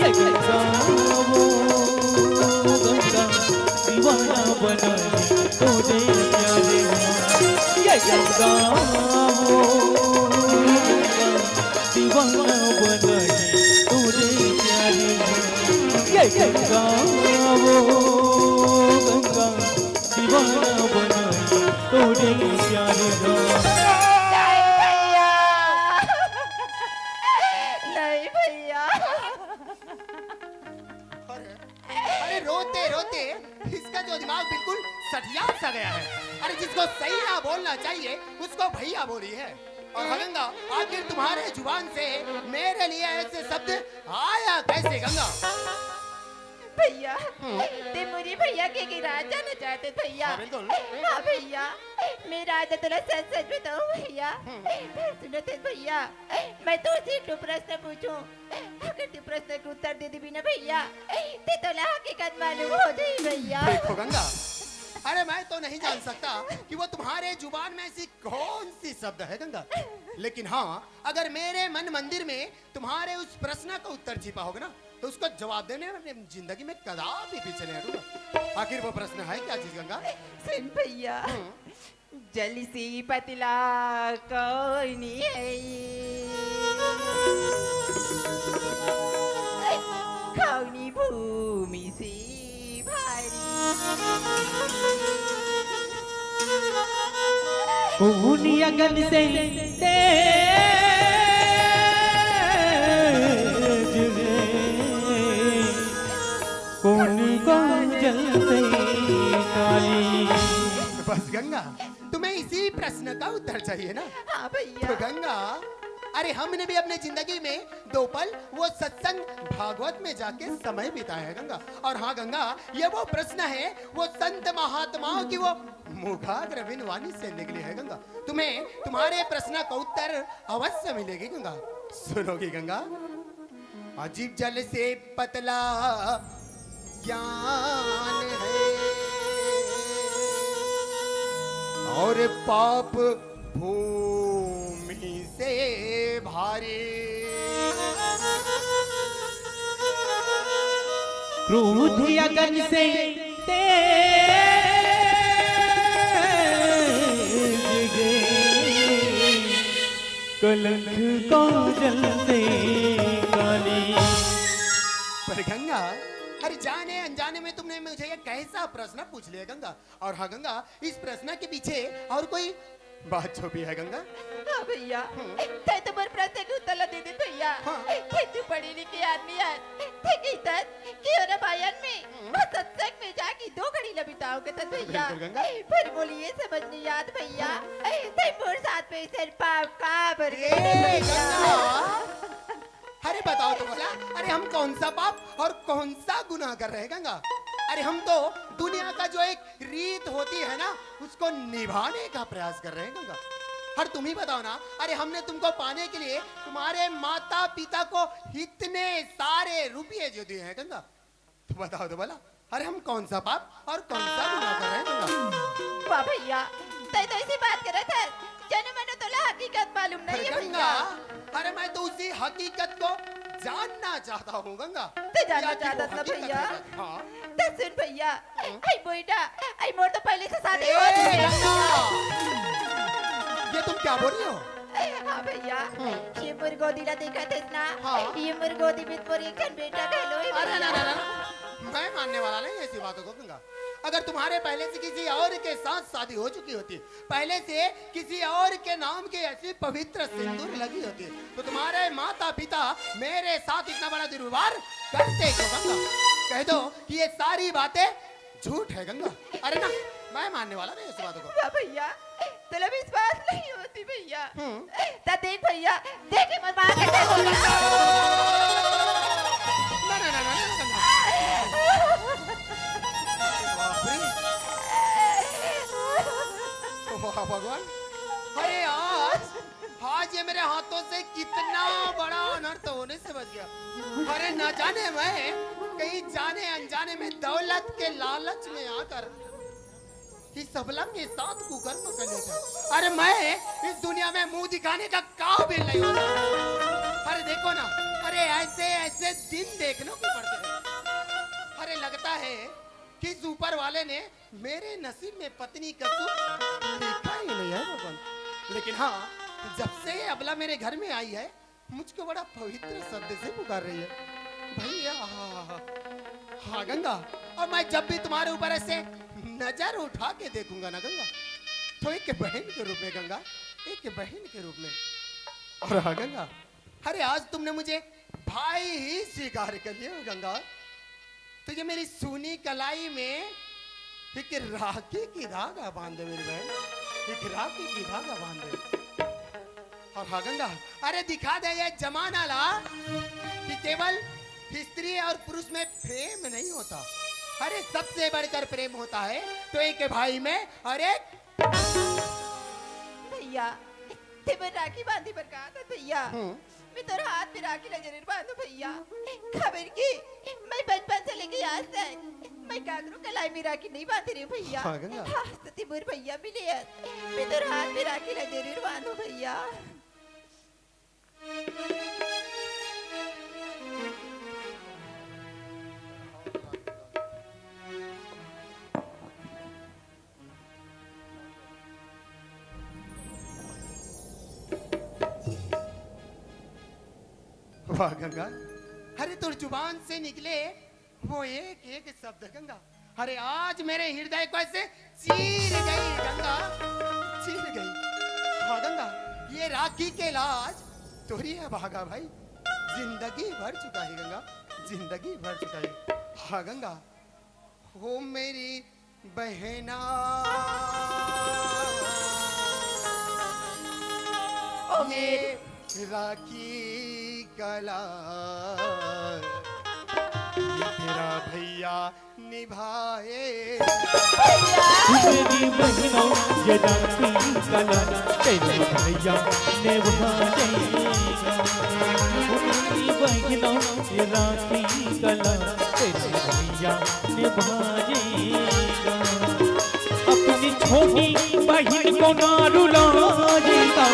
ये गंगा वो गंगा दीवाना बनाए तोरे प्यार ये गंगा वो गंगा दीवाना बनाए तोरे गंगा वो गंगा दीवाना बनाई तोरे प्यार का। नहीं भैया, नहीं भैया। अरे रोते रोते इसका जो दिमाग बिल्कुल सठिया सा गया है। अरे जिसको सैया बोलना चाहिए उसको भैया बोली है। और गंगा आखिर तुम्हारे जुबान से मेरे लिए ऐसे शब्द आया कैसे गंगा? भैया ते मुझे भैया के गिरा जाना चाहते थे भैया। हाँ, बिल्कुल। हाँ भैया, मेरा आज तुला सच सच बताऊं भैया। सुनो थे भैया, मैं तो उसे एक प्रश्न पूछूं, अगर तू प्रश्न का उत्तर दे दी बिना भैया ते तोला हकीकत मालूम हो जाए भैया। देखो गंगा, अरे मैं तो नहीं जान सकता कि वो तुम्हारे जुबान में ऐसी कौन सी शब्द है गंगा, लेकिन हाँ अगर मेरे मन मंदिर में तुम्हारे उस प्रश्न का उत्तर छिपा होगा ना तो उसको जवाब देने में जिंदगी में कदापि पीछे नहीं हटूंगा। आखिर वो प्रश्न है क्या चीज गंगा? सुन भैया, जल सी पतला कौन है, खौनी भूमि से भारी, ऊनी अगन से तेज है, कौन कौन जलते काली। बस गंगा, तुम्हें इसी प्रश्न का उत्तर चाहिए ना? हाँ भैया। तो गंगा, अरे हमने भी अपने जिंदगी में 2 पल वो सत्संग भागवत में जाके समय बिताया है गंगा। और हाँ गंगा, ये वो प्रश्न है वो संत महात्माओं की वो मुखाग्र वाणी से निकली है गंगा। तुम्हें तुम्हारे प्रश्न का उत्तर अवश्य मिलेगी गंगा। सुनोगी गंगा? अजीब जल से पतला ज्ञान है और पाप भूमि से भारी, क्रोध अगन से तेज है, कलंक को जलते काली। पर गंगा, अरे जाने अनजाने में तुमने मुझे ये कैसा प्रश्न पूछ लिया गंगा? और हाँ गंगा, इस प्रश्न के पीछे और कोई बात छुपी है गंगा? हाँ भैया, ते तुम्हारे प्रश्न के उत्तर दे दे भैया। ते तू पढ़ी लिखी आदमी है, ते कहता कि और भाईयान में वो सत्संग में जाके 2 घड़ी ल बिताओगे तो भैया। बिल्कुल गंगा। फिर बोलिए समझ नहीं याद भैया, ते मोर साथ में सिर पाप का भर ए, गए गंगा! अरे बताओ तो भला, अरे हम कौन सा पाप और कौन सा गुनाह कर रहे हैं गंगा? अरे हम तो दुनिया का जो एक रीत होती है ना उसको निभाने का प्रयास कर रहे हैं गंगा। हर तुम ही बताओ ना, अरे हमने तुमको पाने के लिए तुम्हारे माता पिता को इतने सारे रुपये जो दिए हैं गंगा, तो बताओ तो भला, अरे हम कौन सा पाप और कौन सा गुनाह कर रहे हैं गंगा? वाह भैया, ते तो ऐसी बात कर रहा था जन मैंने तो हकीकत मालूम नहीं है गंगा, भैया। अरे मैं तो उसी हकीकत को जानना चाहता हूँ गंगा। तो जानना या कि चाहता वो था हकीकत भैया। है? हाँ। तो सुन भैया, आई बोईटा, आई मोर तो पहले से शादी हो ए, चुकी है। गंगा! ये तुम क्या बोल रही हो? हाँ भैया, ये मोर गोदी ला देखा थे ना? हाँ। ये मोर गोदी में मोर एक बेटा कहलो ही अरे ना भैया। ना ना, मैं मानने वाला नहीं ऐसी बातों को गंगा। अगर तुम्हारे पहले से किसी और के साथ शादी हो चुकी होती, पहले से किसी और के नाम की ऐसी पवित्र सिंदूर लगी होती, तो तुम्हारे माता पिता मेरे साथ इतना बड़ा दुर्व्यवहार करते क्यों गंगा? कह दो कि ये सारी बातें झूठ है गंगा। अरे ना, मैं मानने वाला नहीं ऐसी बातों को। वाह भैया, तेरा विश्वास नहीं होती भैया। ता देख भैया, देख मत मार के दे बोला। ना ना ना ना ना गंगा। बाप रे। वाह भगवान, अरे आज ये मेरे हाथों से कितना बड़ा अनर्थ होने से बच गया। अरे न जाने मैं कहीं जाने अनजाने में दौलत के लालच में आकर इस सबलम के साथ कुकर्म कर लेता। अरे मैं इस दुनिया में मुंह दिखाने का काबिल नहीं होता। अरे देखो ना, अरे ऐसे ऐसे दिन देखने को पड़ते हैं। अरे लगता है कि इस ऊपर वाले ने मेरे नसीब में पत्नी का सुख देखा ही नहीं है भगवान। लेकिन हाँ, जब से ये अबला मेरे घर में आई है, मुझको बड़ा पवित्र शब्द से पुकार रही है, भैया। हाँ गंगा, और मैं जब भी तुम्हारे ऊपर ऐसे नजर उठा के देखूंगा ना गंगा, तो एक बहन के रूप में गंगा, एक बहन के रूप में। और हाँ गंगा, अरे आज तुमने मुझे भाई ही स्वीकार कर लिया गंगा। तुझे मेरी सूनी कलाई में एक राखी की धागा बांध दे मेरी बहन, एक राखी की धागा बांध दे। और हाँ गंगा, अरे दिखा दे ये जमाना ला कि केवल स्त्री और पुरुष में प्रेम नहीं होता, अरे सबसे बढ़कर प्रेम होता है तो एक भाई में और एक। भैया ते मैं राखी बांधी पर कहा था भैया, मैं तेरे हाथ में राखी ला जरूर बांधू भैया। खबर की मैं बचपन से लेके आज तक मैं काकरू कलाई में राखी नहीं बांधी रही हूँ भैया। हाँ गंगा। आज तो तिमुर भैया मिले हैं, मैं तेरे हाथ में राखी ला जरूर बांधू भैया। वाह गंगा, अरे तुर जुबान से निकले वो एक एक शब्द गंगा, अरे आज मेरे हृदय को ऐसे चीर गई गंगा, चीर गई। हाँ गंगा, ये राखी के लाज तोरी है भागा भाई, जिंदगी भर चुका है गंगा, जिंदगी भर चुका है। हाँ गंगा, हो मेरी बहना, ये राखी कला ये तेरा भैया निभाए। मेरी बहनों ये राखी कला तेरे भैया निभाएगा। मेरी बहनों ये राखी कला तेरे भैया निभाएगा। अपनी छोटी बहन को ना रुलाएगा,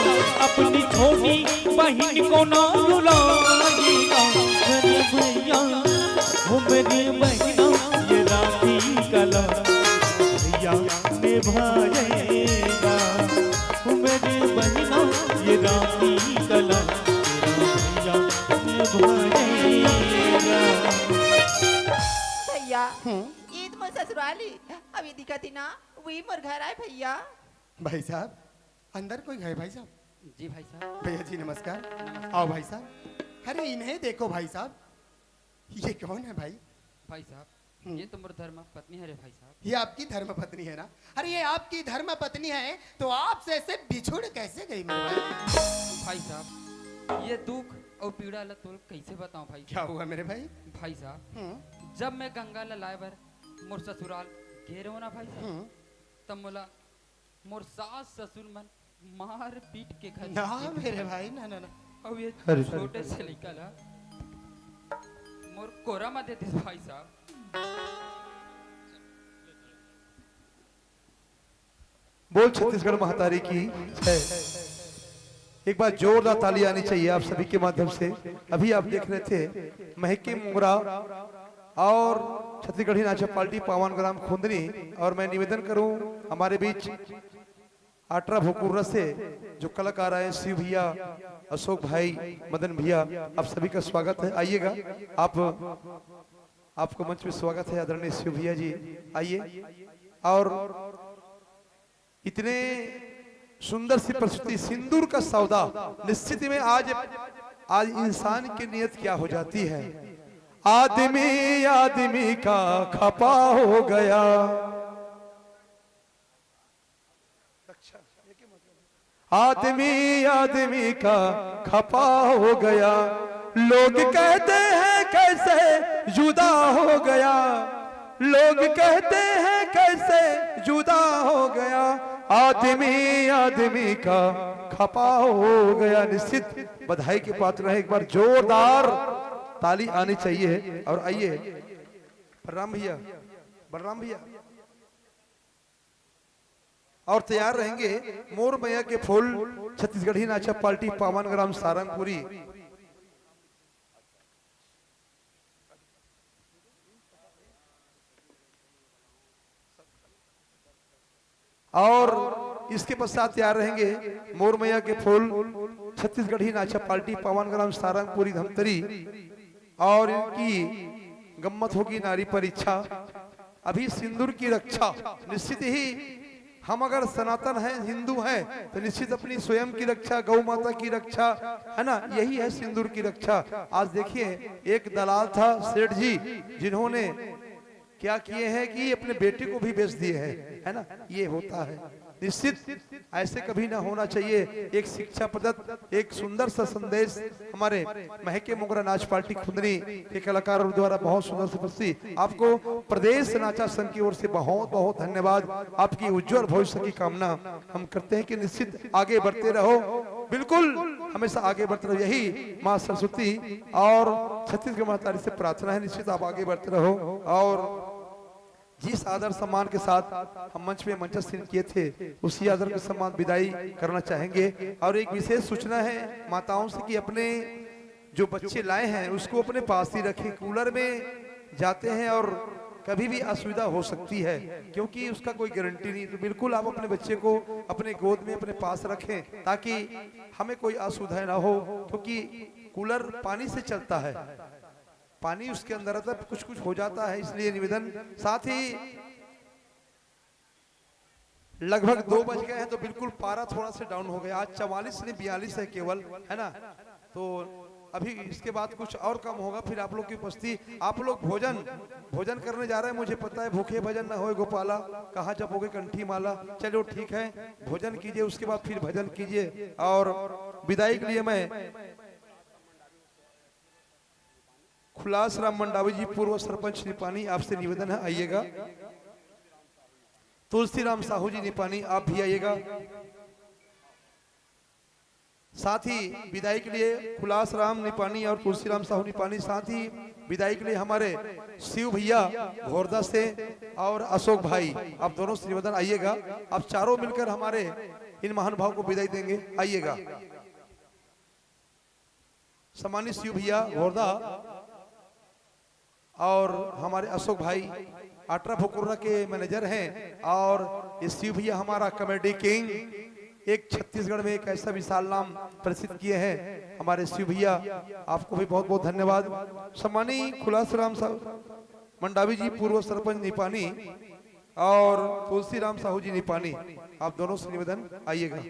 अपनी छोटी बहन को ना रुलाएगा। मेरे भैया वो मेरी बहना ये राखी कला भैया निभाएगा। वो मेरी बहना ये राखी कला भैया निभाएगा। भैया ईद में ससुराली अभी दिखती ना, वही मोर घर आए भैया। भाई साहब अंदर कोई है भाई साहब? जी भाई साहब। भैया जी नमस्कार। आओ भाई साहब। अरे इन्हें देखो भाई साहब, ये कौन है भाई? भाई साहब ये तो मेरी धर्म पत्नी है रे भाई साहब। ये आपकी धर्म पत्नी है ना? अरे ये आपकी धर्म पत्नी है तो आपसे ऐसे बिछुड़ कैसे गई मेरे भाई? भाई साहब ये दुख और पीड़ा ला तो कैसे बताऊं भाई? क्या हुआ मेरे भाई? भाई साहब जब मैं गंगा ला लाए बर मोर ससुराल घेरे हो ना भाई साहब, तब मोला मोर सास ससुर मन मार पीट के घर ना मेरे भाई, ना ना ना। और ये छोटे से लड़का ला मोर कोरा में देते भाई साहब। बोल छत्तीसगढ़ महातारी की जय। एक बार जोरदार ताली आनी चाहिए आप सभी के माध्यम से। अभी आप देख रहे थे महकी मुंगरा और छत्तीसगढ़ी नाचा पार्टी पावन ग्राम खुंदनी, और मैं निवेदन करूं हमारे बीच आटरा भोकुर्रा से जो कलाकार आए शिव भैया, अशोक भाई, मदन भैया, आप सभी का स्वागत है। आइएगा आपको मंच पे स्वागत है आदरणीय शिव भैया जी, आइए। और इतने सुंदर सी प्रस्तुति, सिंदूर का सौदा, निश्चित में आज इंसान की नियत क्या हो जाती है, आदमी आदमी का खपा हो गया। आदमी आदमी का खपा हो गया, लोग कहते हैं कैसे जुदा हो गया, लोग कहते हैं कैसे जुदा हो गया, आदमी आदमी का खपा हो गया। निश्चित बधाई के पात्र है, एक बार जोरदार ताली आनी चाहिए। और आइए बलराम भैया, बलराम भैया और तैयार रहेंगे मोर मैया के फूल छत्तीसगढ़ी नाचा पार्टी पावन ग्राम सारंगपुरी। और इसके पश्चात तैयार रहेंगे मोर मैया के फूल छत्तीसगढ़ी नाचा पार्टी पावन ग्राम सारंगपुरी धमतरी, और इनकी गम्मत होगी नारी पर इच्छा, अभी सिंदूर की रक्षा। निश्चित ही हम अगर सनातन हैं, हिंदू हैं, तो निश्चित अपनी स्वयं की रक्षा, गौ माता की रक्षा, है ना, यही है सिंदूर की रक्षा। आज देखिए एक दलाल था सेठ जी, जिन्होंने क्या किए हैं कि अपने बेटे को भी बेच दिए हैं, है ना, ये होता है। निश्चित ऐसे कभी ना होना चाहिए। एक शिक्षा प्रदत्त एक सुंदर सा संदेश हमारे महके मोगरा नाच पार्टी खुंदनी के कलाकारों द्वारा बहुत सुंदर से प्रस्तुति। आपको प्रदेश नाचा संघ की ओर से बहुत बहुत धन्यवाद। आपकी उज्जवल भविष्य की कामना हम करते हैं कि निश्चित आगे बढ़ते रहो, बिल्कुल हमेशा आगे बढ़ते रहो, यही माँ सरस्वती और छत्तीसगढ़ माता से प्रार्थना है। निश्चित आप आगे बढ़ते रहो और जिस आदर सम्मान के साथ हम मंच पे मंचस्थ किए थे, उसी आदर के सम्मान विदाई करना चाहेंगे। और एक विशेष सूचना है माताओं से कि अपने जो बच्चे लाए हैं उसको अपने पास ही रखें। कूलर में जाते हैं और कभी भी असुविधा हो सकती है, क्योंकि उसका कोई गारंटी नहीं। तो बिल्कुल आप अपने बच्चे को अपने गोद में अपने पास रखें ताकि हमें कोई असुविधा ना हो, क्योंकि कूलर पानी से चलता है, पानी उसके अंदर आता है, कुछ कुछ हो जाता है, इसलिए निवेदन। साथ ही लगभग 2 बज गए हैं तो बिल्कुल पारा थोड़ा सा डाउन हो गया। आज 44 नहीं 42 है केवल, है ना, तो अभी इसके बाद कुछ और कम होगा। फिर आप लोग की उपस्थिति, आप लोग भोजन करने जा रहे हैं, मुझे पता है भूखे भजन ना होए गोपाला, कहाँ जपोगे कंठी माला। चलो ठीक है, भोजन कीजिए, उसके बाद फिर भजन कीजिए। और विदाई के लिए मैं खुलास राम मंडावी जी पूर्व सरपंच निपानी आपसे निवेदन है आइएगा। तुलसी राम साहू जी निपानी आप भी आइएगा। साथ ही विदाई के लिए खुलास राम निपानी और तुलसी राम साहू निपानी, साथ ही विदाई के लिए हमारे शिव भैया घोरदा से और अशोक भाई, आप दोनों से निवेदन आइएगा। आप चारों मिलकर हमारे इन महानुभाव को विदाई देंगे, आइएगा। सम्मानित शिव भैया घोरदा और हमारे अशोक भाई आट्रा फुकुर्रा के मैनेजर हैं, और ये शिव भैया हमारा कॉमेडी किंग, एक छत्तीसगढ़ में एक ऐसा विशाल नाम प्रसिद्ध किए हैं हमारे शिव भैया, आपको भी बहुत बहुत धन्यवाद। सम्मानी खुलास राम मंडावी जी पूर्व सरपंच निपानी और तुलसी राम साहू जी निपानी, आप दोनों से निवेदन आइएगा।